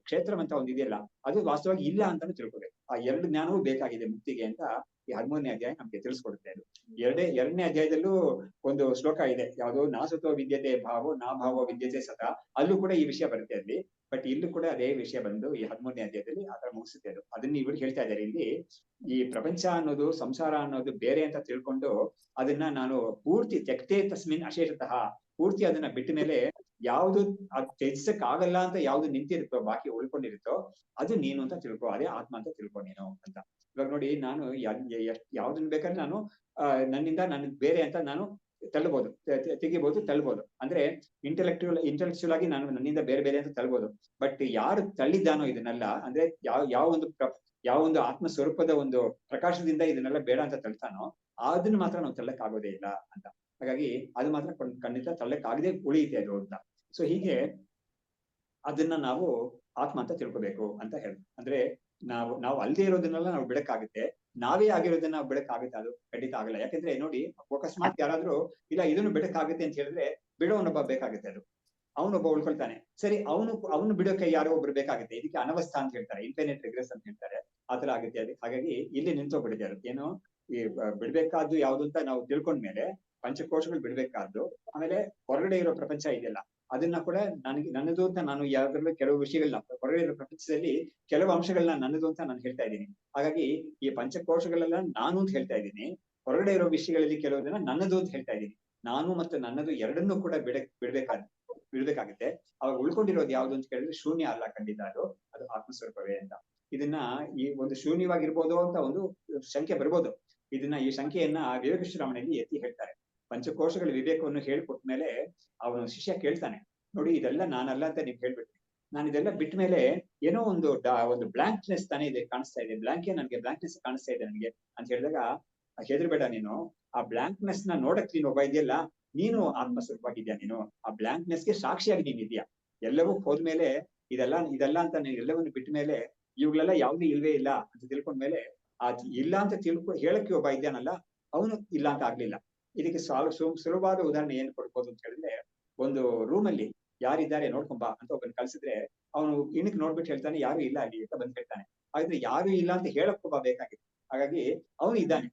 ಕ್ಷೇತ್ರ ಅಂತ ಒಂದು ಇದೆಯಲ್ಲ, ಅದು ವಾಸ್ತವವಾಗಿ ಇಲ್ಲ ಅಂತಾನು ತಿಳ್ಕೊಬೇಕು. ಆ ಎರಡು ಜ್ಞಾನವೂ ಬೇಕಾಗಿದೆ ಮುಕ್ತಿಗೆ ಅಂತ ಈ 13ನೇ ಅಧ್ಯಾಯ ನಮ್ಗೆ ತಿಳಿಸ್ಕೊಡುತ್ತೆ. ಅದು ಎರಡನೇ ಅಧ್ಯಾಯದಲ್ಲೂ ಒಂದು ಶ್ಲೋಕ ಇದೆ, ಯಾವುದು ನಾಸತೋ ವಿದ್ಯತೆ ಭಾವೋ ನಾ ಭಾವೋ ವಿದ್ಯತೆ ಸತಾ. ಅಲ್ಲೂ ಕೂಡ ಈ ವಿಷಯ ಬರುತ್ತೆ ಅಲ್ಲಿ. ಬಟ್ ಇಲ್ಲೂ ಕೂಡ ಅದೇ ವಿಷಯ ಬಂದು ಈ 13ನೇ ಅಧ್ಯಾಯದಲ್ಲಿ ಆತರ ಮುಗಿಸುತ್ತೆ ಅದು. ಅದನ್ನ ಇವರು ಹೇಳ್ತಾ ಇದ್ದಾರೆ ಇಲ್ಲಿ, ಈ ಪ್ರಪಂಚ ಅನ್ನೋದು, ಸಂಸಾರ ಅನ್ನೋದು ಬೇರೆ ಅಂತ ತಿಳ್ಕೊಂಡು ಅದನ್ನ ನಾನು ಪೂರ್ತಿ ತ್ಯಕ್ತೇ ತಸ್ಮಿನ್ ಅಶೇಷತಃ, ಪೂರ್ತಿ ಅದನ್ನ ಬಿಟ್ಟ ಮೇಲೆ ಯಾವ್ದು ಅದು ತ್ಯಜಿಸಕ್ ಆಗಲ್ಲ ಅಂತ ಯಾವ್ದು ನಿಂತಿರುತ್ತೋ ಬಾಕಿ ಉಳ್ಕೊಂಡಿರುತ್ತೋ ಅದು ನೀನು ಅಂತ ತಿಳ್ಕೊ, ಅದೇ ಆತ್ಮ ಅಂತ ತಿಳ್ಕೊ ನೀನು ಅಂತ. ಇವಾಗ ನೋಡಿ, ನಾನು ಯಾವ್ದನ್ನ ಬೇಕಾದ್ರೆ ನಾನು ನನ್ನಿಂದ ಬೇರೆ ಅಂತ ನಾನು ತಳ್ಬಹುದು, ತೆಗಿಬಹುದು, ತಳ್ಬಹುದು. ಅಂದ್ರೆ ಇಂಟೆಲೆಕ್ಚುಯಲ್ ಆಗಿ ನಾನು ನನ್ನಿಂದ ಬೇರೆ ಬೇರೆ ಅಂತ ತಳ್ಬಹುದು. ಬಟ್ ಯಾರು ತಳ್ಳಿದ್ದಾನೋ ಇದನ್ನೆಲ್ಲ, ಅಂದ್ರೆ ಯಾವ ಒಂದು ಆತ್ಮ ಸ್ವರೂಪದ ಒಂದು ಪ್ರಕಾಶದಿಂದ ಇದನ್ನೆಲ್ಲ ಬೇಡ ಅಂತ ತಳ್ತಾನೋ ಅದನ್ನ ಮಾತ್ರ ನಾವು ತಳ್ಳಕ್ ಆಗೋದೇ ಇಲ್ಲ ಅಂತ. ಹಾಗಾಗಿ ಅದು ಮಾತ್ರ ಖಂಡಿತ ತಳ್ಳಕ್ ಆಗದೆ ಉಳಿಯುತ್ತೆ ಅದು ಅಂತ. ಸೊ ಹೀಗೆ ಅದನ್ನ ನಾವು ಆತ್ಮ ಅಂತ ತಿಳ್ಕೊಬೇಕು ಅಂತ ಹೇಳಿ. ಅಂದ್ರೆ ನಾವು ಅಲ್ಲದೆ ಇರೋದನ್ನೆಲ್ಲ ನಾವು ಬಿಡಕ್ಕಾಗುತ್ತೆ, ನಾವೇ ಆಗಿರೋದನ್ನ ನಾವು ಬಿಡಕ್ಕಾಗುತ್ತೆ ಅದು ಖಂಡಿತ ಆಗಲ್ಲ. ಯಾಕಂದ್ರೆ ನೋಡಿ, ಅಕಸ್ಮಾತ್ ಯಾರಾದ್ರೂ ಇಲ್ಲ ಇದನ್ನು ಬಿಡಕ್ಕಾಗುತ್ತೆ ಅಂತ ಹೇಳಿದ್ರೆ ಬಿಡೋನೊಬ್ಬ ಬೇಕಾಗುತ್ತೆ, ಅದು ಅವನೊಬ್ಬ ಉಳ್ಕೊಳ್ತಾನೆ. ಸರಿ, ಅವನು ಬಿಡೋಕೆ ಯಾರೋ ಒಬ್ರು ಬೇಕಾಗುತ್ತೆ. ಇದಕ್ಕೆ ಅನವಸ್ಥಾ ಅಂತ ಹೇಳ್ತಾರೆ, ಇನ್ಫೈನೈಟ್ ರಿಗ್ರೆಸ್ ಅಂತ ಹೇಳ್ತಾರೆ. ಆತರ ಆಗುತ್ತೆ ಅದು. ಹಾಗಾಗಿ ಇಲ್ಲಿ ನಿಂತೋಗ್ಬಿಟ್ಟಿದೆ ಅದು. ಏನು ಈ ಬಿಡ್ಬೇಕಾದ್ದು ಯಾವ್ದು ಅಂತ ನಾವು ತಿಳ್ಕೊಂಡ್ಮೇಲೆ ಪಂಚಕೋಶಗಳು ಬಿಡ್ಬೇಕಾದ್ದು, ಆಮೇಲೆ ಹೊರಗಡೆ ಇರೋ ಪ್ರಪಂಚ ಇದೆಯಲ್ಲ ಅದನ್ನ ಕೂಡ ನನ್ನದು ಅಂತ ನಾನು ಯಾವ್ದ್ರಲ್ಲೂ ಕೆಲವು ವಿಷಯಗಳನ್ನ, ಹೊರಗಡೆ ಇರೋ ಪ್ರಪಂಚದಲ್ಲಿ ಕೆಲವು ಅಂಶಗಳನ್ನ ನನ್ನದು ಅಂತ ನಾನು ಹೇಳ್ತಾ ಇದ್ದೀನಿ. ಹಾಗಾಗಿ ಈ ಪಂಚಕೋಶಗಳೆಲ್ಲ ನಾನು ಅಂತ ಹೇಳ್ತಾ ಇದ್ದೀನಿ, ಹೊರಗಡೆ ಇರೋ ವಿಷಯಗಳಲ್ಲಿ ಕೆಲವುದನ್ನ ನನ್ನದು ಅಂತ ಹೇಳ್ತಾ ಇದ್ದೀನಿ. ನಾನು ಮತ್ತು ನನ್ನದು ಎರಡನ್ನೂ ಕೂಡ ಬಿಡ್ಬೇಕಾಗುತ್ತೆ. ಅವಾಗ ಉಳ್ಕೊಂಡಿರೋದು ಯಾವ್ದು ಅಂತ ಕೇಳಿದ್ರೆ ಶೂನ್ಯ ಅಲ್ಲ, ಖಂಡಿತ ಅದು ಆತ್ಮಸ್ವರೂಪವೇ ಅಂತ. ಇದನ್ನ ಈ ಒಂದು ಶೂನ್ಯವಾಗಿರ್ಬೋದು ಅಂತ ಒಂದು ಶಂಕೆ ಬರ್ಬೋದು. ಈ ಸಂಖ್ಯೆಯನ್ನ ವಿವೇಕ ಶ್ರೀರಾಮನಲ್ಲಿ ಎತ್ತಿ ಹೇಳ್ತಾರೆ. ಪಂಚಕೋಶಗಳ ವಿವೇಕವನ್ನು ಹೇಳ್ಕೊಟ್ಟ ಮೇಲೆ ಅವನು ಶಿಷ್ಯ ಕೇಳ್ತಾನೆ, ನೋಡಿ ಇದೆಲ್ಲ ನಾನಲ್ಲ ಅಂತ ನೀವ್ ಹೇಳ್ಬಿಟ್ರಿ, ನಾನು ಇದೆಲ್ಲ ಬಿಟ್ಟ ಮೇಲೆ ಏನೋ ಒಂದು ಬ್ಲಾಂಕ್ನೆಸ್ ತಾನೇ ಇದೆ ಕಾಣಿಸ್ತಾ ಇದೆ, ಬ್ಲಾಂಕ್ನೆಸ್ ಕಾಣಿಸ್ತಾ ಇದೆ ನನಗೆ ಅಂತ ಹೇಳಿದಾಗ, ಹೆದರ್ಬೇಡ ನೀನು, ಆ ಬ್ಲಾಂಕ್ನೆಸ್ ನ ನೋಡಕ್ ನೀನು ಒಬ್ಬ ಇದೆಯಲ್ಲ, ನೀನು ಆತ್ಮಸ್ವರೂಪವಾಗಿದ್ಯಾ. ನೀನು ಆ ಬ್ಲಾಂಕ್ನೆಸ್ಗೆ ಸಾಕ್ಷಿಯಾಗಿ ನೀನಿದ್ಯಾ. ಎಲ್ಲವೂ ಹೋದ್ಮೇಲೆ ಇದೆಲ್ಲ ಅಂತ ನೀನು ಎಲ್ಲವನ್ನು ಬಿಟ್ಟ ಮೇಲೆ ಇವುಗಳೆಲ್ಲ ಯಾವ್ದು ಇಲ್ವೇ ಇಲ್ಲ ಅಂತ ತಿಳ್ಕೊಂಡ್ಮೇಲೆ ಇಲ್ಲ ಅಂತ ಹೇಳಕ್ಕೆ ಒಬ್ಬ ಇದ್ದಾನಲ್ಲ, ಅವನು ಇಲ್ಲ ಅಂತ ಆಗ್ಲಿಲ್ಲ. ಇದಕ್ಕೆ ಸುಲಭವಾದ ಉದಾಹರಣೆ ಏನ್ ಕೊಡ್ಬೋದು ಅಂತ ಹೇಳಿದ್ರೆ, ಒಂದು ರೂಮ್ ಅಲ್ಲಿ ಯಾರಿದ್ದಾರೆ ನೋಡ್ಕೊಂಬಾ ಅಂತ ಒಬ್ಬನ್ ಕಳ್ಸಿದ್ರೆ ಅವನು ಇಣಕ್ ನೋಡ್ಬಿಟ್ಟು ಹೇಳ್ತಾನೆ ಯಾರು ಇಲ್ಲ ಅಲ್ಲಿ ಅಂತ ಬಂದ್ ಹೇಳ್ತಾನೆ. ಹಾಗಾದ್ರೆ ಯಾರು ಇಲ್ಲ ಅಂತ ಹೇಳಕ್ ಒಬ್ಬ ಬೇಕಾಗಿತ್ತು. ಹಾಗಾಗಿ ಅವನು ಇದ್ದಾನೆ,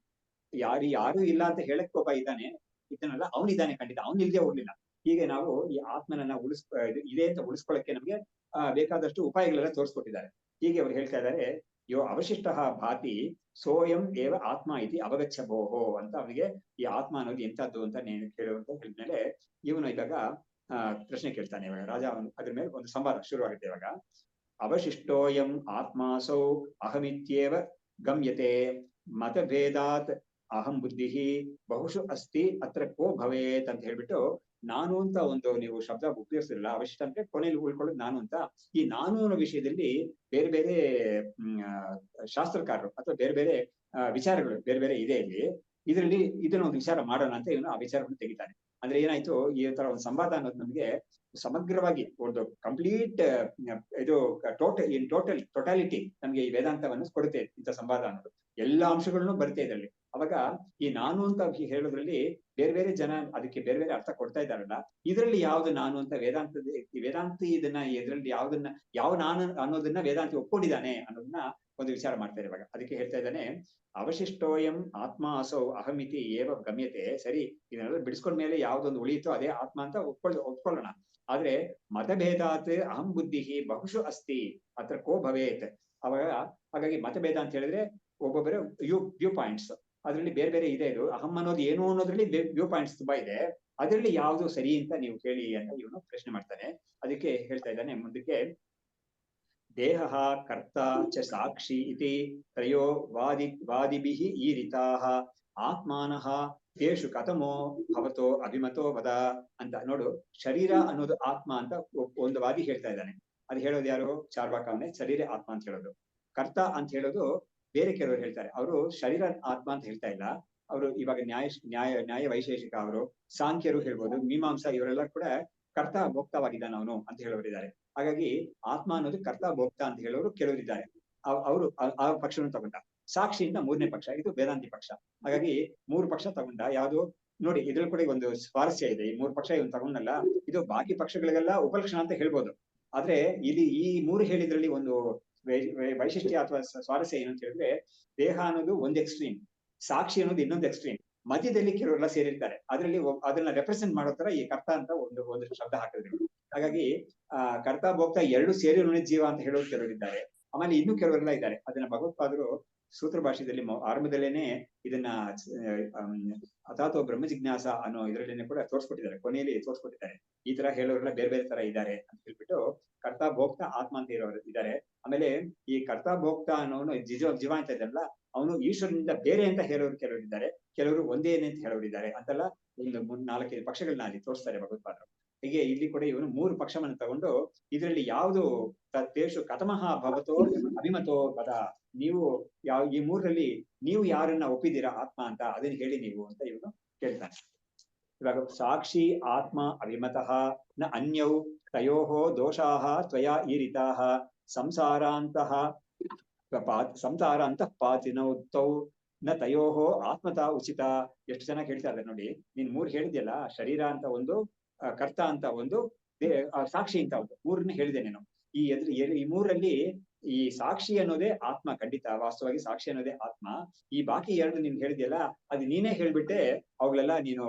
ಯಾರು ಇಲ್ಲ ಅಂತ ಹೇಳಕ್ ಒಬ್ಬ ಇದ್ದಾನಲ್ಲ, ಅವನಿದ್ದಾನೆ ಖಂಡಿತ, ಅವನು ಇಲ್ದೇ ಹೋಗ್ಲಿಲ್ಲ. ಹೀಗೆ ನಾವು ಈ ಆತ್ಮನನ್ನ ಇದೆ ಅಂತ ಉಳಿಸ್ಕೊಳ್ಳಕ್ಕೆ ನಮ್ಗೆ ಬೇಕಾದಷ್ಟು ಉಪಾಯಗಳೆಲ್ಲ ತೋರಿಸ್ಕೊಟ್ಟಿದ್ದಾರೆ. ಹೀಗೆ ಅವ್ರು ಹೇಳ್ತಾ ಇದ್ದಾರೆ, ಯೋ ಅವಶಿಷ್ಟ ಭಾತಿ ಸೋಯಂ ಏವ ಆತ್ಮ ಇತಿ ಅವಗಚ್ಚಬೋಹೋ ಅಂತ. ಅವನಿಗೆ ಈ ಆತ್ಮ ಅನ್ನೋದು ಎಂತದ್ದು ಅಂತ ಕೇಳುವಂತ ಹೇಳಿದ್ಮೇಲೆ ಇವನು ಇವಾಗ ಪ್ರಶ್ನೆ ಕೇಳ್ತಾನೆ. ಇವಾಗ ರಾಜ ಅದ್ರ ಮೇಲೆ ಒಂದು ಸಂವಾದ ಶುರುವಾಗುತ್ತೆ. ಇವಾಗ ಅವಶಿಷ್ಟೋಯಂ ಆತ್ಮಾಸೌ ಅಹಮಿತ್ಯೇವ ಗಮ್ಯತೆ ಮತಭೇದಾತ್ ಅಹಂ ಬುದ್ಧಿ ಬಹುಶು ಅಸ್ತಿ ಅತ್ರ ಕೋ ಭವೇತ್ ಅಂತ ಹೇಳ್ಬಿಟ್ಟು, ನಾನು ಅಂತ ಒಂದು ನೀವು ಶಬ್ದ ಉಪಯೋಗಿಸಿರಲ್ಲ, ಅವಶ್ಯ ಅಂದ್ರೆ ಕೊನೆಯಲ್ಲಿ ಉಳ್ಕೊಳ್ಳೋದು ನಾನು ಅಂತ. ಈ ನಾನು ಅನ್ನೋ ವಿಷಯದಲ್ಲಿ ಬೇರೆ ಬೇರೆ ಶಾಸ್ತ್ರಕಾರರು ಅಥವಾ ಬೇರೆ ಬೇರೆ ವಿಚಾರಗಳು ಬೇರೆ ಬೇರೆ ಇದೆ ಇದರಲ್ಲಿ ಇದನ್ನ ಒಂದು ವಿಚಾರ ಮಾಡೋಣ ಅಂತ ಇವನು ಆ ವಿಚಾರವನ್ನು ತೆಗಿತಾನೆ. ಅಂದ್ರೆ ಏನಾಯ್ತು, ಈ ತರ ಒಂದು ಸಂವಾದ ಅನ್ನೋದು ನಮ್ಗೆ ಸಮಗ್ರವಾಗಿ ಒಂದು ಕಂಪ್ಲೀಟ್ ಟೋಟಾಲಿಟಿ ನಮ್ಗೆ ಈ ವೇದಾಂತವನ್ನು ಕೊಡುತ್ತೆ. ಇಂಥ ಸಂವಾದ ಅನ್ನೋದು ಎಲ್ಲಾ ಅಂಶಗಳನ್ನು ಬರುತ್ತೆ ಇದರಲ್ಲಿ. ಅವಾಗ ಈ ನಾನು ಅಂತ ಹೇಳೋದ್ರಲ್ಲಿ ಬೇರೆ ಬೇರೆ ಜನ ಅದಕ್ಕೆ ಬೇರೆ ಬೇರೆ ಅರ್ಥ ಕೊಡ್ತಾ ಇದ್ದಾರಲ್ಲ, ಇದರಲ್ಲಿ ಯಾವ್ದು ನಾನು ಅಂತ ವೇದಾಂತಿ ಇದನ್ನ ಇದರಲ್ಲಿ ಯಾವ ನಾನು ಅನ್ನೋದನ್ನ ವೇದಾಂತಿ ಒಪ್ಕೊಂಡಿದ್ದಾನೆ ಅನ್ನೋದನ್ನ ಒಂದು ವಿಚಾರ ಮಾಡ್ತಾರೆ. ಇವಾಗ ಅದಕ್ಕೆ ಹೇಳ್ತಾ ಇದ್ದಾನೆ, ಅವಶಿಷ್ಟೋಯಂ ಆತ್ಮ ಅಸೌ ಅಹಮಿತಿ ಏವ ಗಮ್ಯತೆ. ಸರಿ, ಇದನ್ನೆಲ್ಲ ಬಿಡಿಸ್ಕೊಂಡ್ಮೇಲೆ ಯಾವ್ದೊಂದು ಉಳಿಯಿತೋ ಅದೇ ಆತ್ಮ ಅಂತ ಒಪ್ಕೊಳ್ಳೋಣ. ಆದ್ರೆ ಮತಭೇದಾತ್ ಅಹಂ ಬುದ್ಧಿ ಬಹುಶು ಅಸ್ತಿ ಅತ್ರ ಕೋ ಭವೇತ್. ಅವಾಗ ಹಾಗಾಗಿ ಮತಭೇದ ಅಂತ ಹೇಳಿದ್ರೆ ಒಬ್ಬೊಬ್ಬರ ವ್ಯೂ ಪಾಯಿಂಟ್ಸ್, ಅದರಲ್ಲಿ ಬೇರೆ ಬೇರೆ ಇದೆ. ಇದು ಅಹಂ ಅನ್ನೋದು ಏನು ಅನ್ನೋದ್ರಲ್ಲಿ ವ್ಯೂ ಪಾಯಿಂಟ್ಸ್ ತುಂಬಾ ಇದೆ. ಅದರಲ್ಲಿ ಯಾವುದು ಸರಿ ಅಂತ ನೀವು ಹೇಳಿ ಅಂತ ಇವನು ಪ್ರಶ್ನೆ ಮಾಡ್ತಾನೆ. ಅದಕ್ಕೆ ಹೇಳ್ತಾ ಇದ್ದಾನೆ ಮುಂದಕ್ಕೆ, ದೇಹ ಕರ್ತ ಚ ಸಾಕ್ಷಿ ಇತಿ ತ್ರಯೋ ವಾದಿಭಿಃ ಈರಿತಾಃ ಆತ್ಮಾನಃ ತೇಷು ಕಥಮೋ ಭವತೋ ಅಭಿಮತೋ ವದ ಅಂತ. ನೋಡು, ಶರೀರ ಅನ್ನೋದು ಆತ್ಮ ಅಂತ ಒಂದು ವಾದಿ ಹೇಳ್ತಾ ಇದ್ದಾನೆ. ಅದು ಹೇಳೋದು ಯಾರು? ಚಾರ್ವಾಕವನ್ನೇ ಶರೀರ ಆತ್ಮ ಅಂತ ಹೇಳೋದು. ಕರ್ತ ಅಂತ ಹೇಳೋದು ಬೇರೆ ಕೆಲವರು ಹೇಳ್ತಾರೆ. ಅವರು ಶರೀರ ಆತ್ಮ ಅಂತ ಹೇಳ್ತಾ ಇಲ್ಲ. ಅವರು ಇವಾಗ ನ್ಯಾಯ ವೈಶೇಷಿಕ ಅವರು, ಸಾಂಖ್ಯರು ಹೇಳ್ಬೋದು, ಮೀಮಾಂಸಾ ಇವರೆಲ್ಲ ಕೂಡ ಕರ್ತ ಭೋಕ್ತವಾಗಿದ್ದಾನ ಅವನು ಅಂತ ಹೇಳೋರಿದ್ದಾರೆ. ಹಾಗಾಗಿ ಆತ್ಮ ಅನ್ನೋದು ಕರ್ತ ಭೋಕ್ತ ಅಂತ ಹೇಳೋರು ಕೆಲವರಿದ್ದಾರೆ. ಅವರು ಆ ಪಕ್ಷವನ್ನು ತಗೊಂಡ. ಸಾಕ್ಷಿಯಿಂದ ಮೂರನೇ ಪಕ್ಷ, ಇದು ವೇದಾಂತಿ ಪಕ್ಷ. ಹಾಗಾಗಿ 3 ಪಕ್ಷ ತಗೊಂಡ. ಯಾವುದು ನೋಡಿ, ಇದ್ರಲ್ಲಿ ಕೂಡ ಒಂದು ಸ್ವಾರಸ್ಯ ಇದೆ. ಈ 3 ಪಕ್ಷ ಇವನು ತಗೊಂಡಲ್ಲ, ಇದು ಬಾಕಿ ಪಕ್ಷಗಳಿಗೆಲ್ಲ ಉಪಲಕ್ಷಣ ಅಂತ ಹೇಳ್ಬೋದು. ಆದ್ರೆ ಇಲ್ಲಿ ಈ 3 ಹೇಳಿದ್ರಲ್ಲಿ ಒಂದು ವೈಶಿಷ್ಟ್ಯ ಅಥವಾ ಸ್ವಾರಸ್ಯ ಏನು ಅಂತ ಹೇಳಿದ್ರೆ, ದೇಹ ಅನ್ನೋದು ಒಂದು ಎಕ್ಸ್ಟ್ರೀಮ್, ಸಾಕ್ಷಿ ಅನ್ನೋದು ಇನ್ನೊಂದು ಎಕ್ಸ್ಟ್ರೀಮ್, ಮಧ್ಯದಲ್ಲಿ ಕೆಲವರೆಲ್ಲ ಸೇರಿರ್ತಾರೆ. ಅದರಲ್ಲಿ ಅದನ್ನ ರೆಪ್ರೆಸೆಂಟ್ ಮಾಡೋ ತರ ಈ ಕರ್ತ ಅಂತ ಒಂದು ಶಬ್ದ ಹಾಕಿದ್ರು. ಹಾಗಾಗಿ ಕರ್ತ ಭೋಕ್ತ ಎರಡು ಸೇರಿರೋನೇ ಜೀವ ಅಂತ ಹೇಳೋರು ಕೆಲವರಿದ್ದಾರೆ. ಆಮೇಲೆ ಇನ್ನೂ ಕೆಲವರೆಲ್ಲ ಇದ್ದಾರೆ. ಅದನ್ನ ಭಗವತ್ಪಾದರು ಸೂತ್ರ ಭಾಷೆಯಲ್ಲಿ ಆರಂಭದಲ್ಲೇನೆ ಇದನ್ನ ಅಥಾತೋ ಬ್ರಹ್ಮ ಜಿಜ್ಞಾಸ ಅನ್ನೋ ಇದರಲ್ಲೇನೆ ಕೂಡ ತೋರಿಸ್ಕೊಟ್ಟಿದ್ದಾರೆ, ಕೊನೆಯಲ್ಲಿ ತೋರಿಸ್ಕೊಟ್ಟಿದ್ದಾರೆ. ಈ ತರ ಹೇಳೋರೆಲ್ಲ ಬೇರೆ ಬೇರೆ ತರ ಇದ್ದಾರೆ ಅಂತ ಹೇಳ್ಬಿಟ್ಟು ಕರ್ತ ಭೋಕ್ತ ಆತ್ಮ ಅಂತ ಇರೋರು ಇದ್ದಾರೆ. ಆಮೇಲೆ ಈ ಕರ್ತ ಭೋಕ್ತ ಅನ್ನೋನು ಜೀವ ಅಂತ ಇದೆಲ್ಲ ಅವನು ಈಶ್ವರನಿಂದ ಬೇರೆ ಅಂತ ಹೇಳೋರು ಕೆಲವರು ಇದ್ದಾರೆ, ಕೆಲವರು ಒಂದೇನೆ ಅಂತ ಹೇಳೋರು ಇದ್ದಾರೆ ಅಂತೆಲ್ಲ ಒಂದು 4-5 ಪಕ್ಷಗಳನ್ನ ಅಲ್ಲಿ ತೋರಿಸ್ತಾರೆ ಭಗವತ್ಪಾದರು. ಹೀಗೆ ಇಲ್ಲಿ ಕೂಡ ಇವನು 3 ಪಕ್ಷವನ್ನು ತಗೊಂಡು ಇದರಲ್ಲಿ ಯಾವುದು ತೇಷು ಕಥಮಃ ಭವತೋ ಅಭಿಮತೋ ಪದ, ನೀವು ಈ 3ರಲ್ಲಿ ನೀವು ಯಾರನ್ನ ಒಪ್ಪಿದ್ದೀರಾ ಆತ್ಮ ಅಂತ ಅದನ್ನ ಹೇಳಿ ನೀವು ಅಂತ ಇವನು ಕೇಳ್ತಾನೆ. ಇವಾಗ ಸಾಕ್ಷಿ ಆತ್ಮ ಅಭಿಮತಃ ನ ಅನ್ಯೌ ತಯೋಹೋ ದೋಷಾಹ ತ್ವಯಾ ಈರಿತಾಹ ಸಂಸಾರಾಂತಹ ಪಾತಿನೌತೌ ನ ತಯೋಹೋ ಆತ್ಮತಾ ಉಚಿತ. ಎಷ್ಟು ಚೆನ್ನಾಗಿ ಹೇಳ್ತಾ ಇದ್ದಾರೆ ನೋಡಿ. ನೀನ್ 3 ಹೇಳಿದ್ಯಲ್ಲ, ಶರೀರ ಅಂತ ಒಂದು, ಕರ್ತ ಅಂತ ಒಂದು, ಸಾಕ್ಷಿ ಅಂತ ಒಂದು, 3ನ್ನ ಹೇಳಿದೆ ನೀನು. ಈ 3ರಲ್ಲಿ ಈ ಸಾಕ್ಷಿ ಅನ್ನೋದೇ ಆತ್ಮ, ಖಂಡಿತ ವಾಸ್ತವವಾಗಿ ಸಾಕ್ಷಿ ಅನ್ನೋದೇ ಆತ್ಮ. ಈ ಬಾಕಿ 2 ನೀನ್ ಹೇಳಿದ್ಯಲ್ಲ ಅದು ನೀನೇ ಹೇಳ್ಬಿಟ್ಟೆ, ಅವುಗಳೆಲ್ಲ ನೀನು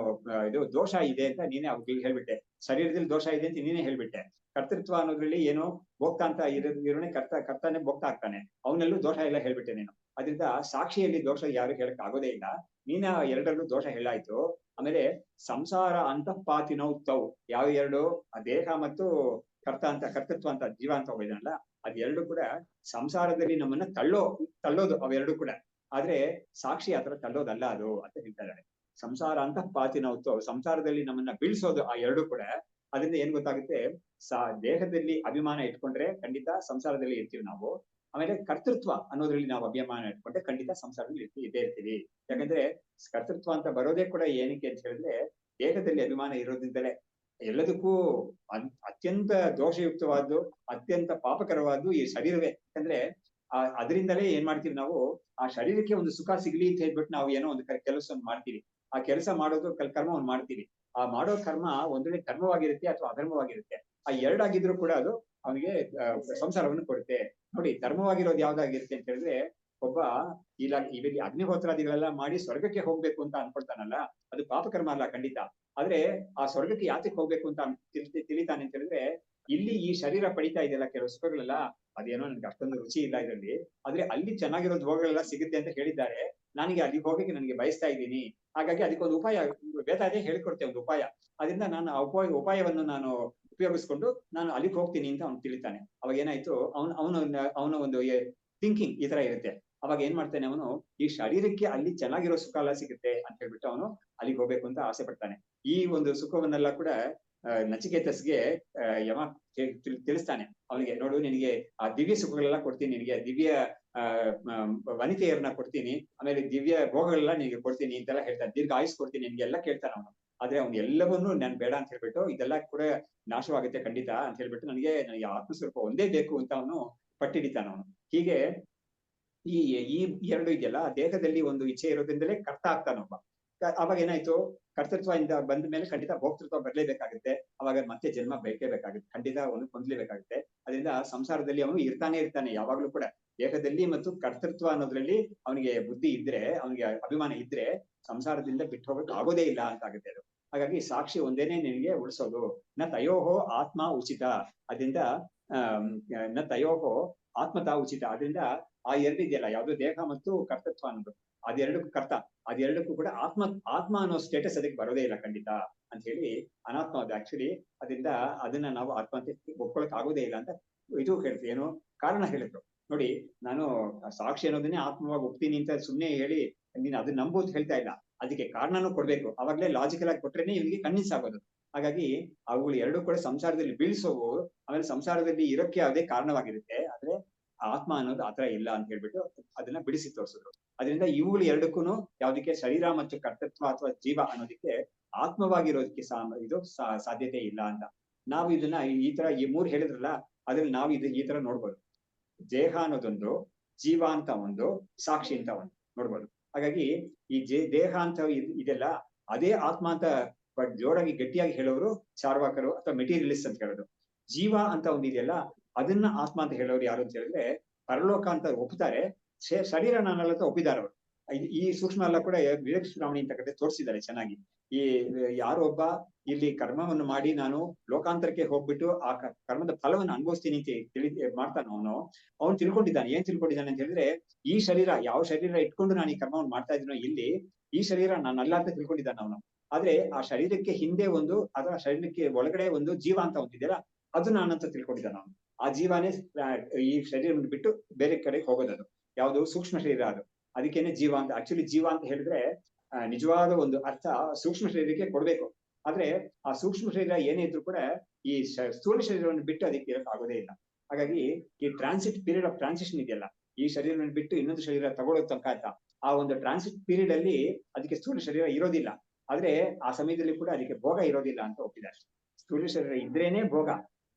ಇದು ದೋಷ ಇದೆ ಅಂತ ನೀನೇ ಅವ್ರಿಗೆ ಹೇಳ್ಬಿಟ್ಟೆ, ಶರೀರದಲ್ಲಿ ದೋಷ ಇದೆ ಅಂತ ನೀನೇ ಹೇಳ್ಬಿಟ್ಟೆ. ಕರ್ತೃತ್ವ ಅನ್ನೋದ್ರಲ್ಲಿ ಏನು ಭೋಕ್ತ ಅಂತ ಇರೋನೇ ಕರ್ತಾನೆ ಭೋಕ್ತ ಆಗ್ತಾನೆ, ಅವನಲ್ಲೂ ದೋಷ ಎಲ್ಲ ಹೇಳ್ಬಿಟ್ಟೆ ನೀನು. ಅದರಿಂದ ಸಾಕ್ಷಿಯಲ್ಲಿ ದೋಷ ಯಾರು ಹೇಳಕ್ ಆಗೋದೇ ಇಲ್ಲ, ನೀನ 2ರಲ್ಲೂ ದೋಷ ಹೇಳಾಯ್ತು. ಆಮೇಲೆ ಸಂಸಾರ ಅಂತಃಪಾತಿನೌತೌ, ಯಾವ 2 ದೇಹ ಮತ್ತು ಕರ್ತೃತ್ವ ಅಂತ ಜೀವ ಅಂತ ಹೋಗಿದಾನಲ್ಲ, ಅದೆರಡು ಕೂಡ ಸಂಸಾರದಲ್ಲಿ ನಮ್ಮನ್ನ ತಳ್ಳೋದು ಅವೆರಡು ಕೂಡ. ಆದ್ರೆ ಸಾಕ್ಷಿ ಆತರ ತಳ್ಳೋದಲ್ಲ ಅದು ಅಂತ ಹೇಳ್ತಾ ಇದ್ದಾರೆ. ಸಂಸಾರ ಅಂತಃಪಾತಿನೌತೌ, ಸಂಸಾರದಲ್ಲಿ ನಮ್ಮನ್ನ ಬೀಳ್ಸೋದು ಆ 2 ಕೂಡ. ಅದರಿಂದ ಏನ್ ಗೊತ್ತಾಗುತ್ತೆ, ದೇಹದಲ್ಲಿ ಅಭಿಮಾನ ಇಟ್ಕೊಂಡ್ರೆ ಖಂಡಿತ ಸಂಸಾರದಲ್ಲಿ ಇರ್ತೀವಿ ನಾವು. ಆಮೇಲೆ ಕರ್ತೃತ್ವ ಅನ್ನೋದ್ರಲ್ಲಿ ನಾವು ಅಭಿಮಾನ ಇಟ್ಕೊಂಡ್ರೆ ಖಂಡಿತ ಸಂಸಾರದಲ್ಲಿ ಇದ್ದೇ ಇರ್ತೀವಿ. ಯಾಕಂದ್ರೆ ಕರ್ತೃತ್ವ ಅಂತ ಬರೋದೇ ಕೂಡ ಏನಕ್ಕೆ ಅಂತ ಹೇಳಿದ್ರೆ, ದೇಹದಲ್ಲಿ ಅಭಿಮಾನ ಇರೋದ್ರಿಂದಲೇ. ಎಲ್ಲದಕ್ಕೂ ಅತ್ಯಂತ ದೋಷಯುಕ್ತವಾದ್ದು, ಅತ್ಯಂತ ಪಾಪಕರವಾದ್ದು ಈ ಶರೀರವೇ. ಯಾಕಂದ್ರೆ ಅದರಿಂದಲೇ ಏನ್ ಮಾಡ್ತೀವಿ ನಾವು, ಆ ಶರೀರಕ್ಕೆ ಒಂದು ಸುಖ ಸಿಗ್ಲಿ ಅಂತ ಹೇಳ್ಬಿಟ್ಟು ನಾವು ಏನೋ ಒಂದು ಕೆಲಸವನ್ನು ಮಾಡ್ತೀವಿ. ಆ ಕೆಲಸ ಮಾಡೋದು ಕರ್ಮವನ್ನು ಮಾಡ್ತೀವಿ. ಆ ಮಾಡೋ ಕರ್ಮ ಒಂದೊಳ್ಳೆ ಧರ್ಮವಾಗಿರುತ್ತೆ ಅಥವಾ ಅಧರ್ಮವಾಗಿರುತ್ತೆ. ಆ 2 ಆಗಿದ್ರು ಕೂಡ ಅದು ಅವನಿಗೆ ಸಂಸಾರವನ್ನು ಕೊಡುತ್ತೆ. ನೋಡಿ, ಧರ್ಮವಾಗಿರೋದು ಯಾವ್ದಾಗಿರುತ್ತೆ ಅಂತ ಹೇಳಿದ್ರೆ, ಒಬ್ಬ ಇವಾಗ ಅಗ್ನಿಹೋತ್ರಾದಿಗಳೆಲ್ಲ ಮಾಡಿ ಸ್ವರ್ಗಕ್ಕೆ ಹೋಗ್ಬೇಕು ಅಂತ ಅನ್ಕೊಳ್ತಾನಲ್ಲ, ಅದು ಪಾಪಕರ್ಮ ಅಲ್ಲ ಖಂಡಿತ. ಆದ್ರೆ ಆ ಸ್ವರ್ಗಕ್ಕೆ ಯಾತಕ್ಕೆ ಹೋಗ್ಬೇಕು ಅಂತ ತಿಳಿತಾನೆ ಅಂತ ಹೇಳಿದ್ರೆ, ಇಲ್ಲಿ ಈ ಶರೀರ ಪಡಿತಾ ಇದೆಯಲ್ಲ ಕೆಲವು ಸುಖಗಳೆಲ್ಲ, ಅದೇನೋ ನನ್ಗೆ ಅಷ್ಟೊಂದು ರುಚಿ ಇಲ್ಲ ಇದರಲ್ಲಿ, ಆದ್ರೆ ಅಲ್ಲಿ ಚೆನ್ನಾಗಿರೋದು ಭೋಗಗಳೆಲ್ಲ ಸಿಗುತ್ತೆ ಅಂತ ಹೇಳಿದ್ದಾರೆ, ನನಗೆ ಅಲ್ಲಿಗೆ ಹೋಗಕ್ಕೆ ನನಗೆ ಬಯಸ್ತಾ ಇದ್ದೀನಿ. ಹಾಗಾಗಿ ಅದಕ್ಕೊಂದು ಉಪಾಯ ವೇದಾದೇ ಹೇಳ್ಕೊಡ್ತೇವೆ, ಒಂದು ಉಪಾಯ. ಅದರಿಂದ ನಾನು ಆ ಉಪಾಯವನ್ನು ನಾನು ಉಪಯೋಗಿಸ್ಕೊಂಡು ನಾನು ಅಲ್ಲಿಗೆ ಹೋಗ್ತೀನಿ ಅಂತ ಅವ್ನು ತಿಳಿತಾನೆ. ಅವಾಗ ಏನಾಯ್ತು, ಅವನ ಒಂದು ಥಿಂಕಿಂಗ್ ಈ ತರ ಇರುತ್ತೆ. ಅವಾಗ ಏನ್ ಮಾಡ್ತಾನೆ ಅವನು, ಈ ಶರೀರಕ್ಕೆ ಅಲ್ಲಿ ಚೆನ್ನಾಗಿರೋ ಸುಖ ಎಲ್ಲ ಸಿಗುತ್ತೆ ಅಂತ ಹೇಳ್ಬಿಟ್ಟು ಅವನು ಅಲ್ಲಿಗೆ ಹೋಗ್ಬೇಕು ಅಂತ ಆಸೆ ಪಡ್ತಾನೆ. ಈ ಒಂದು ಸುಖವನ್ನೆಲ್ಲ ಕೂಡ ನಚಿಕೇತಸ್ಗೆ ಯಮ ತಿಳಿಸ್ತಾನೆ. ಅವನಿಗೆ, ನೋಡು, ನಿನಗೆ ಆ ದಿವ್ಯ ಸುಖಗಳೆಲ್ಲ ಕೊಡ್ತೀನಿ, ನಿನಗೆ ದಿವ್ಯ ವನಿತೆಯರನ್ನ ಕೊಡ್ತೀನಿ, ಆಮೇಲೆ ದಿವ್ಯ ಭೋಗಗಳೆಲ್ಲ ನಿನಗೆ ಕೊಡ್ತೀನಿ ಅಂತೆಲ್ಲ ಹೇಳ್ತಾನೆ. ದೀರ್ಘ ಆಯುಸ್ ಕೊಡ್ತೀನಿ ನಿನ್ಗೆಲ್ಲ ಕೇಳ್ತಾನೆ ಅವನು. ಆದ್ರೆ ಅವ್ನು ಎಲ್ಲವನ್ನೂ ನಾನು ಬೇಡ ಅಂತ ಹೇಳ್ಬಿಟ್ಟು, ಇದೆಲ್ಲ ಕೂಡ ನಾಶವಾಗುತ್ತೆ ಖಂಡಿತ ಅಂತ ಹೇಳ್ಬಿಟ್ಟು, ನನಗೆ ಆತ್ಮಸ್ವರೂಪ ಒಂದೇ ಬೇಕು ಅಂತ ಅವನು ಪಟ್ಟಿಡಿತಾನ ಅವನು. ಹೀಗೆ ಈ 2 ಇದೆಯಲ್ಲ, ದೇಹದಲ್ಲಿ ಒಂದು ಇಚ್ಛೆ ಇರೋದ್ರಿಂದಲೇ ಕರ್ತ ಆಗ್ತಾನೊಬ್ಬ. ಅವಾಗ ಏನಾಯ್ತು, ಕರ್ತೃತ್ವ ಇಂದ ಬಂದ ಮೇಲೆ ಖಂಡಿತ ಭೋಕ್ತೃತ್ವ ಬರ್ಲೇಬೇಕಾಗುತ್ತೆ. ಅವಾಗ ಮತ್ತೆ ಜನ್ಮ ಬೇಕಾಗುತ್ತೆ, ಖಂಡಿತ ಅವನು ಹೊಂದ್ಲೇಬೇಕಾಗುತ್ತೆ. ಅದರಿಂದ ಸಂಸಾರದಲ್ಲಿ ಅವನು ಇರ್ತಾನೆ ಯಾವಾಗ್ಲೂ ಕೂಡ. ದೇಹದಲ್ಲಿ ಮತ್ತು ಕರ್ತೃತ್ವ ಅನ್ನೋದ್ರಲ್ಲಿ ಅವನಿಗೆ ಬುದ್ಧಿ ಇದ್ರೆ, ಅವನಿಗೆ ಅಭಿಮಾನ ಇದ್ರೆ ಸಂಸಾರದಿಂದ ಬಿಟ್ಟು ಹೋಗಕ್ಕೆ ಆಗೋದೇ ಇಲ್ಲ ಅಂತ ಆಗುತ್ತೆ ಅದು. ಹಾಗಾಗಿ ಸಾಕ್ಷಿ ಒಂದೇನೆ ನಿನಗೆ ಉಳಿಸೋದು. ನ ತಯೋಹೋ ಆತ್ಮ ಉಚಿತ, ಅದರಿಂದ ನ ತಯೋಹೋ ಆತ್ಮತಾ ಉಚಿತ. ಅದರಿಂದ ಆ 2 ಇದೆಯಲ್ಲ, ಯಾವ್ದು ದೇಹ ಮತ್ತು ಕರ್ತೃತ್ವ ಅನ್ನೋದು, ಅದೆರಡಕ್ಕೂ ಕರ್ತ, ಅದೆರಡಕ್ಕೂ ಕೂಡ ಆತ್ಮ ಅನ್ನೋ ಸ್ಟೇಟಸ್ ಅದಕ್ಕೆ ಬರೋದೇ ಇಲ್ಲ ಖಂಡಿತ ಅಂತ ಹೇಳಿ, ಅನಾತ್ಮ ಅದು ಆಕ್ಚುಲಿ. ಅದರಿಂದ ಅದನ್ನ ನಾವು ಆತ್ಮ ಅಂತ ಒಪ್ಕೊಳಕ್ ಆಗೋದೇ ಇಲ್ಲ ಅಂತ ಇದು ಹೇಳ್ತೀವಿ. ಏನು ಕಾರಣ ಹೇಳಿದ್ರು ನೋಡಿ. ನಾನು ಸಾಕ್ಷಿ ಅನ್ನೋದನ್ನೇ ಆತ್ಮವಾಗಿ ಒಪ್ತೀನಿ ಅಂತ ಸುಮ್ನೆ ಹೇಳಿ ನೀನು ಅದನ್ನ ನಂಬೋದು ಹೇಳ್ತಾ ಇಲ್ಲ, ಅದಕ್ಕೆ ಕಾರಣನೂ ಕೊಡ್ಬೇಕು. ಅವಾಗ್ಲೇ ಲಾಜಿಕಲ್ ಆಗಿ ಕೊಟ್ರೇನೆ ಇವನಿಗೆ ಕನ್ವಿನ್ಸ್ ಆಗೋದು. ಹಾಗಾಗಿ ಅವುಗಳು 2 ಕೂಡ ಸಂಸಾರದಲ್ಲಿ ಬೀಳ್ಸೋವು, ಆಮೇಲೆ ಸಂಸಾರದಲ್ಲಿ ಇರೋಕ್ಕೆ ಯಾವುದೇ ಕಾರಣವಾಗಿರುತ್ತೆ. ಆದ್ರೆ ಆತ್ಮ ಅನ್ನೋದು ಆತರ ಇಲ್ಲ ಅಂತ ಹೇಳ್ಬಿಟ್ಟು ಅದನ್ನ ಬಿಡಿಸಿ ತೋರಿಸಿದ್ರು. ಅದರಿಂದ ಇವುಗಳು 2ಕ್ಕೂ ಯಾವ್ದಕ್ಕೆ ಶರೀರ ಮತ್ತು ಕರ್ತೃತ್ವ ಅಥವಾ ಜೀವ ಅನ್ನೋದಕ್ಕೆ ಆತ್ಮವಾಗಿರೋದಕ್ಕೆ ಇದು ಸಾಧ್ಯತೆ ಇಲ್ಲ ಅಂತ ನಾವು ಇದನ್ನ ಈ ತರ ಈ 3 ಹೇಳಿದ್ರಲ್ಲ, ಅದ್ರಲ್ಲಿ ನಾವು ಈ ತರ ನೋಡ್ಬೋದು. ದೇಹ ಅನ್ನೋದೊಂದು, ಜೀವ ಅಂತ ಒಂದು, ಸಾಕ್ಷಿ ಅಂತ ಒಂದು ನೋಡ್ಬೋದು. ಹಾಗಾಗಿ ಈ ದೇಹ ಅಂತ ಇದೆಲ್ಲ ಅದೇ ಆತ್ಮ ಅಂತ ಜೋರಾಗಿ ಗಟ್ಟಿಯಾಗಿ ಹೇಳೋರು ಚಾರ್ವಾಕರು ಅಥವಾ ಮೆಟೀರಿಯಲಿಸ್ಟ್ ಅಂತ ಹೇಳೋದು. ಜೀವ ಅಂತ ಒಂದು ಇದೆಯಲ್ಲ, ಅದನ್ನ ಆತ್ಮ ಅಂತ ಹೇಳೋರು ಯಾರು ಅಂತ ಹೇಳಿದ್ರೆ ಪರಲೋಕ ಅಂತ ಒಪ್ತಾರೆ, ಶರೀರ ನಾನಲ್ಲ ಅಂತ ಒಪ್ಪಿದಾರವರು. ಈ ಸೂಕ್ಷ್ಮ ಎಲ್ಲ ಕೂಡ ವಿವೇಕ ಚೂಡಾಮಣಿ ಅಂತ ಕಡೆ ತೋರಿಸಿದ್ದಾರೆ ಚೆನ್ನಾಗಿ. ಈ ಯಾರೋ ಒಬ್ಬ ಇಲ್ಲಿ ಕರ್ಮವನ್ನು ಮಾಡಿ ನಾನು ಲೋಕಾಂತರಕ್ಕೆ ಹೋಗ್ಬಿಟ್ಟು ಆ ಕರ್ಮದ ಫಲವನ್ನು ಅನುಭವಿಸ್ತೀನಿ ಅಂತ ಮಾಡ್ತಾನ ಅವನು ತಿಳ್ಕೊಂಡಿದ್ದಾನೆ. ಏನ್ ತಿಳ್ಕೊಂಡಿದ್ದಾನೆ ಅಂತ ಹೇಳಿದ್ರೆ, ಈ ಶರೀರ ಯಾವ ಶರೀರ ಇಟ್ಕೊಂಡು ನಾನು ಈ ಕರ್ಮವನ್ನು ಮಾಡ್ತಾ ಇದ್ದೀನೋ ಇಲ್ಲಿ ಈ ಶರೀರ ನಾನಲ್ಲ ಅಂತ ತಿಳ್ಕೊಂಡಿದ್ದಾನೆ ಅವನು. ಆದ್ರೆ ಆ ಶರೀರಕ್ಕೆ ಹಿಂದೆ ಒಂದು ಅಥವಾ ಶರೀರಕ್ಕೆ ಒಳಗಡೆ ಒಂದು ಜೀವ ಅಂತ ಒಂದಿದೆಯಲ್ಲ, ಅದು ನಾನಂತ ತಿಳ್ಕೊಂಡಿದ್ದಾನೆ ಅವನು. ಆ ಜೀವನೇ ಈ ಶರೀರವನ್ನು ಬಿಟ್ಟು ಬೇರೆ ಕಡೆ ಹೋಗೋದದು. ಯಾವುದು ಸೂಕ್ಷ್ಮ ಶರೀರ ಅದು. ಅದಕ್ಕೇನೆ ಜೀವ ಅಂತ. ಆಕ್ಚುಲಿ ಜೀವ ಅಂತ ಹೇಳಿದ್ರೆ ನಿಜವಾದ ಒಂದು ಅರ್ಥ ಸೂಕ್ಷ್ಮ ಶರೀರಕ್ಕೆ ಕೊಡ್ಬೇಕು. ಆದ್ರೆ ಆ ಸೂಕ್ಷ್ಮ ಶರೀರ ಏನೇ ಇದ್ರು ಕೂಡ ಈ ಸ್ಥೂಲ ಶರೀರವನ್ನು ಬಿಟ್ಟು ಅದಕ್ಕೆ ಇರಕ್ ಆಗೋದೇ ಇಲ್ಲ. ಹಾಗಾಗಿ ಈ ಪೀರಿಯಡ್ ಆಫ್ ಟ್ರಾನ್ಸಿಷನ್ ಇದೆಯಲ್ಲ, ಈ ಶರೀರವನ್ನು ಬಿಟ್ಟು ಇನ್ನೊಂದು ಶರೀರ ತಗೊಳ್ಳೋ ತನಕ ಆ ಒಂದು ಟ್ರಾನ್ಸಿಟ್ ಪೀರಿಯಡ್ ಅಲ್ಲಿ ಅದಕ್ಕೆ ಸ್ಥೂಲ ಶರೀರ ಇರೋದಿಲ್ಲ. ಆದ್ರೆ ಆ ಸಮಯದಲ್ಲಿ ಕೂಡ ಅದಕ್ಕೆ ಭೋಗ ಇರೋದಿಲ್ಲ ಅಂತ ಒಪ್ಪಿದ್ದಾರೆ. ಸ್ಥೂಲ ಶರೀರ ಇದ್ರೇನೆ ಭೋಗ,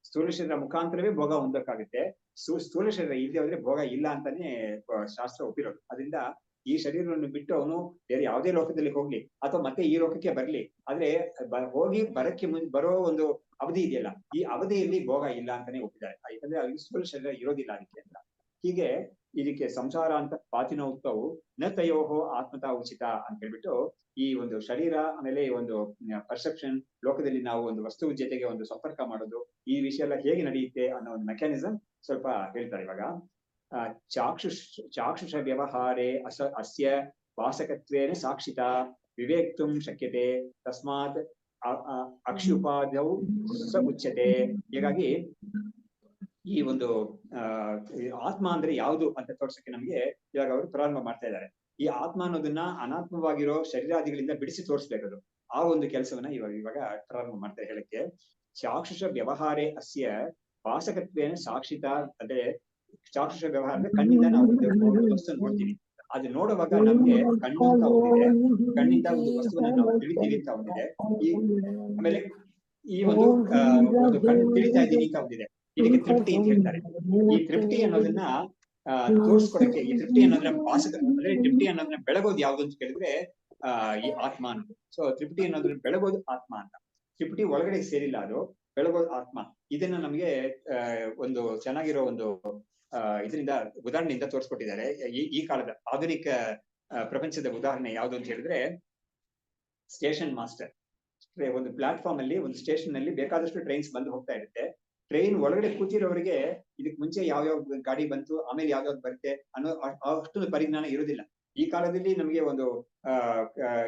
ಸ್ಥೂಲ ಶರೀರ ಮುಖಾಂತರವೇ ಭೋಗ ಹೊಂದಕ್ಕಾಗುತ್ತೆ. ಸ್ಥೂಲ ಶರೀರ ಇಲ್ಲದೆ ಹೋದ್ರೆ ಭೋಗ ಇಲ್ಲ ಅಂತಾನೆ ಶಾಸ್ತ್ರ ಒಪ್ಪಿರೋದು. ಅದರಿಂದ ಈ ಶರೀರವನ್ನು ಬಿಟ್ಟು ಅವನು ಬೇರೆ ಯಾವುದೇ ಲೋಕದಲ್ಲಿ ಹೋಗ್ಲಿ ಅಥವಾ ಮತ್ತೆ ಈ ಲೋಕಕ್ಕೆ ಬರ್ಲಿ, ಆದ್ರೆ ಹೋಗಿ ಬರೋ ಒಂದು ಅವಧಿ ಇದೆಯಲ್ಲ, ಈ ಅವಧಿಯಲ್ಲಿ ಭೋಗ ಇಲ್ಲ ಅಂತಾನೆ ಒಪ್ಪಿದ್ದಾರೆ. ಯಾಕಂದ್ರೆ ಅಲ್ಲಿ ಸ್ಥೂಲ ಶರೀರ ಇರೋದಿಲ್ಲ ಅದಕ್ಕೆ ಅಂತ. ಹೀಗೆ ಇದಕ್ಕೆ ಸಂಸಾರ ಅಂತ ಪಾತಿನ ಉತ್ತವು ನ ತಯೋಹೋ ಆತ್ಮತಾ ಉಚಿತ ಅಂತ ಹೇಳ್ಬಿಟ್ಟು ಈ ಒಂದು ಶರೀರ ಆಮೇಲೆ ಒಂದು ಪರ್ಸೆಪ್ಷನ್ ಲೋಕದಲ್ಲಿ ನಾವು ಒಂದು ವಸ್ತು ಜೊತೆಗೆ ಒಂದು ಸಂಪರ್ಕ ಮಾಡೋದು, ಈ ವಿಷಯ ಎಲ್ಲ ಹೇಗೆ ನಡೆಯುತ್ತೆ ಅನ್ನೋ ಒಂದು ಮೆಕ್ಯಾನಿಸಮ್ ಸ್ವಲ್ಪ ಹೇಳ್ತಾರೆ ಇವಾಗ. ಚಾಕ್ಷುಷ ವ್ಯವಹಾರೇ ಅಸ್ಯ ವಾಸಕತ್ವೇನ ಸಾಕ್ಷಿತ ವಿವೇಕ್ತುಂ ಶಕ್ಯತೆ ತಸ್ಮಾತ್ ಅಕ್ಷುಪಾದೌ ಸ ಉಚ್ಯತೆ. ಹೀಗಾಗಿ ಈ ಒಂದು ಆತ್ಮ ಅಂದ್ರೆ ಯಾವುದು ಅಂತ ತೋರ್ಸಕ್ಕೆ ನಮ್ಗೆ ಇವಾಗ ಅವರು ಪ್ರಾರಂಭ ಮಾಡ್ತಾ ಇದ್ದಾರೆ. ಈ ಆತ್ಮ ಅನ್ನೋದನ್ನ ಅನಾತ್ಮವಾಗಿರೋ ಶರೀರಾದಿಗಳಿಂದ ಬಿಡಿಸಿ ತೋರಿಸ್ಬೇಕದು. ಆ ಒಂದು ಕೆಲಸವನ್ನ ಇವಾಗ ಪ್ರಾರಂಭ ಮಾಡ್ತಾರೆ ಹೇಳಕ್ಕೆ. ಚಾಕ್ಷುಷ ವ್ಯವಹಾರೇ ಅಸ್ಯ ವಾಸಕತ್ವೇನ ಸಾಕ್ಷಿತ ಅಂದ್ರೆ ಚಾಕ್ಷುಷ ವ್ಯವಹಾರ ಅಂದ್ರೆ ಕಣ್ಣಿಂದ ನಾವು ವಸ್ತು ನೋಡ್ತೀವಿ. ಅದು ನೋಡುವಾಗ ನಮ್ಗೆ ಕಣ್ಣು ಅಂತ ಒಂದಿದೆ, ಕಣ್ಣಿಂದ ಒಂದು ವಸ್ತುವನ್ನ ನಾವು ತಿಳಿತೀವಿ ಅಂತ ಒಂದಿದೆ. ಆಮೇಲೆ ಈ ಒಂದು ಕಣ್ಣು ತಿಳಿತಾ ಇದ್ದೀನಿ ಅಂತ ಒಂದಿದೆ. ಇದಕ್ಕೆ ತೃಪ್ತಿ ಅಂತ ಹೇಳ್ತಾರೆ. ಈ ತೃಪ್ತಿ ಅನ್ನೋದನ್ನ ತೋರ್ಸ್ಕೊಡಕ್ಕೆ, ಈ ತೃಪ್ತಿ ಅನ್ನೋದ್ರ ವಾಸಕ ಅಂದ್ರೆ ತೃಪ್ತಿ ಅನ್ನೋದನ್ನ ಬೆಳಗೋದು ಯಾವ್ದು ಅಂತ ಕೇಳಿದ್ರೆ ಈ ಆತ್ಮ ಅನ್ನೋದು. ಸೊ ತೃಪ್ತಿ ಅನ್ನೋದನ್ನ ಬೆಳಗೋದು ಆತ್ಮ ಅಂತ. ತೃಪ್ತಿ ಒಳಗಡೆ ಸೇರಿಲ್ಲ, ಅದು ಬೆಳಗೋದು ಆತ್ಮ. ಇದನ್ನ ನಮ್ಗೆ ಒಂದು ಚೆನ್ನಾಗಿರೋ ಒಂದು ಇದರಿಂದ ಉದಾಹರಣೆಯಿಂದ ತೋರಿಸ್ಕೊಟ್ಟಿದ್ದಾರೆ. ಈ ಕಾಲದ ಆಧುನಿಕ ಪ್ರಪಂಚದ ಉದಾಹರಣೆ ಯಾವ್ದು ಅಂತ ಹೇಳಿದ್ರೆ ಸ್ಟೇಷನ್ ಮಾಸ್ಟರ್. ಒಂದು ಪ್ಲಾಟ್ಫಾರ್ಮ್ ಅಲ್ಲಿ ಒಂದು ಸ್ಟೇಷನ್ ಅಲ್ಲಿ ಬೇಕಾದಷ್ಟು ಟ್ರೈನ್ಸ್ ಬಂದು ಹೋಗ್ತಾ ಇರುತ್ತೆ. ಟ್ರೈನ್ ಒಳಗಡೆ ಕೂತಿರೋರಿಗೆ ಇದಕ್ ಮುಂಚೆ ಯಾವ್ಯಾವ ಗಾಡಿ ಬಂತು ಆಮೇಲೆ ಯಾವ್ಯಾವ್ದು ಬರುತ್ತೆ ಅನ್ನೋ ಅಷ್ಟೊಂದು ಪರಿಜ್ಞಾನ ಇರೋದಿಲ್ಲ. ಈ ಕಾಲದಲ್ಲಿ ನಮಗೆ ಒಂದು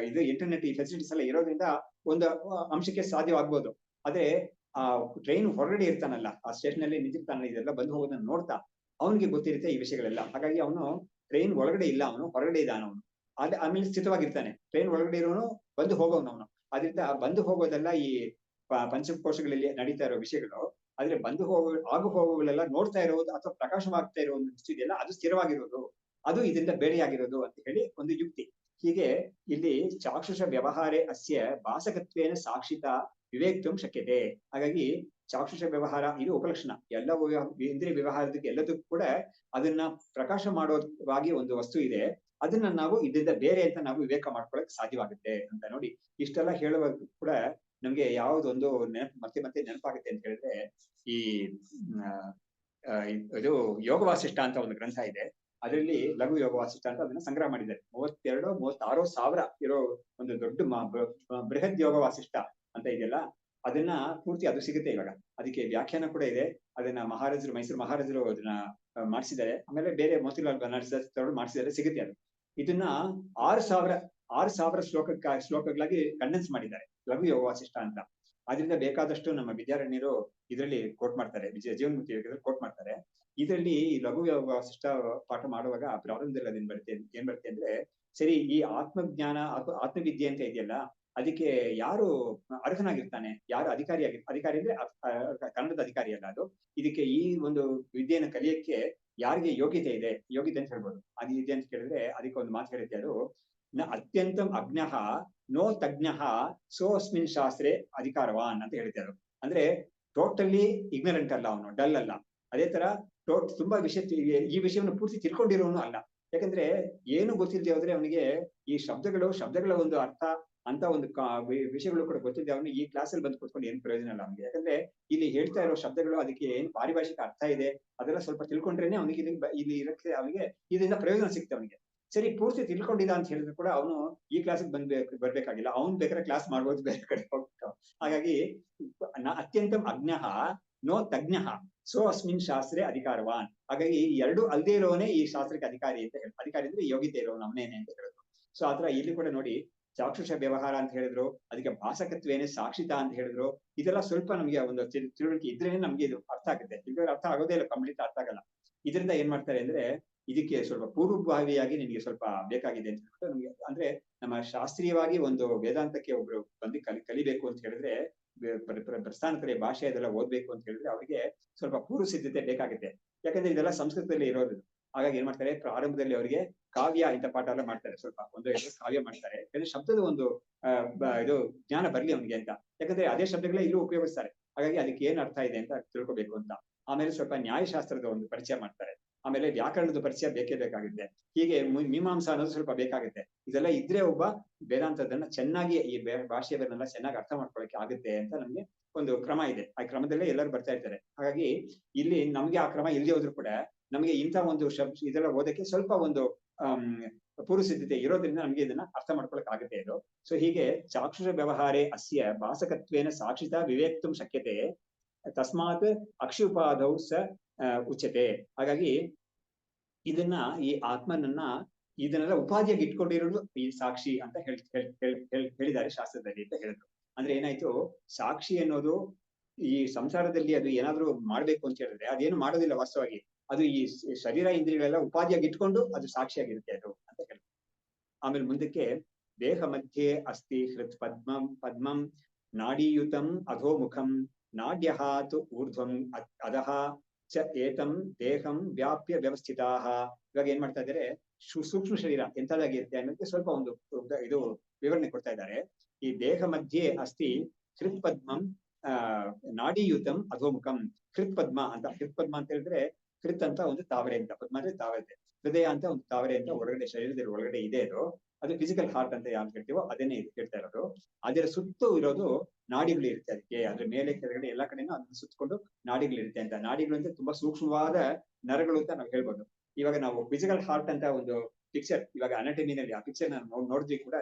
ಇದು ಇಂಟರ್ನೆಟ್ ಈ ಫೆಸಿಲಿಟೀಸ್ ಎಲ್ಲ ಇರೋದ್ರಿಂದ ಒಂದು ಅಂಶಕ್ಕೆ ಸಾಧ್ಯವಾಗ್ಬೋದು. ಆದ್ರೆ ಆ ಟ್ರೈನ್ ಹೊರಗಡೆ ಇರ್ತಾನಲ್ಲ, ಆ ಸ್ಟೇಷನ್ ಅಲ್ಲಿ ನಿಂತಿರ್ತಾನಲ್ಲ, ಇದೆಲ್ಲ ಬಂದು ಹೋಗೋದನ್ನ ನೋಡ್ತಾ ಅವನಿಗೆ ಗೊತ್ತಿರುತ್ತೆ ಈ ವಿಷಯಗಳೆಲ್ಲ. ಹಾಗಾಗಿ ಅವನು ಟ್ರೈನ್ ಒಳಗಡೆ ಇಲ್ಲ, ಅವನು ಹೊರಗಡೆ ಇದ್ದಾನ. ಅವನು ಆಮೇಲೆ ಸ್ಥಿತವಾಗಿರ್ತಾನೆ. ಟ್ರೈನ್ ಒಳಗಡೆ ಇರೋನು ಬಂದು ಹೋಗೋನು ಅವನು. ಅದರಿಂದ ಬಂದು ಹೋಗೋದೆಲ್ಲ ಈ ಪಂಚಕೋಶಗಳಲ್ಲಿ ನಡೀತಾ ಇರೋ ವಿಷಯಗಳು. ಆದ್ರೆ ಬಂದು ಹೋಗುಗಳೆಲ್ಲ ನೋಡ್ತಾ ಇರೋದು ಅಥವಾ ಪ್ರಕಾಶವಾಗ್ತಾ ಇರೋ ಒಂದು ದೃಷ್ಟಿ ಇದೆಯಲ್ಲ, ಅದು ಸ್ಥಿರವಾಗಿರೋದು, ಅದು ಇದರಿಂದ ಬೇರೆಯಾಗಿರೋದು ಅಂತ ಹೇಳಿ ಒಂದು ಯುಕ್ತಿ. ಹೀಗೆ ಇಲ್ಲಿ ಚಾಕ್ಷುಷ ವ್ಯವಹಾರೇ ಅಸ್ಯ ಭಾಸಕತ್ವೇನ ಸಾಕ್ಷಿತ ವಿವೇಕ್ತುಂ ಶಕ್ಯತೆ. ಹಾಗಾಗಿ ಚಾಕ್ಷುಷ ವ್ಯವಹಾರ ಇದು ಉಪಲಕ್ಷಣ. ಎಲ್ಲ ಇಂದ್ರಿಯ ವ್ಯವಹಾರದಕ್ಕೆ ಎಲ್ಲದಕ್ಕೂ ಕೂಡ ಅದನ್ನ ಪ್ರಕಾಶ ಮಾಡೋವಾಗಿ ಒಂದು ವಸ್ತು ಇದೆ. ಅದನ್ನ ನಾವು ಇದರಿಂದ ಬೇರೆ ಅಂತ ನಾವು ವಿವೇಕ ಮಾಡ್ಕೊಳಕ್ ಸಾಧ್ಯವಾಗುತ್ತೆ ಅಂತ ನೋಡಿ. ಇಷ್ಟೆಲ್ಲ ಹೇಳುವಾಗ ಕೂಡ ನಮ್ಗೆ ಯಾವುದೊಂದು ಮತ್ತೆ ನೆನಪಾಗುತ್ತೆ ಅಂತ ಹೇಳಿದ್ರೆ, ಈ ಇದು ಯೋಗ ವಾಸಿಷ್ಠ ಅಂತ ಒಂದು ಗ್ರಂಥ ಇದೆ. ಅದರಲ್ಲಿ ಲಘು ಯೋಗ ವಾಸಿಷ್ಠ ಅಂತ ಅದನ್ನ ಸಂಗ್ರಹ ಮಾಡಿದ್ದಾರೆ. 32-36 ಸಾವಿರ ಇರೋ ಒಂದು ದೊಡ್ಡ ಬೃಹತ್ ಯೋಗ ವಾಸಿಷ್ಠ ಅಂತ ಇದೆಯಲ್ಲ, ಅದನ್ನ ಪೂರ್ತಿ ಅದು ಸಿಗುತ್ತೆ ಇವಾಗ. ಅದಕ್ಕೆ ವ್ಯಾಖ್ಯಾನ ಕೂಡ ಇದೆ. ಅದನ್ನ ಮೈಸೂರು ಮಹಾರಾಜರು ಅದನ್ನ ಮಾಡಿಸಿದ್ದಾರೆ. ಆಮೇಲೆ ಬೇರೆ ಮೋತಿಲಾಲ್ ಬನಾರಸ್ ಮಾಡಿಸಿದ್ದಾರೆ, ಸಿಗುತ್ತೆ ಅದು. ಇದನ್ನ 6,000 ಶ್ಲೋಕಗಳಾಗಿ ಕಂಡೆನ್ಸ್ ಮಾಡಿದ್ದಾರೆ ಲಘು ಯೋಗ ವಾಸಿಷ್ಠ ಅಂತ. ಅದರಿಂದ ಬೇಕಾದಷ್ಟು ನಮ್ಮ ವಿದ್ಯಾರಣ್ಯರು ಇದರಲ್ಲಿ ಕೋಟ್ ಮಾಡ್ತಾರೆ, ಜೀವನ್ಮುಕ್ತಿ ಕೋಟ್ ಮಾಡ್ತಾರೆ. ಇದರಲ್ಲಿ ಈ ಲಘು ಯೋಗ ವಾಸಿಷ್ಠ ಪಾಠ ಮಾಡುವಾಗ ಪ್ರಾರಂಭದಲ್ಲಿ ಅದೇನ್ ಬರುತ್ತೆ ಅಂದ್ರೆ, ಸರಿ ಈ ಆತ್ಮಜ್ಞಾನ ಆತ್ಮವಿದ್ಯೆ ಅಂತ ಇದೆಯಲ್ಲ, ಅದಕ್ಕೆ ಯಾರು ಅರ್ಹನಾಗಿರ್ತಾನೆ, ಯಾರು ಅಧಿಕಾರಿ ಅಂದ್ರೆ ಕನ್ನಡದ ಅಧಿಕಾರಿ ಅಲ್ಲ ಅದು. ಇದಕ್ಕೆ ಈ ಒಂದು ವಿದ್ಯೆಯನ್ನು ಕಲಿಯಕ್ಕೆ ಯಾರಿಗೆ ಯೋಗ್ಯತೆ ಇದೆ ಅಂತ ಹೇಳ್ಬೋದು. ಅದು ಇದೆ ಅಂತ ಕೇಳಿದ್ರೆ ಅದಕ್ಕೆ ಒಂದು ಮಾತು ಹೇಳುತ್ತೆ, ಅದು ನ ಅತ್ಯಂತಂ ಅಜ್ಞಃ ನೋ ತಜ್ಞಃ ಸೋಸ್ಮಿನ್ ಶಾಸ್ತ್ರೆ ಅಧಿಕಾರವಾನ್ ಅಂತ ಹೇಳ್ತಾರೆ. ಅಂದ್ರೆ ಟೋಟಲಿ ಇಗ್ನರೆಂಟ್ ಅಲ್ಲ ಅವನು, ಡಲ್ ಅಲ್ಲ. ಅದೇ ತರ ತುಂಬಾ ಈ ವಿಷಯವನ್ನು ಪೂರ್ತಿ ತಿಳ್ಕೊಂಡಿರೋನು ಅಲ್ಲ. ಯಾಕಂದ್ರೆ ಏನು ಗೊತ್ತಿಲ್ಲದೆ ಹೋದ್ರೆ ಅವನಿಗೆ ಈ ಶಬ್ದಗಳ ಒಂದು ಅರ್ಥ ಅಂತ ಒಂದು ವಿಷಯಗಳು ಕೂಡ ಗೊತ್ತಿದೆ. ಅವನು ಈ ಕ್ಲಾಸಲ್ಲಿ ಬಂದು ಕೂತ್ಕೊಂಡು ಏನ್ ಪ್ರಯೋಜನ ಇಲ್ಲ ಅವನಿಗೆ. ಯಾಕಂದ್ರೆ ಇಲ್ಲಿ ಹೇಳ್ತಾ ಇರೋ ಶಬ್ದಗಳು ಅದಕ್ಕೆ ಏನು ಪಾರಿಭಾಷಿಕ ಅರ್ಥ ಇದೆ ಅದೆಲ್ಲ ಸ್ವಲ್ಪ ತಿಳ್ಕೊಂಡ್ರೇನೆ ಅವನಿಗೆ ಇಲ್ಲಿ ಇರಕ್ಕೆ ಅವನಿಗೆ ಇದರಿಂದ ಪ್ರಯೋಜನ ಸಿಗುತ್ತೆ ಅವನಿಗೆ. ಸರಿ ಪೂರ್ತಿ ತಿಳ್ಕೊಂಡಿದ್ದ ಅಂತ ಹೇಳಿದ್ರು ಕೂಡ ಅವನು ಈ ಕ್ಲಾಸಿಗೆ ಬರ್ಬೇಕಾಗಿಲ್ಲ, ಅವ್ನು ಬೇಕಾದ್ರೆ ಕ್ಲಾಸ್ ಮಾಡ್ಬೋದು, ಬೇರೆ ಕಡೆ ಹೋಗ್ತಾವ. ಹಾಗಾಗಿ ಅತ್ಯಂತ ಅಜ್ಞಃ ನೋ ತಜ್ಞಃ ಸೋ ಅಸ್ಮಿನ್ ಶಾಸ್ತ್ರೆ ಅಧಿಕಾರವಾನ್. ಹಾಗಾಗಿ ಎರಡು ಅಲ್ದೇ ಇರೋನೇ ಈ ಶಾಸ್ತ್ರಕ್ಕೆ ಅಧಿಕಾರಿ ಅಂತ ಹೇಳಿ, ಅಧಿಕಾರಿ ಅಂದ್ರೆ ಯೋಗ್ಯತೆ ಇರೋನು ಅವನೇನೆ ಅಂತ ಹೇಳಿದ್ರು. ಸೊ ಆತರ ಇಲ್ಲಿ ಕೂಡ ನೋಡಿ ಚಾಕ್ಷುಷ ವ್ಯವಹಾರ ಅಂತ ಹೇಳಿದ್ರು, ಅದಕ್ಕೆ ಭಾಸಕತ್ವೇನೆ ಸಾಕ್ಷಿತ ಅಂತ ಹೇಳಿದ್ರು. ಇದೆಲ್ಲ ಸ್ವಲ್ಪ ನಮ್ಗೆ ಒಂದು ತಿಳುವಳಿಕೆ ಇದ್ರೇನೆ ನಮ್ಗೆ ಇದು ಅರ್ಥ ಆಗುತ್ತೆ, ಇದ್ರೆ ಅರ್ಥ ಆಗೋದೇ ಇಲ್ಲ, ಕಂಪ್ಲೀಟ್ ಅರ್ಥ ಆಗಲ್ಲ. ಇದರಿಂದ ಏನ್ ಮಾಡ್ತಾರೆ ಅಂದ್ರೆ ಇದಕ್ಕೆ ಸ್ವಲ್ಪ ಪೂರ್ವಭಾವಿಯಾಗಿ ನಿಮಗೆ ಸ್ವಲ್ಪ ಬೇಕಾಗಿದೆ ಅಂತ ಹೇಳ್ಬಿಟ್ಟು ನಮ್ಗೆ, ಅಂದ್ರೆ ನಮ್ಮ ಶಾಸ್ತ್ರೀಯವಾಗಿ ಒಂದು ವೇದಾಂತಕ್ಕೆ ಒಬ್ರು ಬಂದು ಕಲಿಬೇಕು ಅಂತ ಹೇಳಿದ್ರೆ, ಪ್ರಸ್ಥಾನತ್ರಯ ಭಾಷೆ ಅದೆಲ್ಲ ಓದ್ಬೇಕು ಅಂತ ಹೇಳಿದ್ರೆ ಅವರಿಗೆ ಸ್ವಲ್ಪ ಪೂರ್ವ ಸಿದ್ಧತೆ ಬೇಕಾಗುತ್ತೆ. ಯಾಕಂದ್ರೆ ಇದೆಲ್ಲ ಸಂಸ್ಕೃತದಲ್ಲಿ ಇರೋದು. ಹಾಗಾಗಿ ಏನ್ ಮಾಡ್ತಾರೆ, ಪ್ರಾರಂಭದಲ್ಲಿ ಅವರಿಗೆ ಕಾವ್ಯ ಇಂಥ ಪಾಠ ಎಲ್ಲ ಮಾಡ್ತಾರೆ, ಸ್ವಲ್ಪ ಒಂದು ಕಾವ್ಯ ಮಾಡ್ತಾರೆ, ಯಾಕಂದ್ರೆ ಶಬ್ದದ ಒಂದು ಇದು ಜ್ಞಾನ ಬರ್ಲಿ ಅವನಿಗೆ ಅಂತ. ಯಾಕಂದ್ರೆ ಅದೇ ಶಬ್ದಗಳೇ ಇಲ್ಲೂ ಉಪಯೋಗಿಸ್ತಾರೆ, ಹಾಗಾಗಿ ಅದಕ್ಕೆ ಏನ್ ಅರ್ಥ ಇದೆ ಅಂತ ತಿಳ್ಕೊಬೇಕು ಅಂತ. ಆಮೇಲೆ ಸ್ವಲ್ಪ ನ್ಯಾಯಶಾಸ್ತ್ರದ ಒಂದು ಪರಿಚಯ ಮಾಡ್ತಾರೆ, ಆಮೇಲೆ ವ್ಯಾಕರಣದ ಪರಿಚಯ ಬೇಕೇ ಬೇಕಾಗುತ್ತೆ. ಹೀಗೆ ಮೀಮಾಂಸಾ ಅನ್ನೋದು ಸ್ವಲ್ಪ ಬೇಕಾಗುತ್ತೆ. ಇದೆಲ್ಲ ಇದ್ರೆ ಒಬ್ಬ ವೇದಾಂತದನ್ನ ಚೆನ್ನಾಗಿ ಈ ಭಾಷೆಯನ್ನೆಲ್ಲ ಚೆನ್ನಾಗಿ ಅರ್ಥ ಮಾಡ್ಕೊಳಕ್ಕೆ ಆಗುತ್ತೆ ಅಂತ ನಮ್ಗೆ ಒಂದು ಕ್ರಮ ಇದೆ. ಆ ಕ್ರಮದಲ್ಲೇ ಎಲ್ಲರೂ ಬರ್ತಾ ಇರ್ತಾರೆ. ಹಾಗಾಗಿ ಇಲ್ಲಿ ನಮ್ಗೆ ಆ ಕ್ರಮ ಇಲ್ಲದೆ ಹೋದ್ರು ಕೂಡ ನಮ್ಗೆ ಇಂಥ ಒಂದು ಇದೆಲ್ಲ ಓದಕ್ಕೆ ಸ್ವಲ್ಪ ಒಂದು ಪೂರ್ವ ಸಿದ್ಧತೆ ಇರೋದ್ರಿಂದ ನಮ್ಗೆ ಇದನ್ನ ಅರ್ಥ ಮಾಡ್ಕೊಳಕ್ ಆಗುತ್ತೆ ಇದು. ಸೊ ಹೀಗೆ ಚಾಕ್ಷುಷ ವ್ಯವಹಾರೇ ಅಸ್ಯ ಭಾಸಕತ್ವೇನ ಸಾಕ್ಷಿತ ವಿವೇಕ್ತುಂ ಶಕ್ಯತೆ ತಸ್ಮಾತ್ ಅಕ್ಷಿ ಉಪಾಧೌ ಸ ಉಚ್ಯತೆ. ಹಾಗಾಗಿ ಇದನ್ನ ಈ ಆತ್ಮನನ್ನ ಇದನ್ನೆಲ್ಲ ಉಪಾಧಿಯಾಗಿ ಇಟ್ಕೊಂಡಿರೋದು ಈ ಸಾಕ್ಷಿ ಅಂತ ಹೇಳಿದ್ದಾರೆ ಶಾಸ್ತ್ರದಲ್ಲಿ ಅಂತ ಹೇಳಿದ್ರು. ಅಂದ್ರೆ ಏನಾಯ್ತು, ಸಾಕ್ಷಿ ಅನ್ನೋದು ಈ ಸಂಸಾರದಲ್ಲಿ ಅದು ಏನಾದ್ರೂ ಮಾಡ್ಬೇಕು ಅಂತ ಹೇಳಿದ್ರೆ ಅದೇನು ಮಾಡೋದಿಲ್ಲ ವಾಸ್ತವವಾಗಿ. ಅದು ಈ ಶರೀರ ಇಂದ್ರಿಯಗಳೆಲ್ಲ ಉಪಾಧಿಯಾಗಿ ಇಟ್ಕೊಂಡು ಅದು ಸಾಕ್ಷಿಯಾಗಿರುತ್ತೆ ಅದು ಅಂತ ಹೇಳಿದ್ರು. ಆಮೇಲೆ ಮುಂದಕ್ಕೆ ದೇಹ ಮಧ್ಯೆ ಅಸ್ತಿ ಹೃತ್ ಪದ್ಮಂ ನಾಡೀಯುತಂ ಅಧೋಮುಖಂ ನಾಡ್ಯಹಾತ್ ಊರ್ಧ್ವಂ ಅಧಃ ಚ ಏತಂ ದೇಹಂ ವ್ಯಾಪ್ಯ ವ್ಯವಸ್ಥಿತಾಹ. ಇವಾಗ ಏನ್ ಮಾಡ್ತಾ ಇದ್ದಾರೆ, ಸೂಕ್ಷ್ಮ ಶರೀರ ಎಂತದಾಗಿರುತ್ತೆ ಅನ್ನೋದಕ್ಕೆ ಸ್ವಲ್ಪ ಒಂದು ಇದು ವಿವರಣೆ ಕೊಡ್ತಾ ಇದ್ದಾರೆ. ಈ ದೇಹ ಮಧ್ಯೆ ಅಸ್ತಿ ಹೃತ್ ಪದ್ಮಂ ನಾಡೀಯುತಂ ಅಧೋಮುಖಂ. ಹೃತ್ ಪದ್ಮ ಅಂತ, ಹೃತ್ ಪದ್ಮ ಅಂತ ಹೇಳಿದ್ರೆ ಹೃತ್ ಅಂತ ಒಂದು ತಾವರೆ ಅಂತ, ಪದ್ಮ ಅಂದ್ರೆ ತಾವರೆ, ಹೃದಯ ಅಂತ ಒಂದು ತಾವರೆ ಅಂತ ಒಳಗಡೆ ಶರೀರದಲ್ಲಿ ಒಳಗಡೆ ಇದೆ. ಅದು ಫಿಸಿಕಲ್ ಹಾರ್ಟ್ ಅಂತ ಯಾರು ಹೇಳ್ತೀವೋ ಅದನ್ನೇ ಇದು ಹೇಳ್ತಾ ಇರೋದು. ಅದರ ಸುತ್ತು ಇರೋದು ನಾಡಿಗಳು ಇರುತ್ತೆ ಅದಕ್ಕೆ, ಅದ್ರ ಮೇಲೆ ಕೆಳಗಡೆ ಎಲ್ಲಾ ಕಡೆನೂ ಅದನ್ನ ಸುತ್ತಕೊಂಡು ನಾಡಿಗಳಿರುತ್ತೆ ಅಂತ. ನಾಡಿಗಳು ಅಂದ್ರೆ ತುಂಬಾ ಸೂಕ್ಷ್ಮವಾದ ನರಗಳು ಅಂತ ನಾವು ಹೇಳ್ಬೋದು. ಇವಾಗ ನಾವು ಫಿಸಿಕಲ್ ಹಾರ್ಟ್ ಅಂತ ಒಂದು ಪಿಕ್ಚರ್ ಇವಾಗ ಅನಾಟಮಿನಲ್ಲಿ ಆ ಪಿಕ್ಚರ್ ನಾವು ನೋಡಿದ್ರೆ ಕೂಡ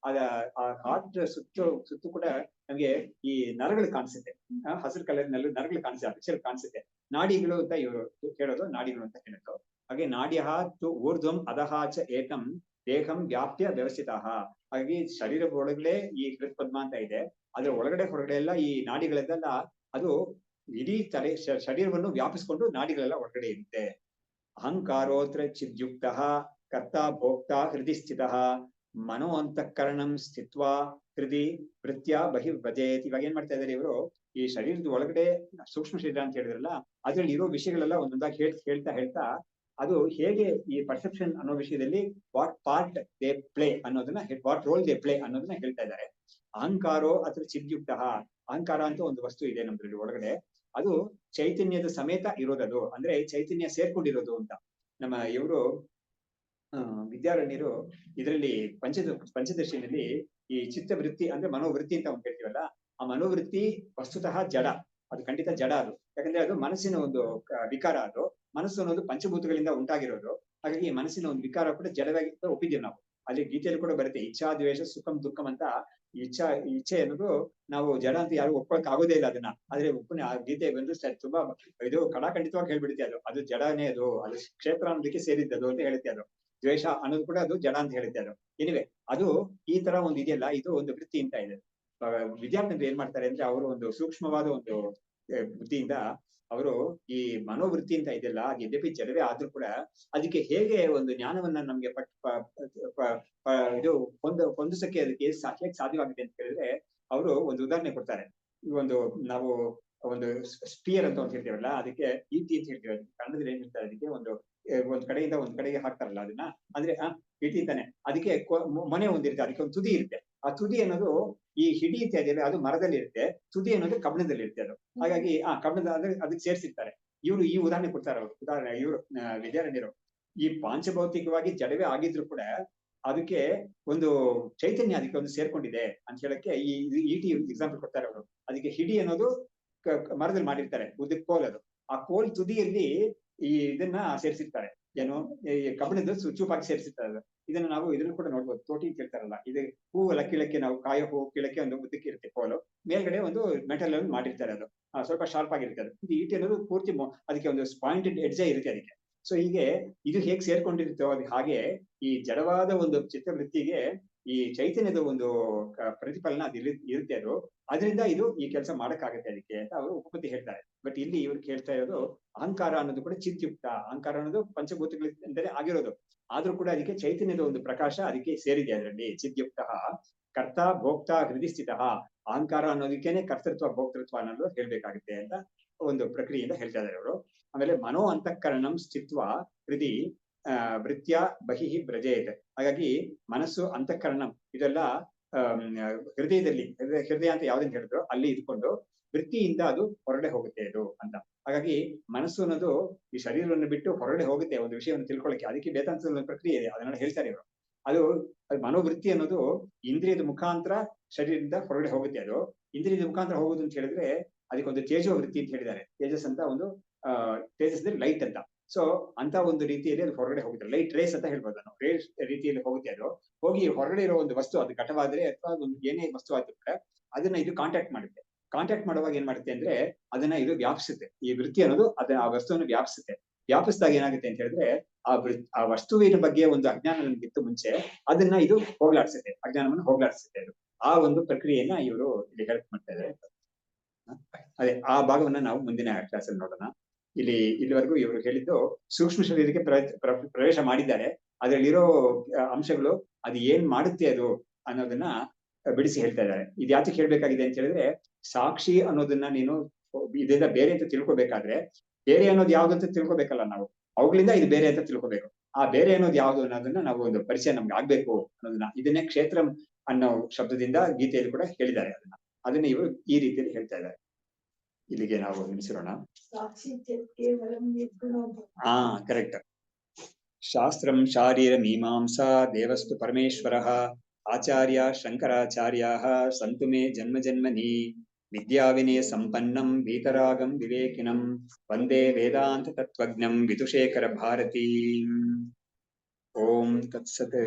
ಆ ಹಾರ್ಟ್ ಸುತ್ತು ಕೂಡ ನಮ್ಗೆ ಈ ನರಗಳು ಕಾಣಿಸುತ್ತೆ, ಹಸಿರು ಕಲರ್ ನಲ್ಲಿ ನರಗಳು ಕಾಣಿಸುತ್ತೆ, ಆ ಪಿಕ್ಚರ್ ಕಾಣಿಸುತ್ತೆ. ನಾಡಿಗಳು ಅಂತ ಇವರು ಹೇಳೋದು, ನಾಡಿಗಳು ಅಂತ ಹೇಳೋದು. ಹಾಗೆ ನಾಡ್ಯಃ ತು ಊರ್ಧ್ವಂ ಅಧಃ ಚ ಏಕಂ ದೇಹಂ ವ್ಯಾಪ್ಯ ವ್ಯವಸ್ಥಿತ. ಹಾಗಾಗಿ ಶರೀರದ ಒಳಗಡೆ ಈ ಹೃತ್ಪದ್ಮ ಅಂತ ಇದೆ, ಅದ್ರ ಒಳಗಡೆ ಹೊರಗಡೆ ಎಲ್ಲ ಈ ನಾಡಿಗಳೆಲ್ಲ ಅದು ಇಡೀ ತಲೆ ಶರೀರವನ್ನು ವ್ಯಾಪಿಸ್ಕೊಂಡು ನಾಡಿಗಳೆಲ್ಲ ಒಳಗಡೆ ಇರುತ್ತೆ. ಅಹಂಕಾರೋತ್ರ ಚಿದ್ಯುಕ್ತ ಕರ್ತ ಭೋಕ್ತ ಹೃದಯ ಸ್ಥಿತ ಮನೋ ಅಂತಃಕರಣಂ ಸ್ಥಿತ್ವಾ ಹೃದಯ ವೃತ್ಯ ಬಹಿರ್ಭಜೇತ್. ಇವಾಗ ಏನ್ ಮಾಡ್ತಾ ಇದ್ದಾರೆ ಇವರು, ಈ ಶರೀರದ ಒಳಗಡೆ ಸೂಕ್ಷ್ಮ ಶರೀರ ಅಂತ ಹೇಳಿದ್ರಲ್ಲ, ಅದ್ರಲ್ಲಿ ಇರೋ ವಿಷಯಗಳೆಲ್ಲ ಒಂದೊಂದಾಗಿ ಹೇಳ್ತಾ ಅದು ಹೇಗೆ ಈ ಪರ್ಸೆಪ್ಷನ್ ಅನ್ನೋ ವಿಷಯದಲ್ಲಿ ವಾಟ್ ಪಾರ್ಟ್ ದೇ ಪ್ಲೇ ಅನ್ನೋದನ್ನ, ವಾಟ್ ರೋಲ್ ದೇ ಪ್ಲೇ ಅನ್ನೋದನ್ನ ಹೇಳ್ತಾ ಇದ್ದಾರೆ. ಅಹಂಕಾರೋ ಅತ್ರ ಚಿದ್ಯುಕ್ತ. ಅಹಂಕಾರ ಅಂತ ಒಂದು ವಸ್ತು ಇದೆ ನಮ್ದ್ರಲ್ಲಿ ಒಳಗಡೆ, ಅದು ಚೈತನ್ಯದ ಸಮೇತ ಇರೋದದು, ಅಂದ್ರೆ ಚೈತನ್ಯ ಸೇರ್ಕೊಂಡಿರೋದು ಅಂತ. ನಮ್ಮ ಇವರು ವಿದ್ಯಾರಣ್ಯರು ಇದರಲ್ಲಿ ಪಂಚದರ್ಶಿನಲ್ಲಿ ಈ ಚಿತ್ತವೃತ್ತಿ ಅಂದ್ರೆ ಮನೋವೃತ್ತಿ ಅಂತ ಒಂದು ಹೇಳ್ತೀವಲ್ಲ, ಆ ಮನೋವೃತ್ತಿ ವಸ್ತುತಃ ಜಡ, ಅದು ಖಂಡಿತ ಜಡ ಅದು. ಯಾಕಂದ್ರೆ ಅದು ಮನಸ್ಸಿನ ಒಂದು ವಿಕಾರ, ಅದು ಮನಸ್ಸು ಅನ್ನೋದು ಪಂಚಭೂತಗಳಿಂದ ಉಂಟಾಗಿರೋದು. ಹಾಗಾಗಿ ಮನಸ್ಸಿನ ಒಂದು ವಿಕಾರ ಕೂಡ ಜಡವಾಗಿ ಒಪ್ಪಿದ್ದೀವಿ ನಾವು. ಅಲ್ಲಿ ಗೀತೆಯಲ್ಲಿ ಕೂಡ ಬರುತ್ತೆ, ಇಚ್ಛಾ ದ್ವೇಷ ಸುಖಂ ದುಃಖಂ ಅಂತ. ಇಚ್ಛೆ ಅನ್ನೋದು ನಾವು ಜಡ ಅಂತ ಯಾರು ಒಪ್ಕೊಳಕ್ ಆಗೋದೇ ಇಲ್ಲ ಅದನ್ನ. ಆದ್ರೆ ಆ ಗೀತೆ ಬಂದು ತುಂಬಾ ಇದು ಕಡಾಖಂಡಿತವಾಗಿ ಹೇಳ್ಬಿಡುತ್ತೆ, ಅದು ಜಡನೇ, ಅದು ಕ್ಷೇತ್ರ ಅನ್ನೋದಕ್ಕೆ ಸೇರಿದ್ದದು ಅಂತ ಹೇಳುತ್ತೆ. ಅದು ದ್ವೇಷ ಅನ್ನೋದು ಕೂಡ ಅದು ಜಡ ಅಂತ ಹೇಳುತ್ತೆ. ಅದು ಎನಿವೆ ಅದು ಈ ತರ ಒಂದು ಇದೆಯಲ್ಲ, ಇದು ಒಂದು ವೃತ್ತಿ ಅಂತ ಇದೆ. ವಿದ್ಯಾರ್ಥಿಗಳು ಏನ್ ಮಾಡ್ತಾರೆ ಅಂದ್ರೆ ಅವರು ಒಂದು ಸೂಕ್ಷ್ಮವಾದ ಒಂದು ಬುದ್ಧಿಯಿಂದ ಅವರು ಈ ಮನೋವೃತ್ತಿ ಅಂತ ಇದೆಯಲ್ಲ, ಯದ್ಯಪಿ ಜಡವೇ ಆದ್ರೂ ಕೂಡ ಅದಕ್ಕೆ ಹೇಗೆ ಒಂದು ಜ್ಞಾನವನ್ನ ನಮ್ಗೆ ಇದು ಹೊಂದಿಸಕ್ಕೆ ಅದಕ್ಕೆ ಹೇಗೆ ಸಾಧ್ಯವಾಗುತ್ತೆ ಅಂತ ಹೇಳಿದ್ರೆ, ಅವರು ಒಂದು ಉದಾಹರಣೆ ಕೊಡ್ತಾರೆ. ಒಂದು ನಾವು ಒಂದು ಸ್ಪಿಯರ್ ಅಂತ ಒಂದು ಹೇಳ್ತೀವಲ್ಲ, ಅದಕ್ಕೆ ಈಟಿ ಅಂತ ಹೇಳ್ತೀವಿ. ಕನ್ನಡದಲ್ಲಿ ಏನ್ ಹೇಳ್ತಾರೆ, ಅದಕ್ಕೆ ಒಂದ್ ಕಡೆಯಿಂದ ಒಂದ್ ಕಡೆಗೆ ಹಾಕ್ತಾರಲ್ಲ ಅದನ್ನ, ಅಂದ್ರೆ ಈಟಿ ಅಂತಾನೆ. ಅದಕ್ಕೆ ಮೊನೆ ಒಂದಿರುತ್ತೆ, ಅದಕ್ಕೆ ಒಂದು ತುದಿ ಇರುತ್ತೆ. ಆ ತುದಿ ಅನ್ನೋದು ಈ ಹಿಡಿ ಇತ್ಯಾದಿ ಅದು ಮರದಲ್ಲಿ ಇರುತ್ತೆ, ತುದಿ ಅನ್ನೋದು ಕಬ್ಬಣದಲ್ಲಿ ಇರುತ್ತೆ. ಅದು ಹಾಗಾಗಿ ಕಬ್ಬಣದ ಅದಕ್ಕೆ ಸೇರಿಸಿರ್ತಾರೆ. ಇವರು ಈ ಉದಾಹರಣೆ ಕೊಡ್ತಾರೆ. ಅವರು ಇವರು ವಿದ್ಯಾರಣ್ಯರು ಈ ಪಾಂಚಭೌತಿಕವಾಗಿ ಜಡವೇ ಆಗಿದ್ರು ಕೂಡ ಅದಕ್ಕೆ ಒಂದು ಚೈತನ್ಯ ಅದಕ್ಕೆ ಒಂದು ಸೇರ್ಕೊಂಡಿದೆ ಅಂತ ಹೇಳಕ್ಕೆ ಈ ಈಟಿ ಎಕ್ಸಾಂಪಲ್ ಕೊಡ್ತಾರೆ ಅವರು. ಅದಕ್ಕೆ ಹಿಡಿ ಅನ್ನೋದು ಮರದಲ್ಲಿ ಮಾಡಿರ್ತಾರೆ, ಉದ್ದಕ್ಕೆ ಕೋಲ್, ಅದು ಆ ಕೋಲ್ ತುದಿಯಲ್ಲಿ ಈ ಇದನ್ನ ಸೇರಿಸಿರ್ತಾರೆ. ಏನು ಈ ಕಬ್ಬಿಣದ ಚೂಪಾಗಿ ಸೇರಿಸಿರ್ತಾರೆ. ಇದನ್ನ ನಾವು ಇದನ್ನು ಕೂಡ ನೋಡ್ಬೋದು. ತೋಟಿ ಅಂತ ಹೇಳ್ತಾರಲ್ಲ, ಇದು ಹೂವೆಲ್ಲ ಕೀಳಕ್ಕೆ ನಾವು ಕಾಯೋ ಹೂ ಕೀಳಕ್ಕೆ ಒಂದು ಮುದ್ದಕ್ಕೆ ಇರುತ್ತೆ ಕೋಲು, ಮೇಲ್ಗಡೆ ಒಂದು ಮೆಟಲ್ ಅನ್ನು ಮಾಡಿರ್ತಾರೆ. ಅದು ಸ್ವಲ್ಪ ಶಾರ್ಪ್ ಆಗಿರುತ್ತೆ. ಅದು ಇದು ಈಟಿ ಅನ್ನೋದು ಪೂರ್ತಿ ಅದಕ್ಕೆ ಒಂದು ಪಾಯಿಂಟೆಡ್ ಎಡ್ಜೆ ಇರುತ್ತೆ ಅದಕ್ಕೆ. ಸೊ ಹೀಗೆ ಇದು ಹೇಗೆ ಸೇರ್ಕೊಂಡಿರುತ್ತೋ ಅದು ಹಾಗೆ ಈ ಜಡವಾದ ಒಂದು ಚಿತ್ರವೃತ್ತಿಗೆ ಈ ಚೈತನ್ಯದ ಒಂದು ಪ್ರತಿಫಲನ ಅದು ಇರುತ್ತೆ. ಅದು ಅದರಿಂದ ಇದು ಈ ಕೆಲಸ ಮಾಡಕ್ಕಾಗತ್ತೆ ಅದಕ್ಕೆ ಅಂತ ಅವರು ಉಪಪತ್ತಿ ಹೇಳ್ತಾರೆ. ಬಟ್ ಇಲ್ಲಿ ಇವ್ರು ಹೇಳ್ತಾ ಇರೋದು ಅಹಂಕಾರ ಅನ್ನೋದು ಕೂಡ ಚಿಂತ್ಯುಕ್ತ. ಅಹಂಕಾರ ಅನ್ನೋದು ಪಂಚಭೂತಗಳಿಂದಲೇ ಆಗಿರೋದು, ಆದ್ರೂ ಕೂಡ ಅದಕ್ಕೆ ಚೈತನ್ಯದ ಒಂದು ಪ್ರಕಾಶ ಅದಕ್ಕೆ ಸೇರಿದೆ. ಅದರಲ್ಲಿ ಚಿದ್ಯುಕ್ತ ಕರ್ತ ಭೋಕ್ತ ಹೃದಯ ಸ್ಥಿತ. ಅಹಂಕಾರ ಅನ್ನೋದಕ್ಕೇನೆ ಕರ್ತೃತ್ವ ಭೋಕ್ತೃತ್ವ ಅನ್ನೋದು ಹೇಳ್ಬೇಕಾಗುತ್ತೆ ಅಂತ ಒಂದು ಪ್ರಕ್ರಿಯೆಯಿಂದ ಹೇಳ್ತಾ ಇದ್ದಾರೆ ಅವರು. ಆಮೇಲೆ ಮನೋ ಅಂತಃಕರಣಂ ಸ್ಥಿತ್ವ ಹೃದಯ ವೃತ್ಯ ಬಹಿ ಬ್ರಜೇತ್. ಹಾಗಾಗಿ ಮನಸ್ಸು ಅಂತಃಕರಣಂ ಇದೆಲ್ಲ ಹೃದಯದಲ್ಲಿ, ಹೃದಯ ಅಂತ ಯಾವ್ದನ್ನ ಹೇಳಿದ್ರು ಅಲ್ಲಿ ಇದ್ಕೊಂಡು ವೃತ್ತಿಯಿಂದ ಅದು ಹೊರಗಡೆ ಹೋಗುತ್ತೆ ಅದು ಅಂತ. ಹಾಗಾಗಿ ಮನಸ್ಸು ಅನ್ನೋದು ಈ ಶರೀರವನ್ನು ಬಿಟ್ಟು ಹೊರಗಡೆ ಹೋಗುತ್ತೆ ಒಂದು ವಿಷಯವನ್ನು ತಿಳ್ಕೊಳ್ಳಕ್ಕೆ. ಅದಕ್ಕೆ ವೇದಾಂತದ ಒಂದು ಪ್ರಕ್ರಿಯೆ ಇದೆ, ಅದನ್ನ ಹೇಳ್ತಾರೆ ಇವರು. ಅದು ಮನೋವೃತ್ತಿ ಅನ್ನೋದು ಇಂದ್ರಿಯದ ಮುಖಾಂತರ ಶರೀರದಿಂದ ಹೊರಗಡೆ ಹೋಗುತ್ತೆ. ಅದು ಇಂದ್ರಿಯದ ಮುಖಾಂತರ ಹೋಗುದು ಅಂತ ಹೇಳಿದ್ರೆ ಅದಕ್ಕೊಂದು ತೇಜೋ ವೃತ್ತಿ ಅಂತ ಹೇಳಿದ್ದಾರೆ. ತೇಜಸ್ ಅಂತ ಒಂದು ತೇಜಸ್ ಲೈಟ್ ಅಂತ. ಸೊ ಅಂತ ಒಂದು ರೀತಿಯಲ್ಲಿ ಅದು ಹೊರಗಡೆ ಹೋಗುತ್ತೆ. ಲೈಟ್ ರೇಸ್ ಅಂತ ಹೇಳ್ಬೋದು. ನಾವು ರೇಸ್ ರೀತಿಯಲ್ಲಿ ಹೋಗುತ್ತೆ. ಅದು ಹೋಗಿ ಹೊರಗಡೆ ಇರೋ ಒಂದು ವಸ್ತು, ಅದು ಘಟವಾದ್ರೆ ಅಥವಾ ಒಂದು ಏನೇ ವಸ್ತು ಆದ್ರೆ ಅದನ್ನ ಇದು ಕಾಂಟ್ಯಾಕ್ಟ್ ಮಾಡುತ್ತೆ. ಕಾಂಟ್ಯಾಕ್ಟ್ ಮಾಡುವಾಗ ಏನ್ ಮಾಡುತ್ತೆ ಅಂದ್ರೆ ಅದನ್ನ ಇದು ವ್ಯಾಪಿಸುತ್ತೆ. ಈ ವೃತ್ತಿ ಅನ್ನೋದು ಅದನ್ನ ಆ ವಸ್ತುವನ್ನು ವ್ಯಾಪಿಸುತ್ತೆ. ವ್ಯಾಪಿಸಿದಾಗ ಏನಾಗುತ್ತೆ ಅಂತ ಹೇಳಿದ್ರೆ ಆ ವಸ್ತುವಿನ ಬಗ್ಗೆ ಒಂದು ಅಜ್ಞಾನ ನಮಗಿತ್ತು ಮುಂಚೆ, ಅದನ್ನ ಇದು ಹೋಗ್ಲಾಡ್ಸುತ್ತೆ, ಅಜ್ಞಾನವನ್ನು ಹೋಗ್ಲಾಡ್ಸುತ್ತೆ. ಅದು ಆ ಒಂದು ಪ್ರಕ್ರಿಯೆಯನ್ನ ಇವರು ಇಲ್ಲಿ ಹೆಲ್ಪ್ ಮಾಡ್ತಾ ಇದ್ದಾರೆ. ಅದೇ ಆ ಭಾಗವನ್ನ ನಾವು ಮುಂದಿನ ಕ್ಲಾಸ್ ಅಲ್ಲಿ ನೋಡೋಣ. ಇಲ್ಲಿವರೆಗೂ ಇವರು ಹೇಳಿದ್ದು ಸೂಕ್ಷ್ಮ ಶರೀರಕ್ಕೆ ಪ್ರವೇಶ ಮಾಡಿದ್ದಾರೆ. ಅದರಲ್ಲಿರೋ ಅಂಶಗಳು ಅದು ಏನ್ ಮಾಡುತ್ತೆ ಅದು ಅನ್ನೋದನ್ನ ಬಿಡಿಸಿ ಹೇಳ್ತಾ ಇದ್ದಾರೆ. ಇದು ಯಾತಕ್ಕೆ ಹೇಳ್ಬೇಕಾಗಿದೆ ಅಂತ ಹೇಳಿದ್ರೆ, ಸಾಕ್ಷಿ ಅನ್ನೋದನ್ನ ನೀನು ಇದರಿಂದ ಬೇರೆ ಅಂತ ತಿಳ್ಕೊಬೇಕಾದ್ರೆ ಬೇರೆ ಅನ್ನೋದು ಯಾವ್ದು ಅಂತ ತಿಳ್ಕೊಬೇಕಲ್ಲ ನಾವು, ಅವುಗಳಿಂದ ಇದು ಬೇರೆ ಅಂತ ತಿಳ್ಕೊಬೇಕು. ಆ ಬೇರೆ ಅನ್ನೋದು ಯಾವ್ದು ಅನ್ನೋದನ್ನ ನಾವು ಒಂದು ಪರಿಚಯ ನಮ್ಗೆ ಆಗ್ಬೇಕು ಅನ್ನೋದನ್ನ ಇದನ್ನೇ ಕ್ಷೇತ್ರಂ ಅನ್ನೋ ಶಬ್ದದಿಂದ ಗೀತೆಯಲ್ಲಿ ಕೂಡ ಹೇಳಿದ್ದಾರೆ. ಅದನ್ನ ಇವರು ಈ ರೀತಿಯಲ್ಲಿ ಹೇಳ್ತಾ ಇದ್ದಾರೆ. ಇಲ್ಲಿಗೆ ನಾವು ನಿಲ್ಲಿಸಿರೋಣ. ಕರೆಕ್ಟ್. ಶಾಸ್ತ್ರಂ ಶಾರೀರ ಮೀಮಾಂಸಾ ದೇವಸ್ತು ಪರಮೇಶ್ವರಃ ಆಚಾರ್ಯ ಶಂಕರಾಚಾರ್ಯಾಃ ಸಂತು ಮೇ ಜನ್ಮ ಜನ್ಮನಿ ವಿದ್ಯಾ ವಿನಯ ಸಂಪನ್ನಂ ವೀತರಾಗಂ ವಿವೇಕಿನಂ ವಂದೇ ವೇದಾಂತ ತತ್ವಜ್ಞಂ ವಿದುಷೇಖರ ಭಾರತೀ. ಓಂ ತತ್ಸತ್.